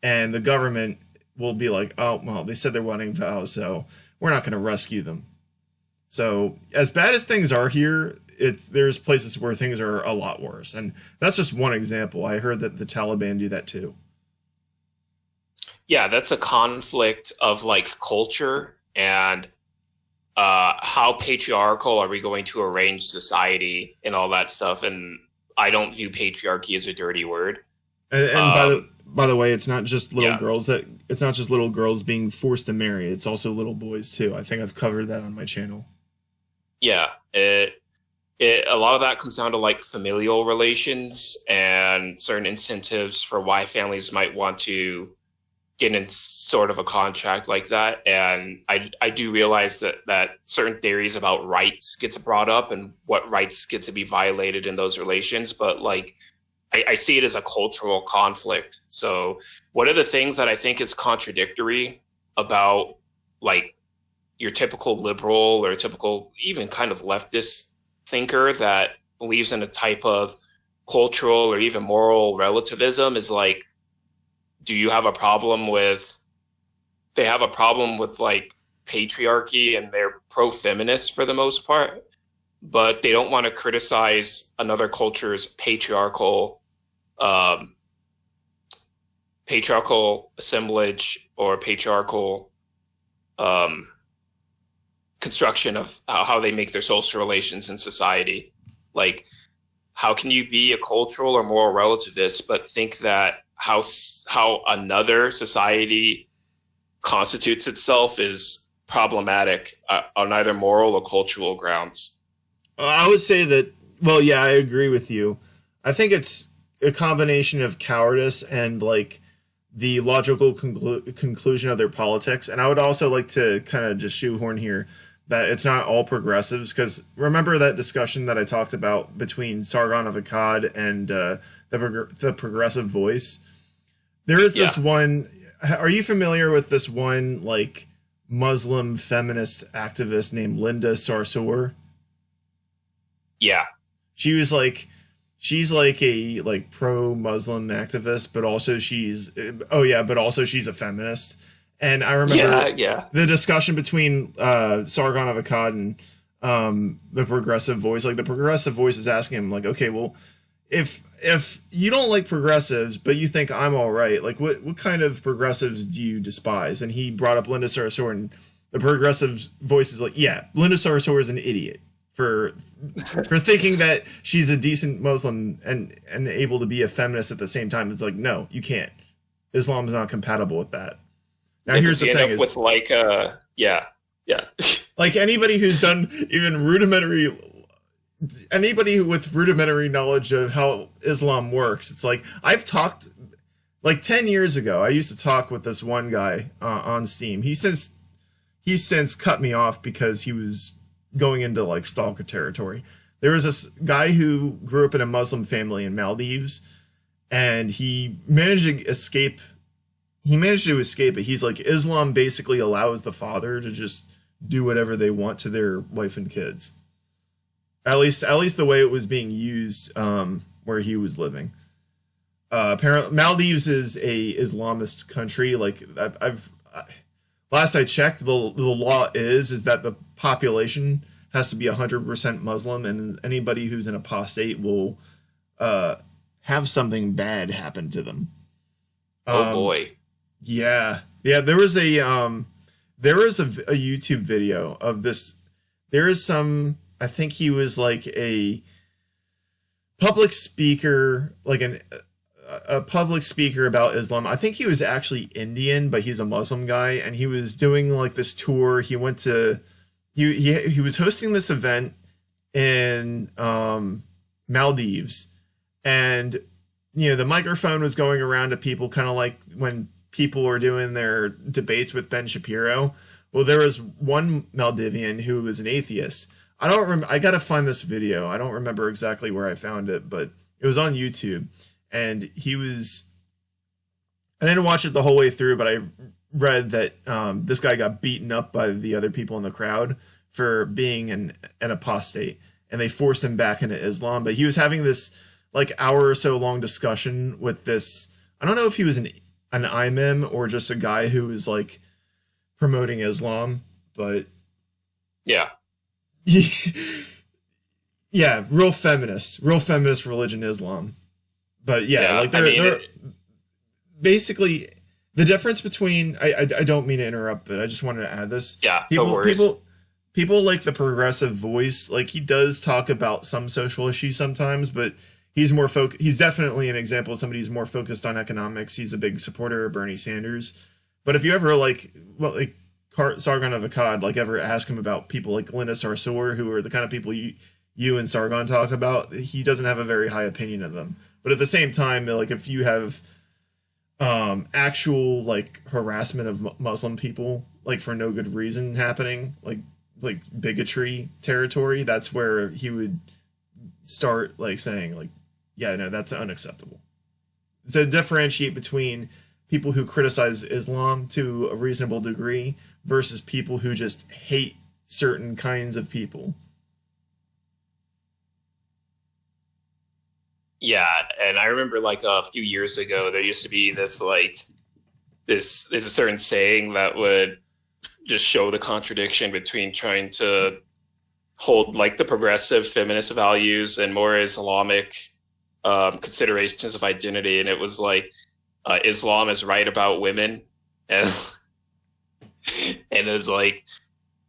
And the government will be like, oh, well, they said their wedding vows, so we're not going to rescue them. So as bad as things are here, there's places where things are a lot worse. And that's just one example. I heard that the Taliban do that too. Yeah, that's a conflict of like culture and how patriarchal are we going to arrange society and all that stuff. And I don't view patriarchy as a dirty word. And by the way, it's not just little girls it's not just little girls being forced to marry. It's also little boys too. I think I've covered that on my channel. Yeah, a lot of that comes down to like familial relations and certain incentives for why families might want to get in sort of a contract like that. And I do realize that certain theories about rights gets brought up and what rights get to be violated in those relations. But like, I see it as a cultural conflict. So one of the things that I think is contradictory about like your typical liberal or typical even kind of leftist thinker that believes in a type of cultural or even moral relativism is like, do you have a problem with, they have a problem with like patriarchy and they're pro-feminist for the most part, but they don't want to criticize another culture's patriarchal assemblage or patriarchal construction of how they make their social relations in society. Like, how can you be a cultural or moral relativist but think that how another society constitutes itself is problematic on either moral or cultural grounds? I would say that, well, yeah, I agree with you. I think it's a combination of cowardice and like the logical conclusion of their politics. And I would also like to kind of just shoehorn here that it's not all progressives, because remember that discussion that I talked about between Sargon of Akkad and the Progressive Voice? There is this one. Are you familiar with this one like Muslim feminist activist named Linda Sarsour? Yeah. She's like a like pro-Muslim activist, but also she's a feminist. And I remember the discussion between Sargon of Akkad and the Progressive Voice. Like the Progressive Voice is asking him, like, okay, well, if you don't like progressives, but you think I'm all right, like what kind of progressives do you despise? And he brought up Linda Sarsour, and the Progressive Voice is like, yeah, Linda Sarsour is an idiot. for thinking that she's a decent Muslim and able to be a feminist at the same time. It's like, no, you can't. Islam is not compatible with that. Now, here's the thing: is with like yeah. like anybody who's done even anybody with rudimentary knowledge of how Islam works, it's like I've talked like 10 years ago. I used to talk with this one guy on Steam. He's since cut me off because he was going into like stalker territory. There was this guy who grew up in a Muslim family in Maldives, and he managed to escape. He managed to escape it. He's like, Islam basically allows the father to just do whatever they want to their wife and kids. At least the way it was being used where he was living. Apparently, Maldives is a Islamist country. Like last I checked, the law is that the population has to be 100% Muslim, and anybody who's an apostate will have something bad happen to them. Oh boy. Yeah. There was a YouTube video of this. There is some. I think he was like a public speaker, like a public speaker about Islam. I think he was actually Indian, but he's a Muslim guy, and he was doing like this tour. He went to he was hosting this event in Maldives, and the microphone was going around to people, kind of like when people were doing their debates with Ben Shapiro. Well, there was one Maldivian who was an atheist. I don't remember. I gotta find this video. I don't remember exactly where I found it, but it was on YouTube, and he was. I didn't watch it the whole way through, but I read that this guy got beaten up by the other people in the crowd for being an apostate, and they forced him back into Islam. But he was having this like hour or so long discussion with this. I don't know if he was an imam or just a guy who was like promoting Islam, but yeah. Yeah, real feminist religion, Islam. But yeah, like they're basically the difference between. I don't mean to interrupt, but I just wanted to add this. Yeah, no worries. People like the progressive voice. Like, he does talk about some social issues sometimes, but he's more he's definitely an example of somebody who's more focused on economics. He's a big supporter of Bernie Sanders. But if you ever Sargon of Akkad, like, ever ask him about people like Linda Sarsour, who are the kind of people you and Sargon talk about, he doesn't have a very high opinion of them. But at the same time, like, if you have actual like harassment of Muslim people, like for no good reason happening, like bigotry territory, that's where he would start like saying like, yeah, no, that's unacceptable. To differentiate between people who criticize Islam to a reasonable degree versus people who just hate certain kinds of people. Yeah, and I remember like a few years ago, there used to be this there's a certain saying that would just show the contradiction between trying to hold like the progressive feminist values and more Islamic considerations of identity. And it was like, Islam is right about women. And it's like,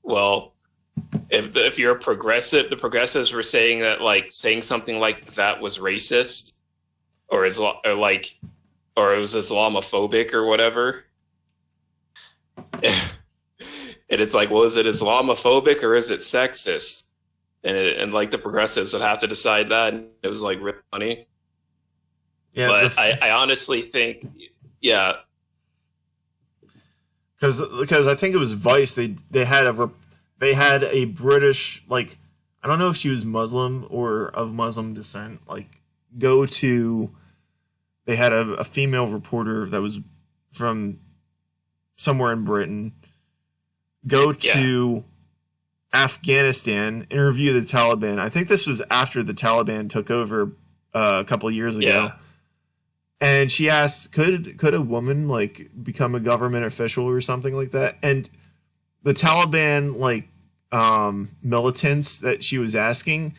well, if you're a progressive, the progressives were saying that like saying something like that was racist or it was Islamophobic or whatever. And it's like, well, is it Islamophobic or is it sexist? And like the progressives would have to decide that. And it was like really funny. Yeah, but I honestly think, yeah. Because I think it was Vice. They had a British, like, I don't know if she was Muslim or of Muslim descent, like, they had a female reporter that was from somewhere in Britain go to Afghanistan, interview the Taliban. I think this was after the Taliban took over a couple of years ago. Yeah. And she asked, could a woman like become a government official or something like that? And the Taliban like militants that she was asking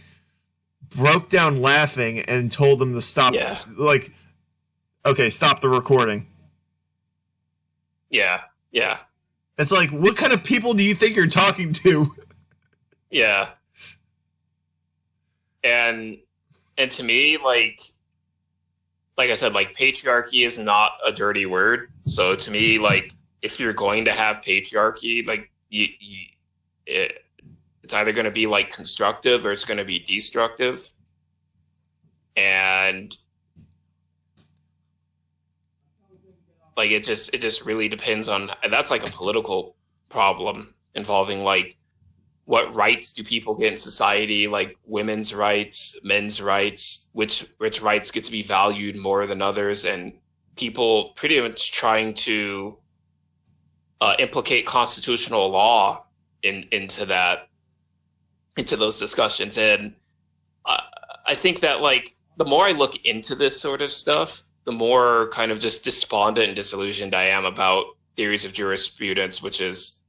broke down laughing and told them to stop. Yeah. Like, okay, stop the recording. Yeah. Yeah. It's like, what kind of people do you think you're talking to? Yeah. and to me, like I said, like patriarchy is not a dirty word. So to me, like if you're going to have patriarchy, like it's either going to be like constructive or it's going to be destructive. And like it just really depends on, and that's like a political problem involving like what rights do people get in society, like women's rights, men's rights, which rights get to be valued more than others, and people pretty much trying to implicate constitutional law into those discussions. And I think that like the more I look into this sort of stuff, the more kind of just despondent and disillusioned I am about theories of jurisprudence, which is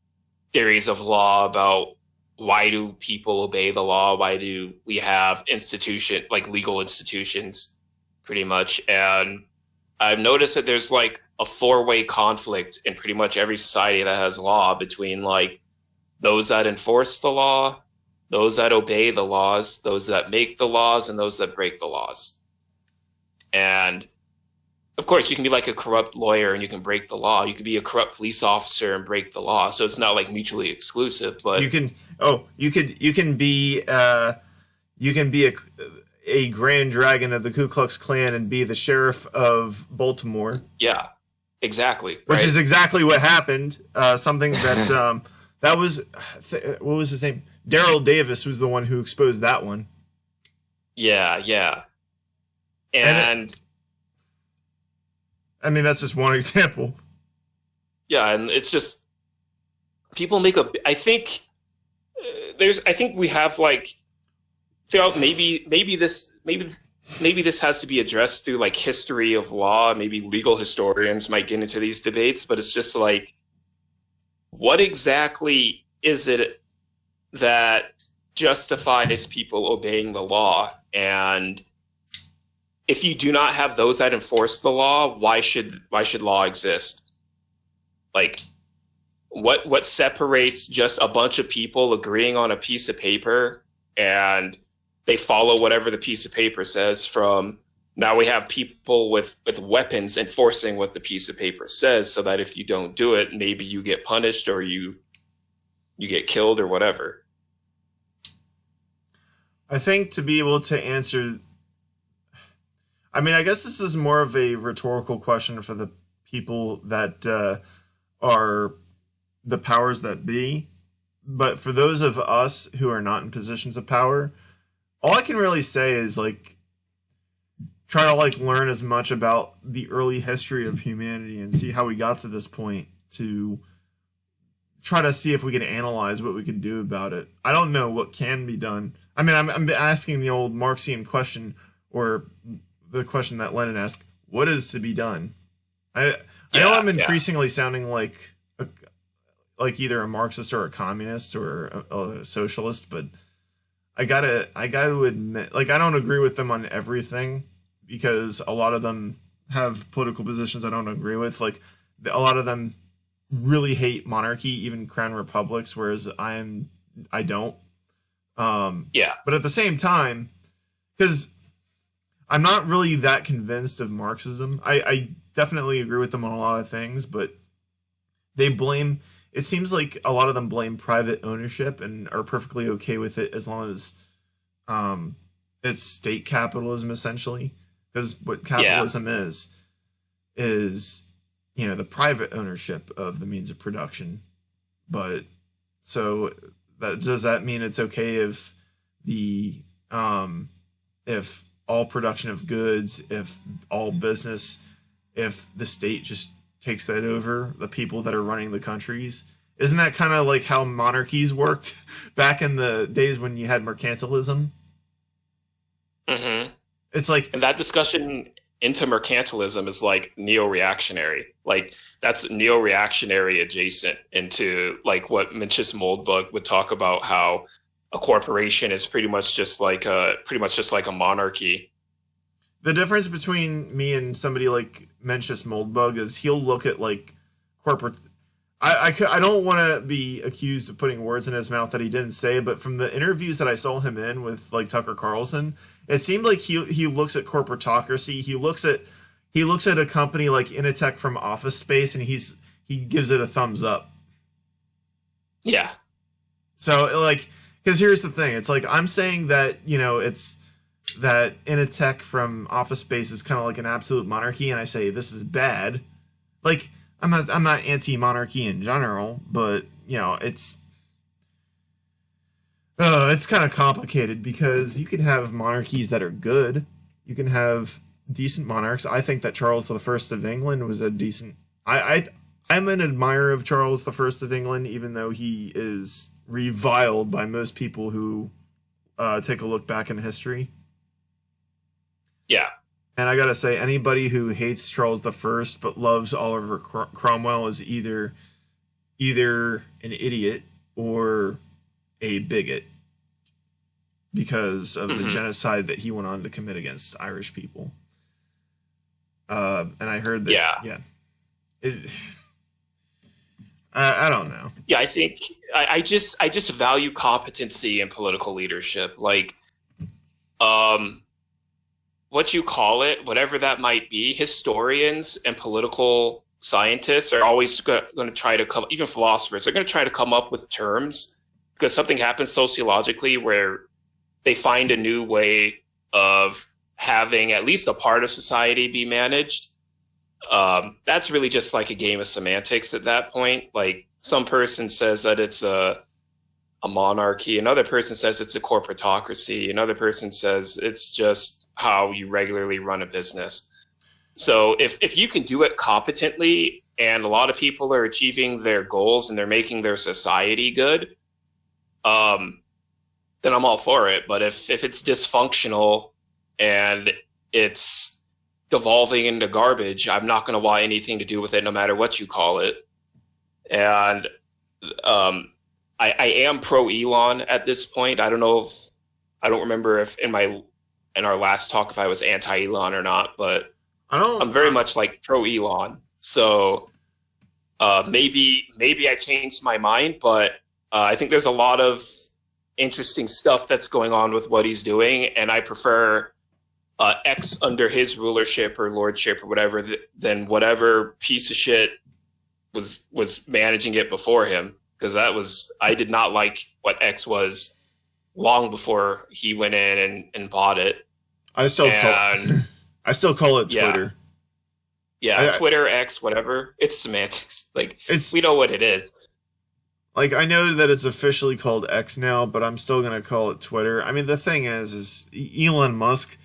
theories of law about why do people obey the law? Why do we have legal institutions, pretty much? And I've noticed that there's like a four-way conflict in pretty much every society that has law between like those that enforce the law, those that obey the laws, those that make the laws, and those that break the laws. And of course, you can be like a corrupt lawyer and you can break the law. You can be a corrupt police officer and break the law. So it's not like mutually exclusive. But you can be a Grand Dragon of the Ku Klux Klan and be the sheriff of Baltimore. Yeah, exactly. Which is exactly what happened. Something that that was what was his name? Daryl Davis was the one who exposed that one. Yeah. And I mean, that's just one example. Yeah, and it's just people make I think we have like throughout maybe this has to be addressed through like history of law. Maybe legal historians might get into these debates, but it's just like, what exactly is it that justifies people obeying the law? And if you do not have those that enforce the law, why should law exist? Like, what separates just a bunch of people agreeing on a piece of paper and they follow whatever the piece of paper says from now we have people with weapons enforcing what the piece of paper says, so that if you don't do it, maybe you get punished or you get killed or whatever. I think to be able to answer, I mean, I guess this is more of a rhetorical question for the people that are the powers that be. But for those of us who are not in positions of power, all I can really say is like try to like learn as much about the early history of humanity and see how we got to this point, to try to see if we can analyze what we can do about it. I don't know what can be done. I mean, I'm asking the old Marxian question, or the question that Lenin asked, what is to be done? I know I'm increasingly sounding like either a Marxist or a communist or a socialist, but I gotta admit, like, I don't agree with them on everything, because a lot of them have political positions I don't agree with. Like, a lot of them really hate monarchy, even crown republics, whereas I don't. But at the same time, because I'm not really that convinced of Marxism. I definitely agree with them on a lot of things, but it seems like a lot of them blame private ownership and are perfectly okay with it as long as it's state capitalism, essentially. Because what capitalism is the private ownership of the means of production. But so does that mean it's okay if if all production of goods, if all business, if the state just takes that over, the people that are running the countries? Isn't that kind of like how monarchies worked back in the days when you had mercantilism? Mm-hmm. It's like, and that discussion into mercantilism is like neo-reactionary. Like, that's neo-reactionary adjacent into like what Mencius Moldbug would talk about, how a corporation is pretty much just like a monarchy. The difference between me and somebody like Mencius Moldbug is he'll look at like corporate. I don't want to be accused of putting words in his mouth that he didn't say, but from the interviews that I saw him in with like Tucker Carlson, it seemed like he looks at corporatocracy. He looks at a company like Initech from Office Space, and he gives it a thumbs up. Yeah. So like, because here's the thing, it's like I'm saying that it's that Initech from Office Space is kind of like an absolute monarchy, and I say this is bad. Like I'm not anti-monarchy in general, but it's kind of complicated because you can have monarchies that are good. You can have decent monarchs. I think that Charles the First of England was a decent. I'm an admirer of Charles the First of England, even though he is reviled by most people who take a look back in history. Yeah. And I gotta say, anybody who hates Charles the First but loves Oliver Cromwell is either an idiot or a bigot because of the genocide that he went on to commit against Irish people. And I heard that. Yeah. I don't know. Yeah, I think I just value competency in political leadership. Like, what you call it, whatever that might be, historians and political scientists are always going to try to come, even philosophers are going to try to come up with terms because something happens sociologically where they find a new way of having at least a part of society be managed. That's really just like a game of semantics at that point. Like some person says that it's a monarchy, another person says it's a corporatocracy, another person says it's just how you regularly run a business. So if you can do it competently and a lot of people are achieving their goals and they're making their society good, then I'm all for it. But if it's dysfunctional and it's devolving into garbage, I'm not going to want anything to do with it no matter what you call it. And I am pro Elon at this point. I don't remember if in our last talk if I was anti Elon or not, but I'm very much like pro Elon. So maybe I changed my mind, but I think there's a lot of interesting stuff that's going on with what he's doing, and I prefer X under his rulership or lordship or whatever than whatever piece of shit was managing it before him. Because I did not like what X was long before he went in and bought it. I still call it Twitter. Yeah, Twitter, X, whatever. It's semantics. Like we know what it is. Like I know that it's officially called X now, but I'm still gonna call it Twitter. I mean, the thing is Elon Musk.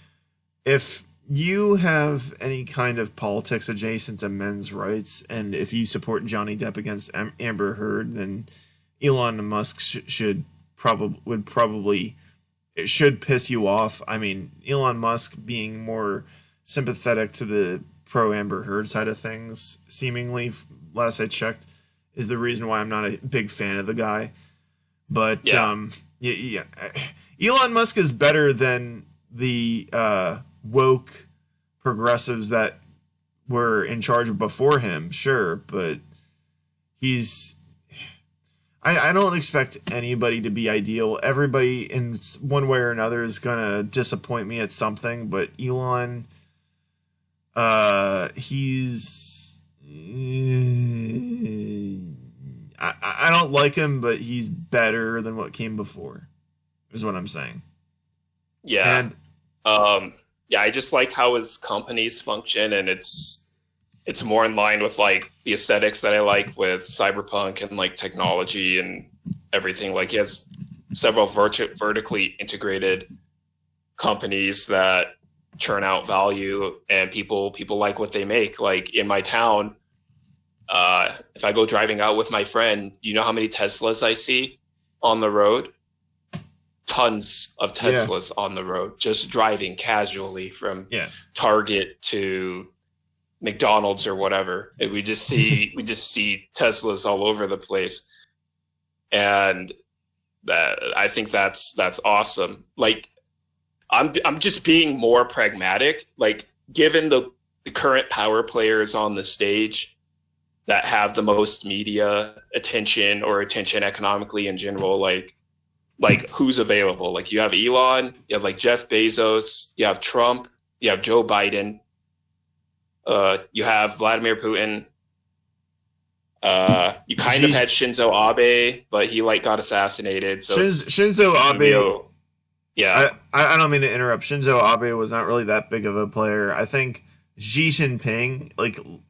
If you have any kind of politics adjacent to men's rights, and if you support Johnny Depp against Amber Heard, then Elon Musk should probably it should piss you off. I mean, Elon Musk being more sympathetic to the pro Amber Heard side of things, seemingly last I checked, is the reason why I'm not a big fan of the guy. But yeah. Elon Musk is better than the woke progressives that were in charge before him, sure, but I don't expect anybody to be ideal. Everybody in one way or another is gonna disappoint me at something, but Elon, I don't like him, but he's better than what came before, is what I'm saying. Yeah. And yeah, I just like how his companies function, and it's more in line with like the aesthetics that I like with Cyberpunk and like technology and everything. Like he has several vertically integrated companies that churn out value, and people like what they make. Like in my town, if I go driving out with my friend, you know how many Teslas I see on the road? Tons of Teslas on the road, just driving casually from Target to McDonald's or whatever. And we just see Teslas all over the place, and I think that's awesome. Like I'm just being more pragmatic. Like given the current power players on the stage, that have the most media attention or attention economically in general, like who's available. Like you have Elon, you have like Jeff Bezos, you have Trump, you have Joe Biden, you have Vladimir Putin. You kind of had Shinzo Abe, but he like got assassinated. So Shinzo Abe. Yeah, I don't mean to interrupt. Shinzo Abe was not really that big of a player. I think Xi Jinping,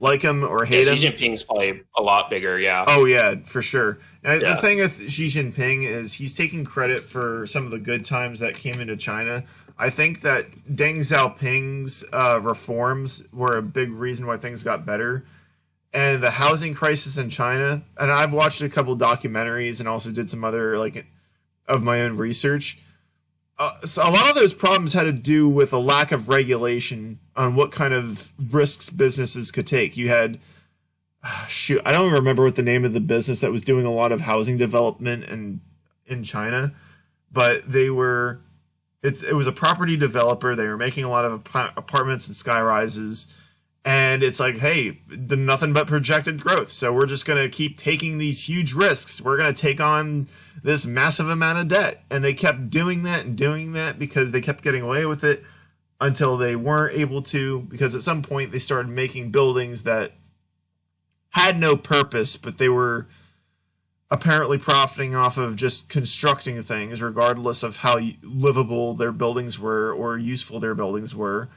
like him or hate him. Xi Jinping's probably a lot bigger. Yeah. Oh yeah, for sure. The thing with Xi Jinping is he's taking credit for some of the good times that came into China. I think that Deng Xiaoping's reforms were a big reason why things got better. And the housing crisis in China, and I've watched a couple documentaries and also did some other of my own research. So a lot of those problems had to do with a lack of regulation on what kind of risks businesses could take. You had, I don't remember what the name of the business that was doing a lot of housing development in China, but it was a property developer. They were making a lot of apartments and sky rises. And it's like, hey, nothing but projected growth. So we're just going to keep taking these huge risks. We're going to take on this massive amount of debt. And they kept doing that because they kept getting away with it until they weren't able to. Because at some point they started making buildings that had no purpose, but they were apparently profiting off of just constructing things, regardless of how livable their buildings were or useful their buildings were.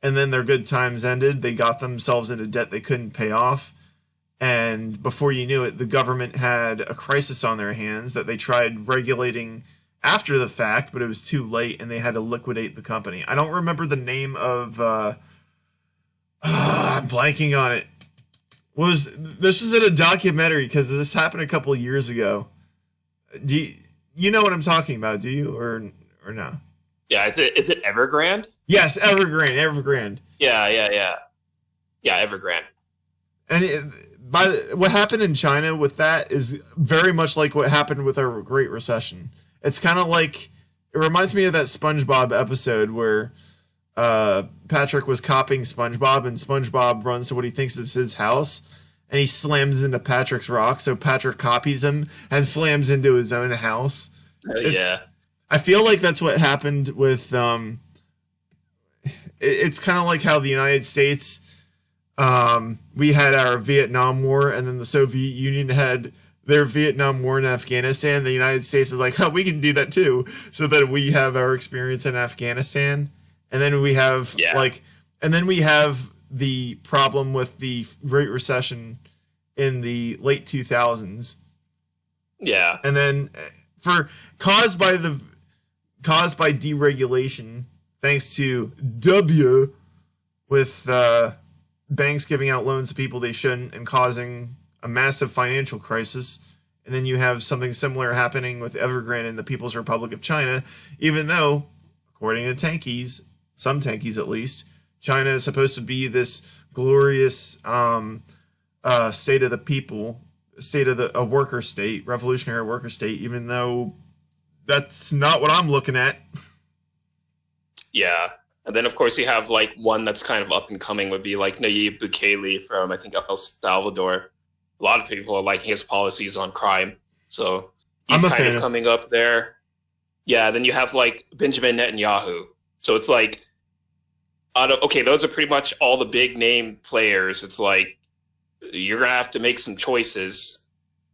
And then their good times ended. They got themselves into debt they couldn't pay off. And before you knew it, the government had a crisis on their hands that they tried regulating after the fact, but it was too late and they had to liquidate the company. I don't remember the name of... I'm blanking on it. This was in a documentary because this happened a couple of years ago. Do you know what I'm talking about, do you? Or no? Yeah, is it Evergrande? Yes, Evergrande. Yeah, Evergrande. And what happened in China with that is very much like what happened with our Great Recession. It's kind of like, it reminds me of that SpongeBob episode where Patrick was copying SpongeBob, and SpongeBob runs to what he thinks is his house, and he slams into Patrick's rock, so Patrick copies him and slams into his own house. Yeah. I feel like that's what happened with... It's kind of like how the United States, we had our Vietnam War, and then the Soviet Union had their Vietnam War in Afghanistan. The United States is like, oh, we can do that too, so that we have our experience in Afghanistan, and then we have the problem with the Great Recession in the late 2000s. Yeah, and then caused by deregulation. Thanks to W, with banks giving out loans to people they shouldn't and causing a massive financial crisis. And then you have something similar happening with Evergrande in the People's Republic of China, even though, according to tankies, some tankies at least, China is supposed to be this glorious state of the people, a worker state, revolutionary worker state, even though that's not what I'm looking at. Yeah. And then, of course, you have like one that's kind of up and coming would be like Nayib Bukele from, I think, El Salvador. A lot of people are liking his policies on crime. So he's kind of coming up there. Yeah. Then you have like Benjamin Netanyahu. So it's like, those are pretty much all the big name players. It's like, you're going to have to make some choices.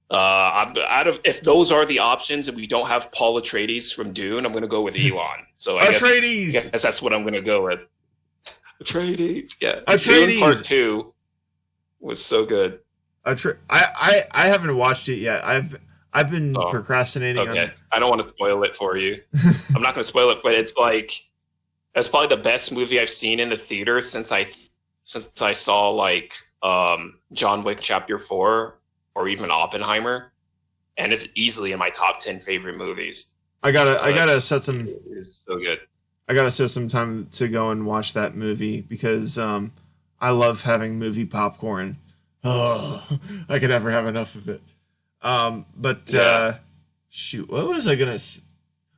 If those are the options and we don't have Paul Atreides from Dune, I'm going to go with Elon. So I guess that's what I'm going to go with. Atreides, yeah. Dune Part 2 was so good. I haven't watched it yet. I've been procrastinating. Okay, I don't want to spoil it for you. I'm not going to spoil it, but it's like that's probably the best movie I've seen in the theater since I saw like John Wick Chapter 4. Or even Oppenheimer, and it's easily in my top 10 favorite movies. I gotta set some. It's so good. I gotta set some time to go and watch that movie because I love having movie popcorn. Oh, I could never have enough of it. Shoot, what was I gonna?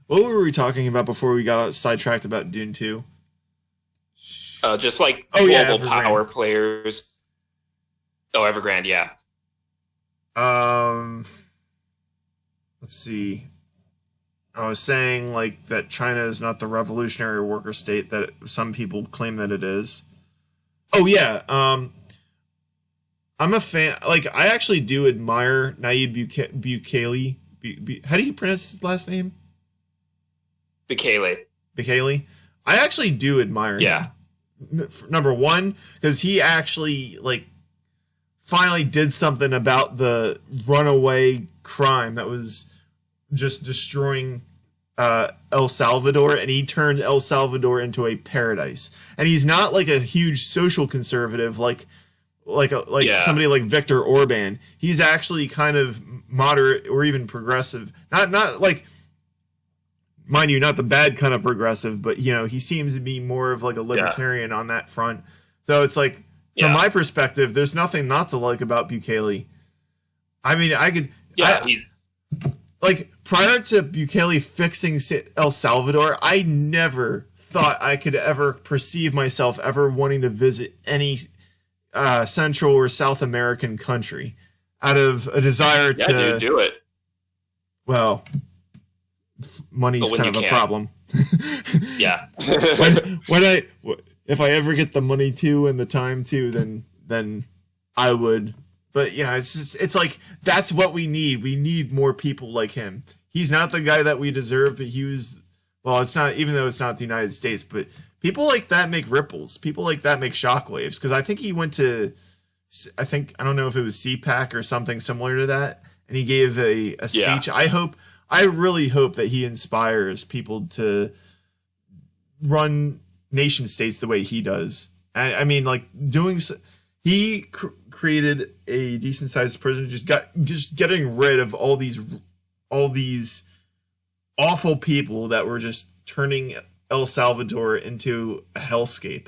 What were we talking about before we got sidetracked about Dune 2? Just like global power players. Oh, Evergrande, yeah. Um, let's see. I was saying like that China is not the revolutionary worker state that some people claim that it is. Oh yeah. I'm a fan. Like I actually do admire Nayib Bukele. How do you pronounce his last name? Bukele. Bukele. I actually do admire Yeah. him. Number one, because he actually like finally did something about the runaway crime that was just destroying El Salvador, and he turned El Salvador into a paradise. And he's not like a huge social conservative like somebody like Viktor Orban. He's actually kind of moderate or even progressive. Not like, mind you, not the bad kind of progressive, but you know, he seems to be more of like a libertarian on that front. So it's like, from my perspective, there's nothing not to like about Bukele. I mean, like prior to Bukele fixing El Salvador, I never thought I could ever perceive myself ever wanting to visit any Central or South American country out of a desire to dude, do it. Well, money's kind of a problem. Yeah. If I ever get the money to and the time to, then I would. But you know, it's like that's what we need. We need more people like him. He's not the guy that we deserve, but he was. Well, it's not, even though it's not the United States, but people like that make ripples. People like that make shockwaves. Because I think he went to, I don't know if it was CPAC or something similar to that, and he gave a speech. Yeah. I really hope that he inspires people to run nation states the way he does. I mean, like he created a decent sized prison, just getting rid of all these awful people that were just turning El Salvador into a hellscape.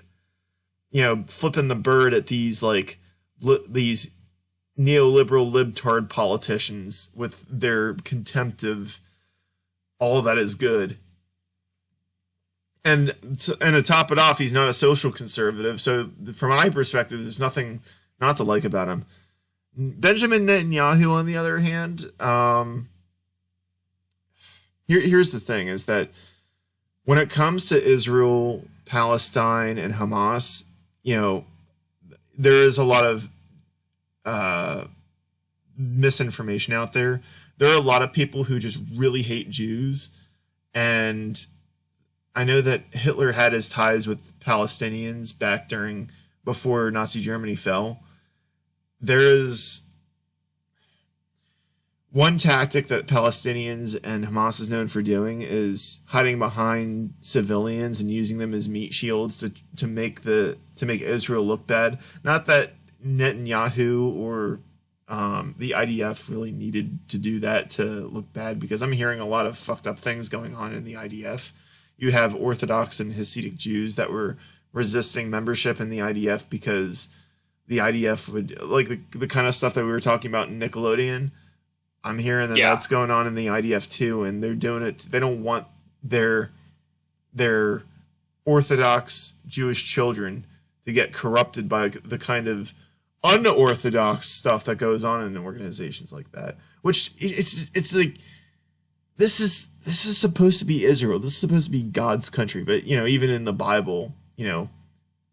You know, flipping the bird at these these neoliberal libtard politicians with their contempt of all that is good. And to top it off, he's not a social conservative. So from my perspective, there's nothing not to like about him. Benjamin Netanyahu, on the other hand, here's the thing, is that when it comes to Israel, Palestine, and Hamas, you know, there is a lot of misinformation out there. There are a lot of people who just really hate Jews, and I know that Hitler had his ties with Palestinians back before Nazi Germany fell. There is one tactic that Palestinians and Hamas is known for doing is hiding behind civilians and using them as meat shields to make Israel look bad. Not that Netanyahu or the IDF really needed to do that to look bad, because I'm hearing a lot of fucked up things going on in the IDF. You have Orthodox and Hasidic Jews that were resisting membership in the IDF because the IDF would, like the kind of stuff that we were talking about in Nickelodeon. I'm hearing that that's going on in the IDF too, and they're doing it. They don't want their Orthodox Jewish children to get corrupted by the kind of unorthodox stuff that goes on in organizations like that. Which it's like, this is supposed to be Israel. This is supposed to be God's country. But you know, even in the Bible, you know,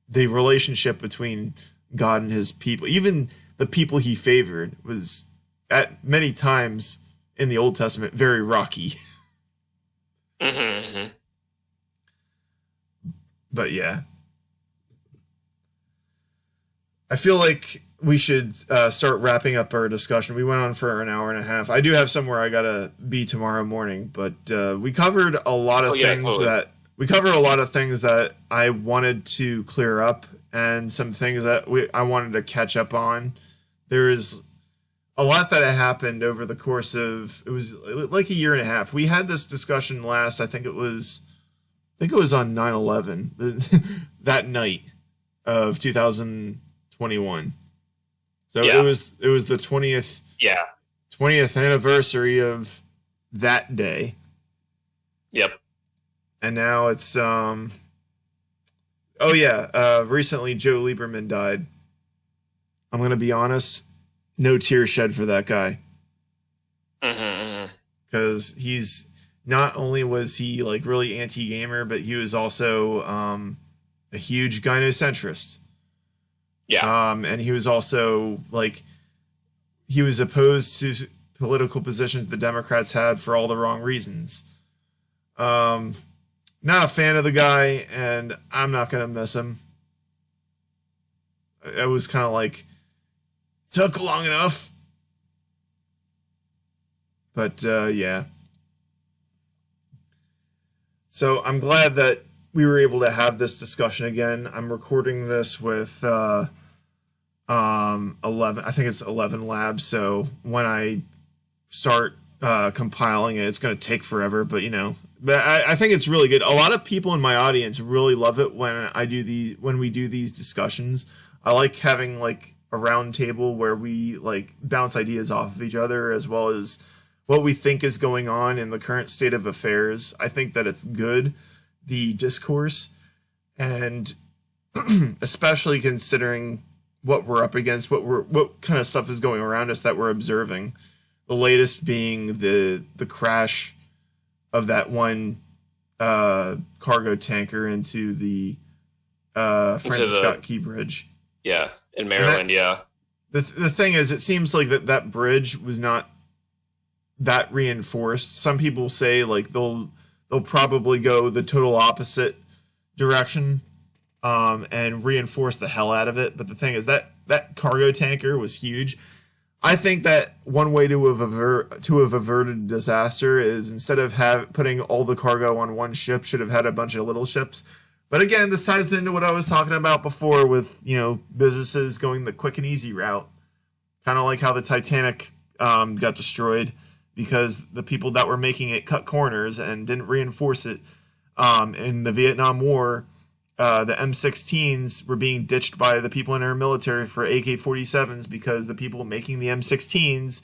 the relationship between God and his people, even the people he favored, was at many times in the Old Testament very rocky. Mm-hmm. But yeah, I feel like we should start wrapping up our discussion. We went on for an hour and a half. I do have somewhere I gotta be tomorrow morning, but we covered a lot of things that I wanted to clear up, and some things that I wanted to catch up on. There is a lot that had happened over the course of, it was like a year and a half. We had this discussion last, I think it was on 9/11, that night of 2021. So it was the 20th anniversary of that day. Yep. And now it's recently Joe Lieberman died. I'm going to be honest, no tears shed for that guy. Mm-hmm. Because he's not only was he like really anti-gamer, but he was also a huge gynocentrist. Yeah. And he was also like he was opposed to political positions the Democrats had for all the wrong reasons. Not a fan of the guy, and I'm not gonna miss him. I was kind of like took long enough, but yeah. So I'm glad that we were able to have this discussion again. I'm recording this with 11. I think it's 11 labs. So when I start compiling it, it's going to take forever. But but I think it's really good. A lot of people in my audience really love it when we do these discussions. I like having like a round table where we like bounce ideas off of each other as well as what we think is going on in the current state of affairs. I think that it's good, the discourse, and especially considering what we're up against, what kind of stuff is going around us that we're observing. The latest being the crash of that one cargo tanker into the Francis Scott Key Bridge. Yeah, in Maryland, yeah. The thing is, it seems like that bridge was not that reinforced. Some people say like they'll probably go the total opposite direction and reinforce the hell out of it. But the thing is that cargo tanker was huge. I think that one way to have averted disaster is instead of putting all the cargo on one ship, should have had a bunch of little ships. But again, this ties into what I was talking about before with businesses going the quick and easy route, kind of like how the Titanic got destroyed because the people that were making it cut corners and didn't reinforce it. In the Vietnam War, the M16s were being ditched by the people in our military for AK-47s because the people making the M16s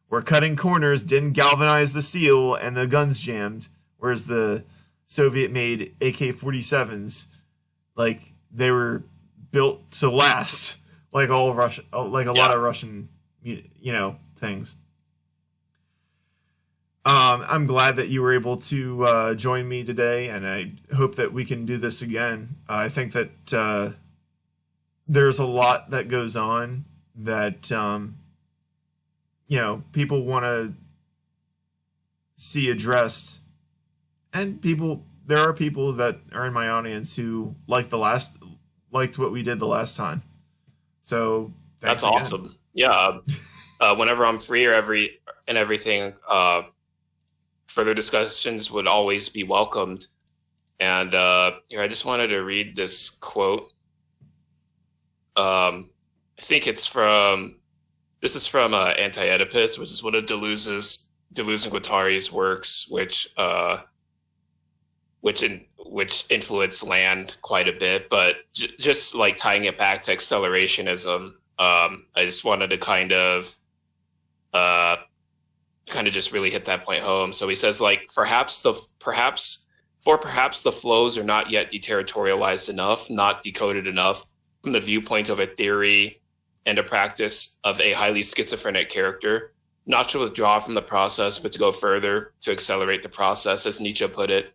were cutting corners, didn't galvanize the steel, and the guns jammed. Whereas the Soviet-made AK-47s, like they were built to last, like all Russia, like a lot of Russian, things. I'm glad that you were able to join me today, and I hope that we can do this again. I think that there's a lot that goes on that people want to see addressed, and there are people that are in my audience who liked what we did the last time. So that's awesome. Yeah, whenever I'm free or everything. Further discussions would always be welcomed. And here, I just wanted to read this quote. I think this is from Anti-Oedipus, which is one of Deleuze and Guattari's works, which influenced Land quite a bit. But just like tying it back to accelerationism, I just wanted to kind of just really hit that point home. So he says, like, perhaps the flows are not yet deterritorialized enough, not decoded enough from the viewpoint of a theory and a practice of a highly schizophrenic character, not to withdraw from the process, but to go further, to accelerate the process, as Nietzsche put it,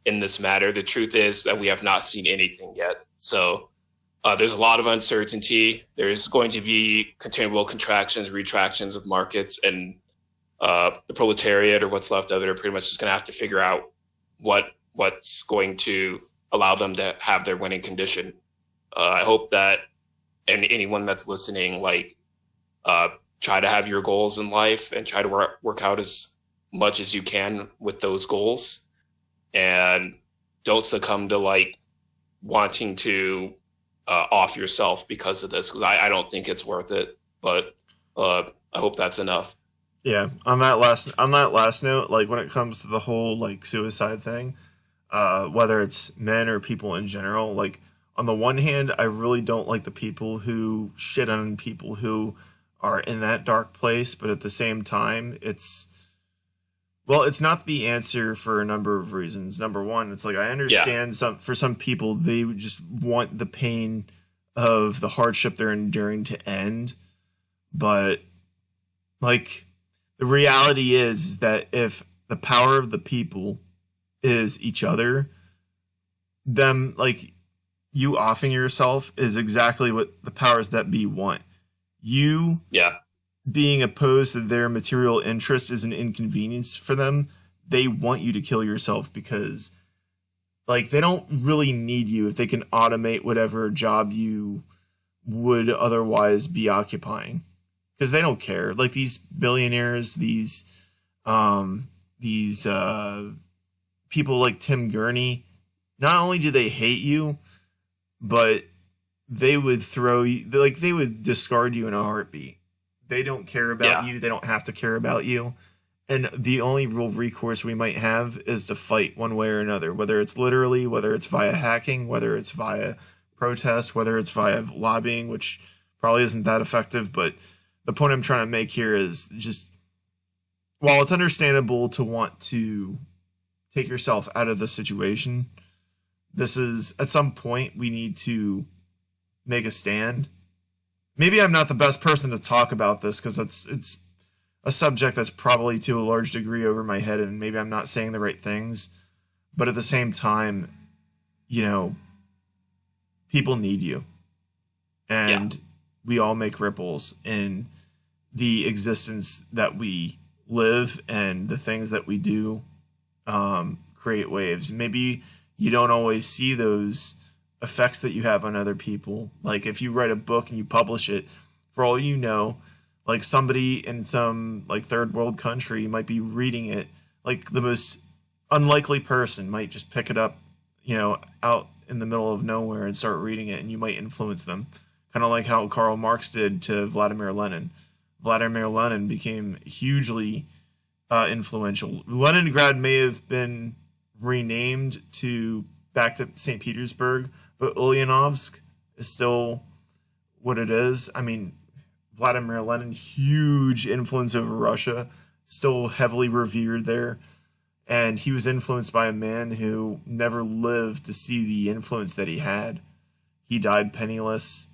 in this matter. The truth is that we have not seen anything yet. So there's a lot of uncertainty. There's going to be continual contractions, retractions of markets, and the proletariat, or what's left of it, are pretty much just going to have to figure out what's going to allow them to have their winning condition. I hope that anyone that's listening, try to have your goals in life and try to work out as much as you can with those goals, and don't succumb to wanting to off yourself because of this, because I don't think it's worth it. But I hope that's enough. Yeah, on that last note, when it comes to the whole suicide thing, whether it's men or people in general, on the one hand, I really don't like the people who shit on people who are in that dark place, but at the same time, it's not the answer for a number of reasons. Number one, it's I understand for some people, they just want the pain of the hardship they're enduring to end. But like the reality is that if the power of the people is each other, them like you offing yourself is exactly what the powers that be want. You Yeah. being opposed to their material interest is an inconvenience for them. They want you to kill yourself because like they don't really need you if they can automate whatever job you would otherwise be occupying. Because they don't care. Like these billionaires, these people like Tim Gurney, not only do they hate you, but they would throw you like they would discard you in a heartbeat. They don't care about you. They don't have to care about you. And the only real recourse we might have is to fight one way or another, whether it's literally, whether it's via hacking, whether it's via protest, whether it's via lobbying, which probably isn't that effective. But the point I'm trying to make here is just while it's understandable to want to take yourself out of the situation, this is at some point we need to make a stand. Maybe I'm not the best person to talk about this because it's a subject that's probably to a large degree over my head, and maybe I'm not saying the right things. But at the same time, you know, people need you, and we all make ripples in the existence that we live, and the things that we do create waves. Maybe you don't always see those effects that you have on other people. Like if you write a book and you publish it, for all you know, like somebody in some like third world country might be reading it. Like the most unlikely person might just pick it up, you know, out in the middle of nowhere and start reading it, and you might influence them. Kind of like how Karl Marx did to Vladimir Lenin. Vladimir Lenin became hugely influential. Leningrad may have been renamed to back to St. Petersburg, but Ulyanovsk is still what it is. I mean, Vladimir Lenin, huge influence over Russia, still heavily revered there. And he was influenced by a man who never lived to see the influence that he had. He died penniless.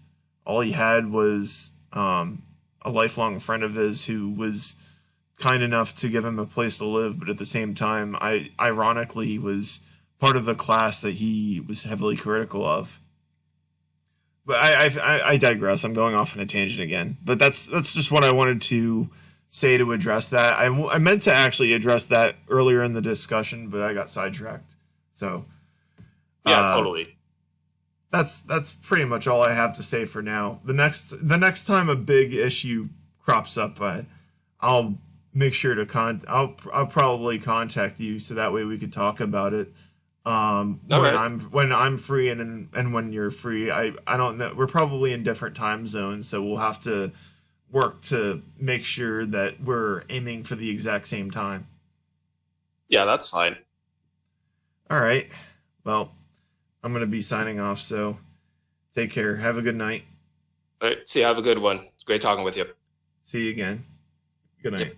All he had was a lifelong friend of his who was kind enough to give him a place to live, but at the same time, ironically was part of the class that he was heavily critical of. But I digress. I'm going off on a tangent again. But that's just what I wanted to say to address that. I meant to actually address that earlier in the discussion, but I got sidetracked. So yeah, totally. That's pretty much all I have to say for now. The next time a big issue crops up, I'll make sure to I'll probably contact you so that way we could talk about it. When I'm free and when you're free. I don't know. We're probably in different time zones, so we'll have to work to make sure that we're aiming for the exact same time. Yeah, that's fine. All right. Well, I'm going to be signing off, so take care. Have a good night. All right. See you. Have a good one. It's great talking with you. See you again. Good night. Yep.